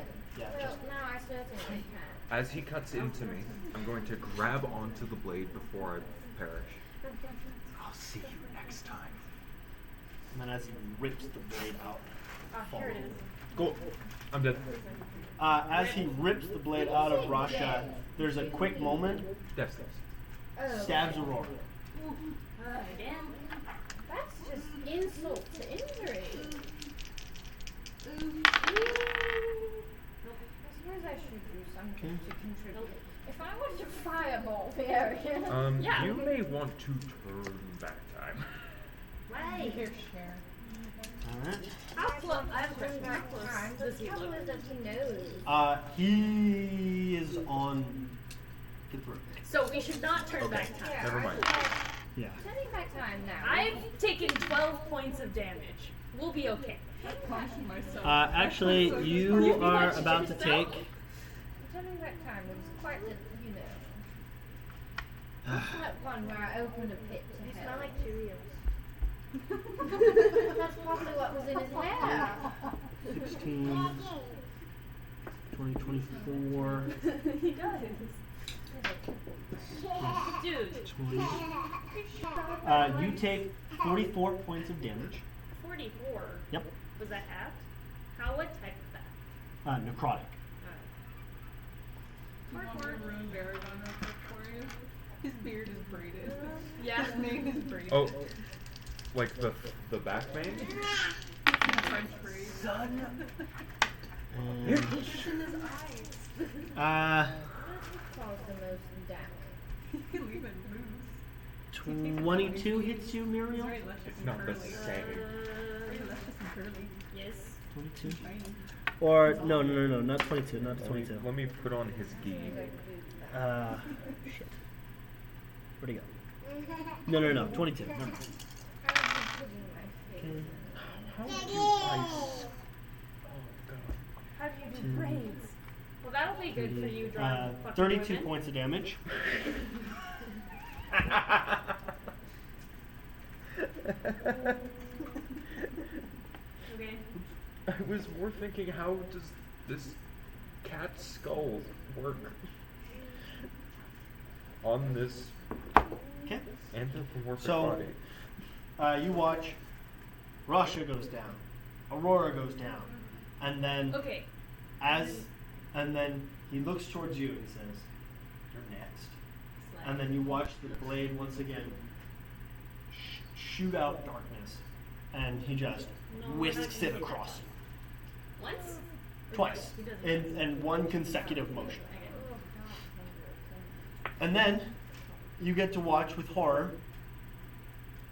Well, just. now I certainly can. As he cuts into me, I'm going to grab onto the blade before I perish. I'll see you next time. And then as he rips the blade out, Here it is. go. I'm dead. As he rips the blade out of Rasha, there's a quick moment, Death. Oh. stabs Aurora. Again. That's just insult to injury. I suppose I should do something to contribute. If I want to fireball the area. Yeah. You may want to turn back time. Why? Alright. How close? I have a question. How Back close time. The does he trouble look? is that he knows. He is on the brook. So we should not turn Okay. back time. Yeah, Never I mind. would like Yeah. turning back time now. I've taken 12 points of damage. We'll be okay. Actually, you are about to take. Turning back time was quite the, you know. What's that one where I opened a pit to You hell? smell like Cheerios. That's probably what was in his hair. 16, 20, 24, He does. Dude, 20. You take 44 points of damage. 44. Yep. Was that halved? How would type that? Necrotic. Do you want me to ruin Baragon real quick for you? His beard is braided. Yeah. His mane is braided. Oh, like the back mane? French braid. It's in his eyes. Cause the most damage. You can leave it loose. 22 hits you, It's Muriel? very luscious It's and not the curly. same. Very luscious and curly. Yes. 22. And shiny. Or no, not 22, not 22. Let me put on his gi. Shit. Where'd he go? No, 22. Never mind. Okay. How do I? Oh god. How do you do braids? Well, that'll be good for you, drawing fucking 32 women. points of damage. Okay. I was more thinking, how does this cat's skull work on this Okay. anthropomorphic So- body? You watch. Russia goes down. Aurora goes down. And then Okay. and then he looks towards you and he says, "You're next." And then you watch the blade once again shoot out darkness, and he just whisks it across you. Once? Or Twice. He doesn't. In one consecutive motion. Okay. And then you get to watch with horror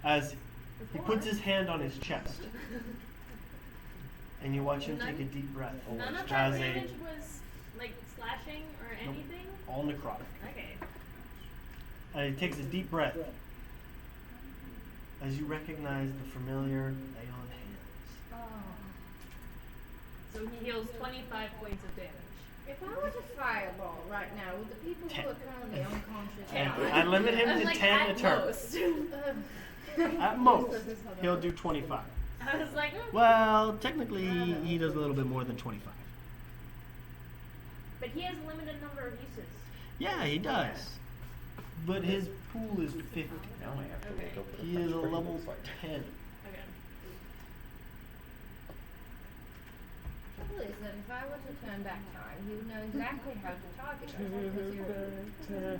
as he puts his hand on his chest. And you watch him take a deep breath. None of that as damage was like slashing or anything? all necrotic. Okay. And he takes a deep breath as you recognize the familiar lay on hands. So he heals 25 points of damage. If I was a fireball right now, would the people who are currently unconscious I limit him to Like 10 a at turn. most. At most, he'll do 25. I was like, Well, technically, he does a little bit more than 25. but he has a limited number of uses. Yeah, he does. But his pool is 50. Now I have to Okay. look up what He the is a French braid level looks like. 10. Okay. trouble is that if I were to turn back time, he would know exactly how to target us because you're.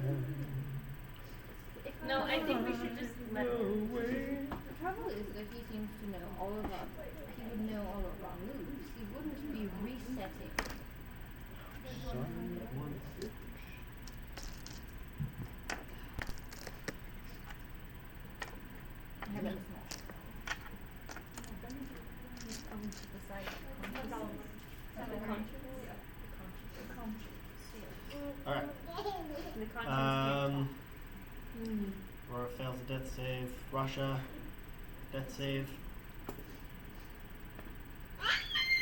If No, I was think we wrong- should just let him. The trouble is that he seems to know all of our. He would know all of our moves. He wouldn't be resetting. I have a small. Alright. The conscience Aurora fails a death save. Russia, death save.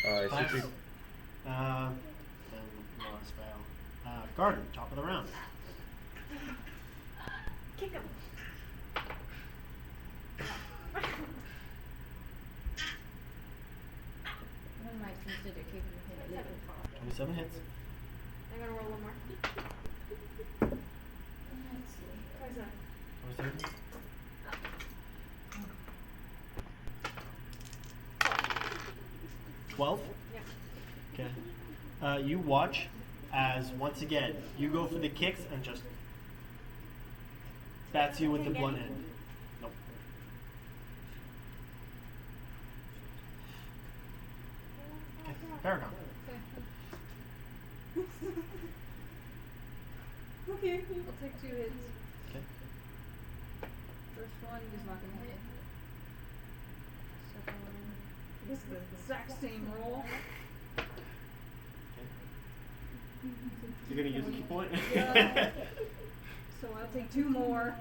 CP. Then Laura's fail. Garden, top of the round. Kick him. One might consider kicking him a little harder. 27 hits. I'm gonna roll one more. Let's see. Where's that? 27. 12? Yep. Okay. You watch as, once again, you go for the kicks and just bats you with the blunt end. Nope. Okay. Paragon. Okay, I'll take 2 hits. Okay. First one is not gonna hit. Second one is the exact same roll. You're gonna use a key point? Yeah. So I'll take 2 more.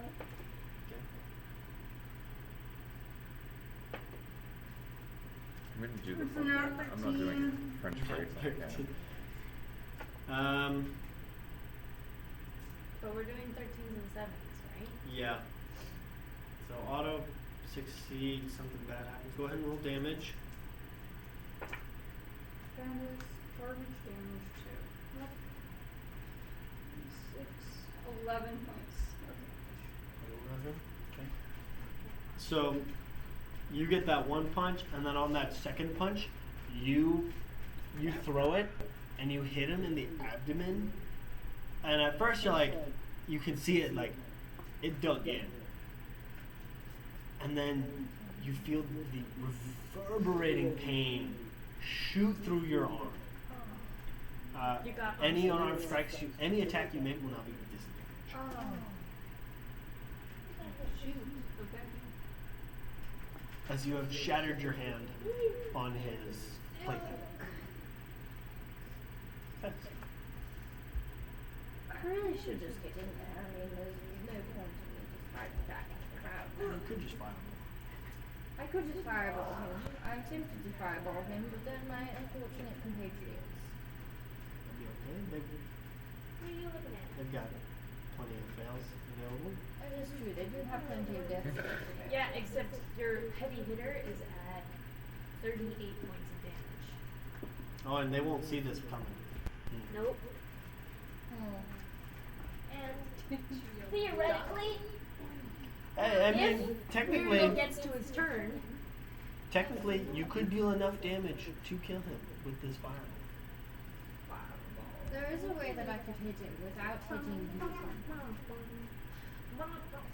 I'm gonna do the full I'm not doing French braids on camera. But we're doing 13s and 7s, right? Yeah. So auto succeeds, something bad happens. Go ahead and roll damage. Damage, garbage damage 2. Yep. 6, 11 points of damage. 11. Okay. So you get that one punch, and then on that second punch, you throw it, and you hit him in the abdomen. And at first you're like, you can see it like, it dug in. And then you feel the reverberating pain shoot through your arm. You got Any arms. unarmed strikes you, any attack you make will not be with disadvantage. Shoot. Okay. As you have shattered your hand on his plate. I really should just get in there. I mean, there's no point in me just fighting back in the crowd. You could just fire him. I could just fireball him. I'm tempted to fireball him, but then my unfortunate compatriots. It'll be okay. What are you looking at? They've got plenty of fails available. That is true. They do have plenty of death saves available. Yeah, except your heavy hitter is at 38 points of damage. Oh, and they won't see this coming. Nope. Hmm. And theoretically, Hey, I mean, if technically, Muriel gets to his turn, you could deal enough damage to kill him with this fireball. There is a way that I could hit him without hitting you. If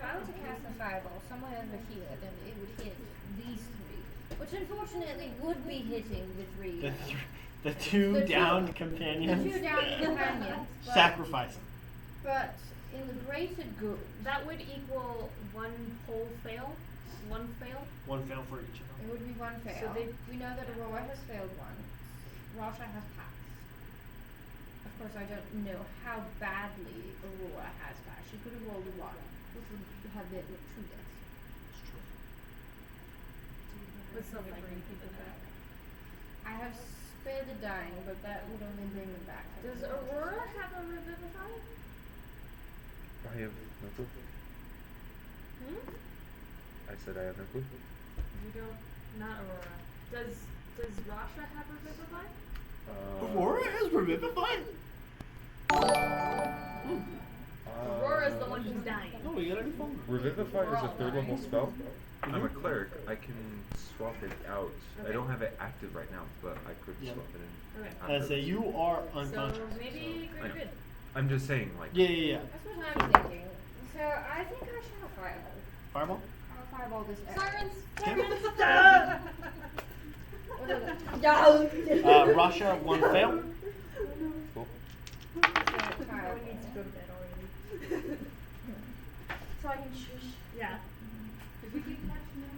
I were to cast a fireball somewhere over here, then it would hit these three, which unfortunately would be hitting the three. The two The two- downed The companions. two down companions. But, Sacrifice them. but in the greater good, that would equal one whole fail. One fail. One fail for each of it them. would be one fail. So they- we know that Aurora has failed once. Rasha has passed. Of course, I don't know how badly Aurora has passed. She could have rolled a one, which would have been true deaths. It's true. What's the likelihood of that? I have spared the dying, but that would only bring them back. Does Aurora have a revivify? I have no clue. Hmm? I said I have no clue. You don't. Not Aurora. Does Rasha have a revivify? Aurora is revivified? Aurora's the one who's dying. No, we got a new phone. Revivify is a third level spell. I'm a Mhm. cleric. I can swap it out. I don't have it active right now, but I could Yeah. swap it in. Okay. I say you are So unconscious. maybe I greater know. good. I'm just saying, like. Yeah. That's what I'm thinking. So I think I shall fireball. Fireball? I'll fireball this arrow. Sirens! Okay. What is it? Rasha, one fail. Cool. So, fireball. needs to go to bed already. So I can shush. Yeah. Did we keep catching them?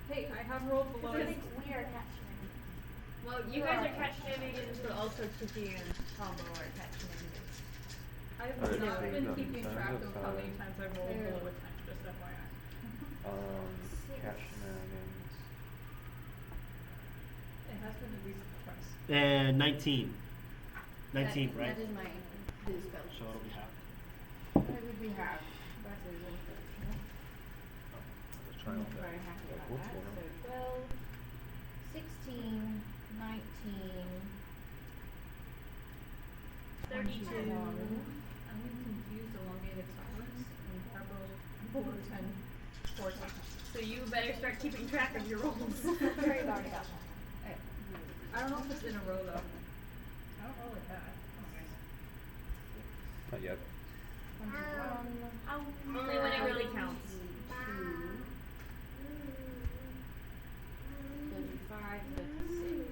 Hey, I have rolled below. we are catching it. Well, you guys are catch shenanigans, but also Kiki and Combo are catch shenanigans. I've Alright, not so been done. keeping Signs track of of how many time. times I've rolled below a 10, just FYI. Cat shenanigans. It has been at least twice. And 19. 19, right? That is my boost spell. So it'll be half. It would be half. That is unfortunate. Let's try I'm on not that. very happy Like, about what's that. going on? So 12, 16, 19, 32. 21. I'm getting confused elongated silence and Purple below 10, 14. So you better start keeping track of your rolls. Very already got that. I don't know if it's in a row though. I don't roll like that. Oh, Not yet. 21, Only when it really counts. 35, 36.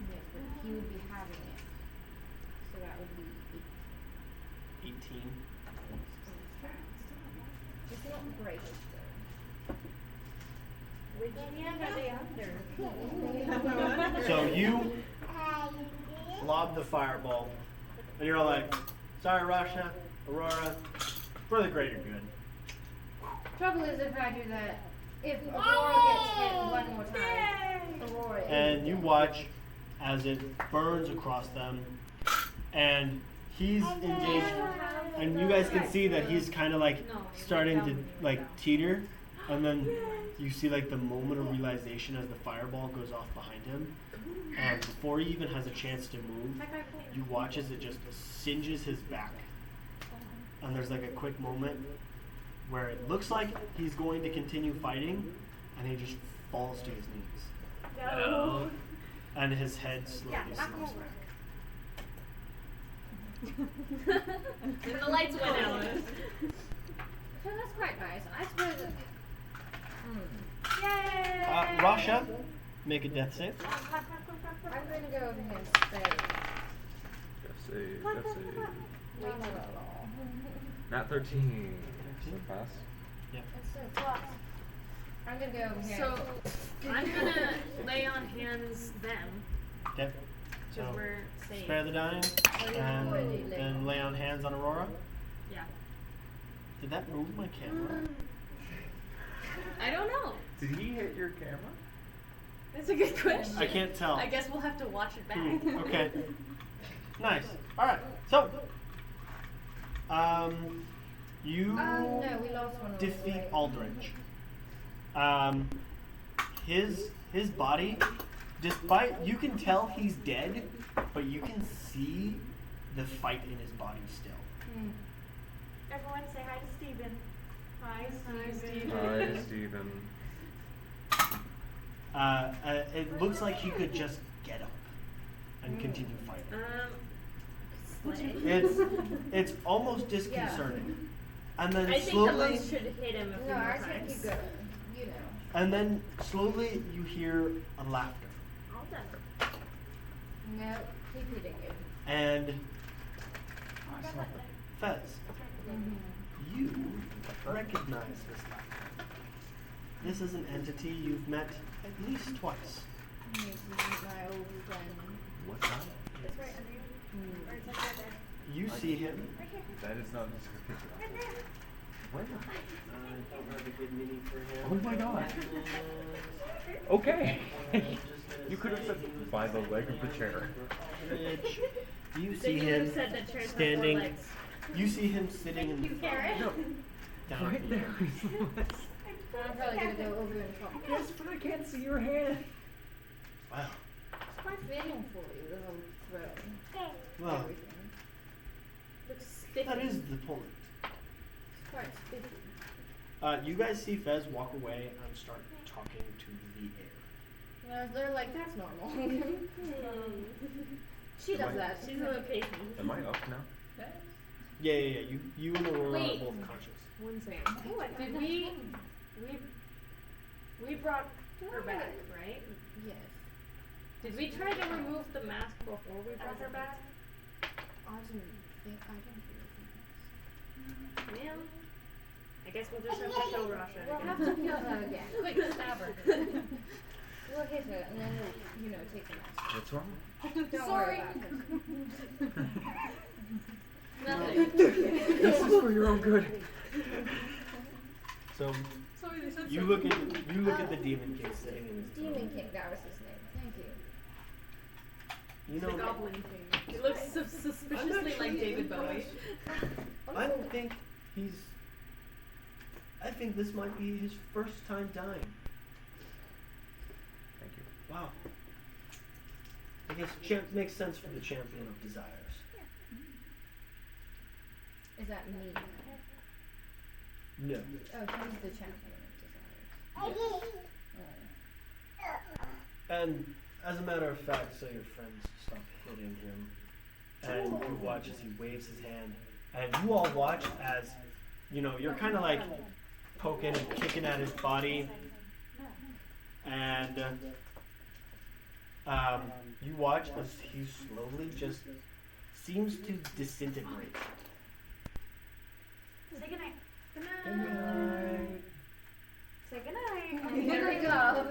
Yes, but he would be having it. So that would be 8. 18. It's not great, Which end are they under? So you lob the fireball, and you're all like, sorry, Rasha, Aurora, for the greater good. Trouble is, if I do that, if Aurora gets hit one more time, Aurora is And you watch as it burns across them, and he's engaged, and you guys can see that he's kind of like starting to like teeter, and then you see like the moment of realization as the fireball goes off behind him, and before he even has a chance to move, you watch as it just singes his back, and there's like a quick moment where it looks like he's going to continue fighting, and he just falls to his knees. No. And his head slowly Yeah, knock him slips over. back. Then the lights went out. So that's quite nice. I suppose. Yay! Rasha, make a death save. I'm gonna go over here and stay. Death save, death save. No, not at all. Nat 13. So pass. Yep. It's so close. I'm gonna go over here. So I'm gonna lay on hands them, Okay. because So we're safe. spare the dying and then lay on hands on Aurora. Yeah. Did that move my camera? I don't know. Did he hit your camera? That's a good question. I can't tell. I guess we'll have to watch it back. Okay. Nice. All right. So, you No, we lost one. along the defeat way. Aldrich. His body, despite you can tell he's dead, but you can see the fight in his body still. Everyone say hi to Steven. Hi, Steven. Hi, Steven. It looks like he could just get up and continue fighting. It's almost disconcerting. And then I think the slowly, monks should hit him a few No, more I think times. keep going. You know. and then slowly you hear a laughter. All done. No, keep hitting it. And Fez, you recognize this laughter. This is an entity you've met at least twice. This is my old friend. What's that? It's right under you. Or it's like right there. You see him. That is not descriptive. Where? I don't have a good meaning for him. Oh my god. Okay. You could have said by the leg of the chair. You Then see you would have him said that chairs have 4 standing. legs. You see him sitting in You carrot. No. down Right here. there. I'm probably gonna go over and talk. Yes, but I can't see your hand. Wow. It's quite fitting for you, the whole throne. Well, Everything. Looks spiffy. that is the point. It's quite spiffy. You guys see Fez walk away and start talking to the air. They're like, that's normal. She does that. She's a little patient. Am I up now? Yeah. You and Aurora Wait. are both conscious. One second. Did we brought her back, right? Yes. Did we try to remove the mask before we brought her back? I didn't think. Well, I guess we'll just have to kill Rasha We'll again. have to kill her again. Quick, stab her. We'll hit her and then we'll, take the mask. What's wrong? Don't worry about it. Nothing. This is for your own good. So Sorry, they said you look at the demon king sitting in his throne. Demon King, that was his name. Thank you. You The know, goblin thing. It looks suspiciously like David Bowie. I think this might be his first time dying. Thank you. Wow. I guess makes sense for the champion of desires. Is that me? No. Oh, he's the champion of desires. And as a matter of fact, so your friends stop hitting him, and you watch as he waves his hand, and you all watch as, you're kind of like poking and kicking at his body, and you watch as he slowly just seems to disintegrate. Say goodnight. Good night. Say goodnight. Here we go.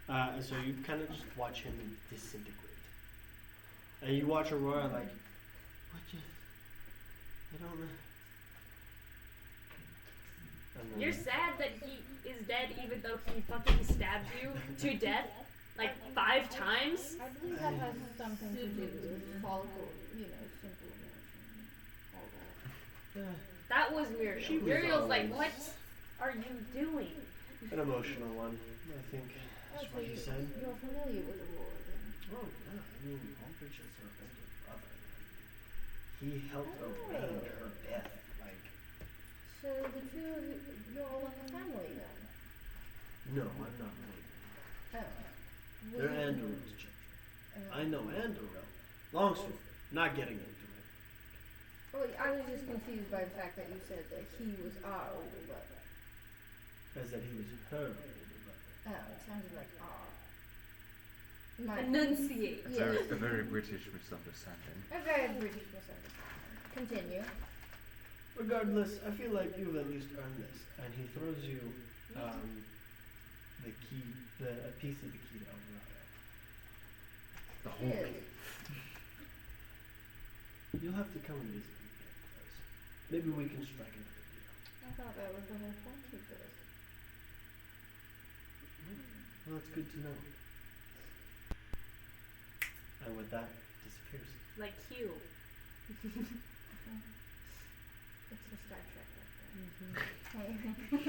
Alright, so you kind of just watch him disintegrate. And you watch Aurora like, I don't know. And then- You're sad that he is dead even though he fucking stabbed you to death like 5 times? I believe that has something to do with follicle, simple emotion, all that. That was Muriel. She was Muriel's like, always- what are you doing? An emotional one, I think. That's what he said. You're familiar with Aurora then? Oh, yeah. I mean, Aldrich is her older brother. He helped arrange her death. Like, So the two of you, you're all in the family then? no, I'm not related. Oh. They're Andorel's children. I know Andorel. Long story. Not getting into it. Well, I was just confused by the fact that you said that he was our older brother. As that he was her older brother. Oh, it sounded like our. My Enunciate. It's a very British misunderstanding. A very British misunderstanding. Continue. Regardless, I feel like you've at least earned this. And he throws you the key, a piece of the key to Dorado. The whole Yes. key. You'll have to come and visit me again, because maybe we can strike another deal. I thought that was the whole point of this. Well, that's good to know. And with that, disappears. Like Q. It's a Star Trek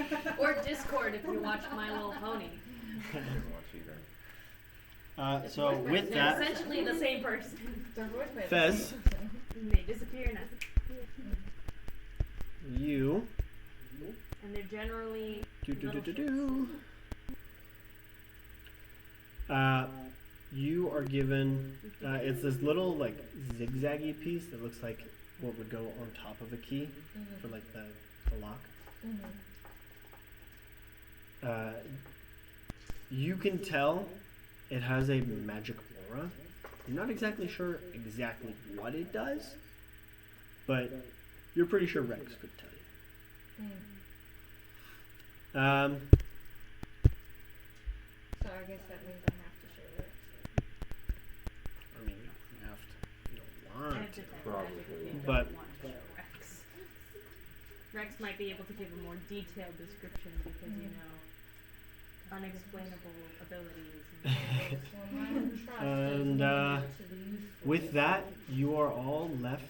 reference. Or Discord if you watch My Little Pony. I didn't watch either. So voiced by with the They're that, essentially the same person. They're voiced by the Fez. same person. And they disappear now. you And they're generally do do do little do ships. do. You are given. It's this little like zigzaggy piece that looks like what would go on top of a key for like the lock. You can tell it has a magic aura. You're not exactly sure exactly what it does, but you're pretty sure Rex could tell you. So I guess that means I have to show Rex. I mean, you have to. You don't I want have to. to Probably. But- want to show Rex. Rex might be able to give a more detailed description because you know unexplainable abilities. And with that, you are all left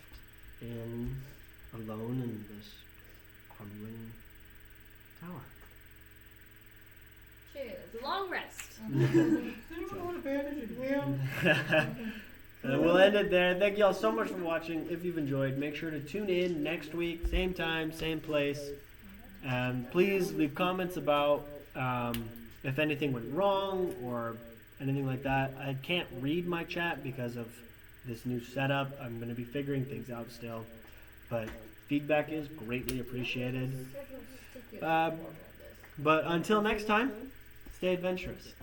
alone in this crumbling tower. Cheers. Long rest. We'll end it there. Thank you all so much for watching. If you've enjoyed, make sure to tune in next week, same time, same place. Please leave comments about if anything went wrong or anything like that. I can't read my chat because of this new setup. I'm going to be figuring things out still. But feedback is greatly appreciated. But until next time, stay adventurous.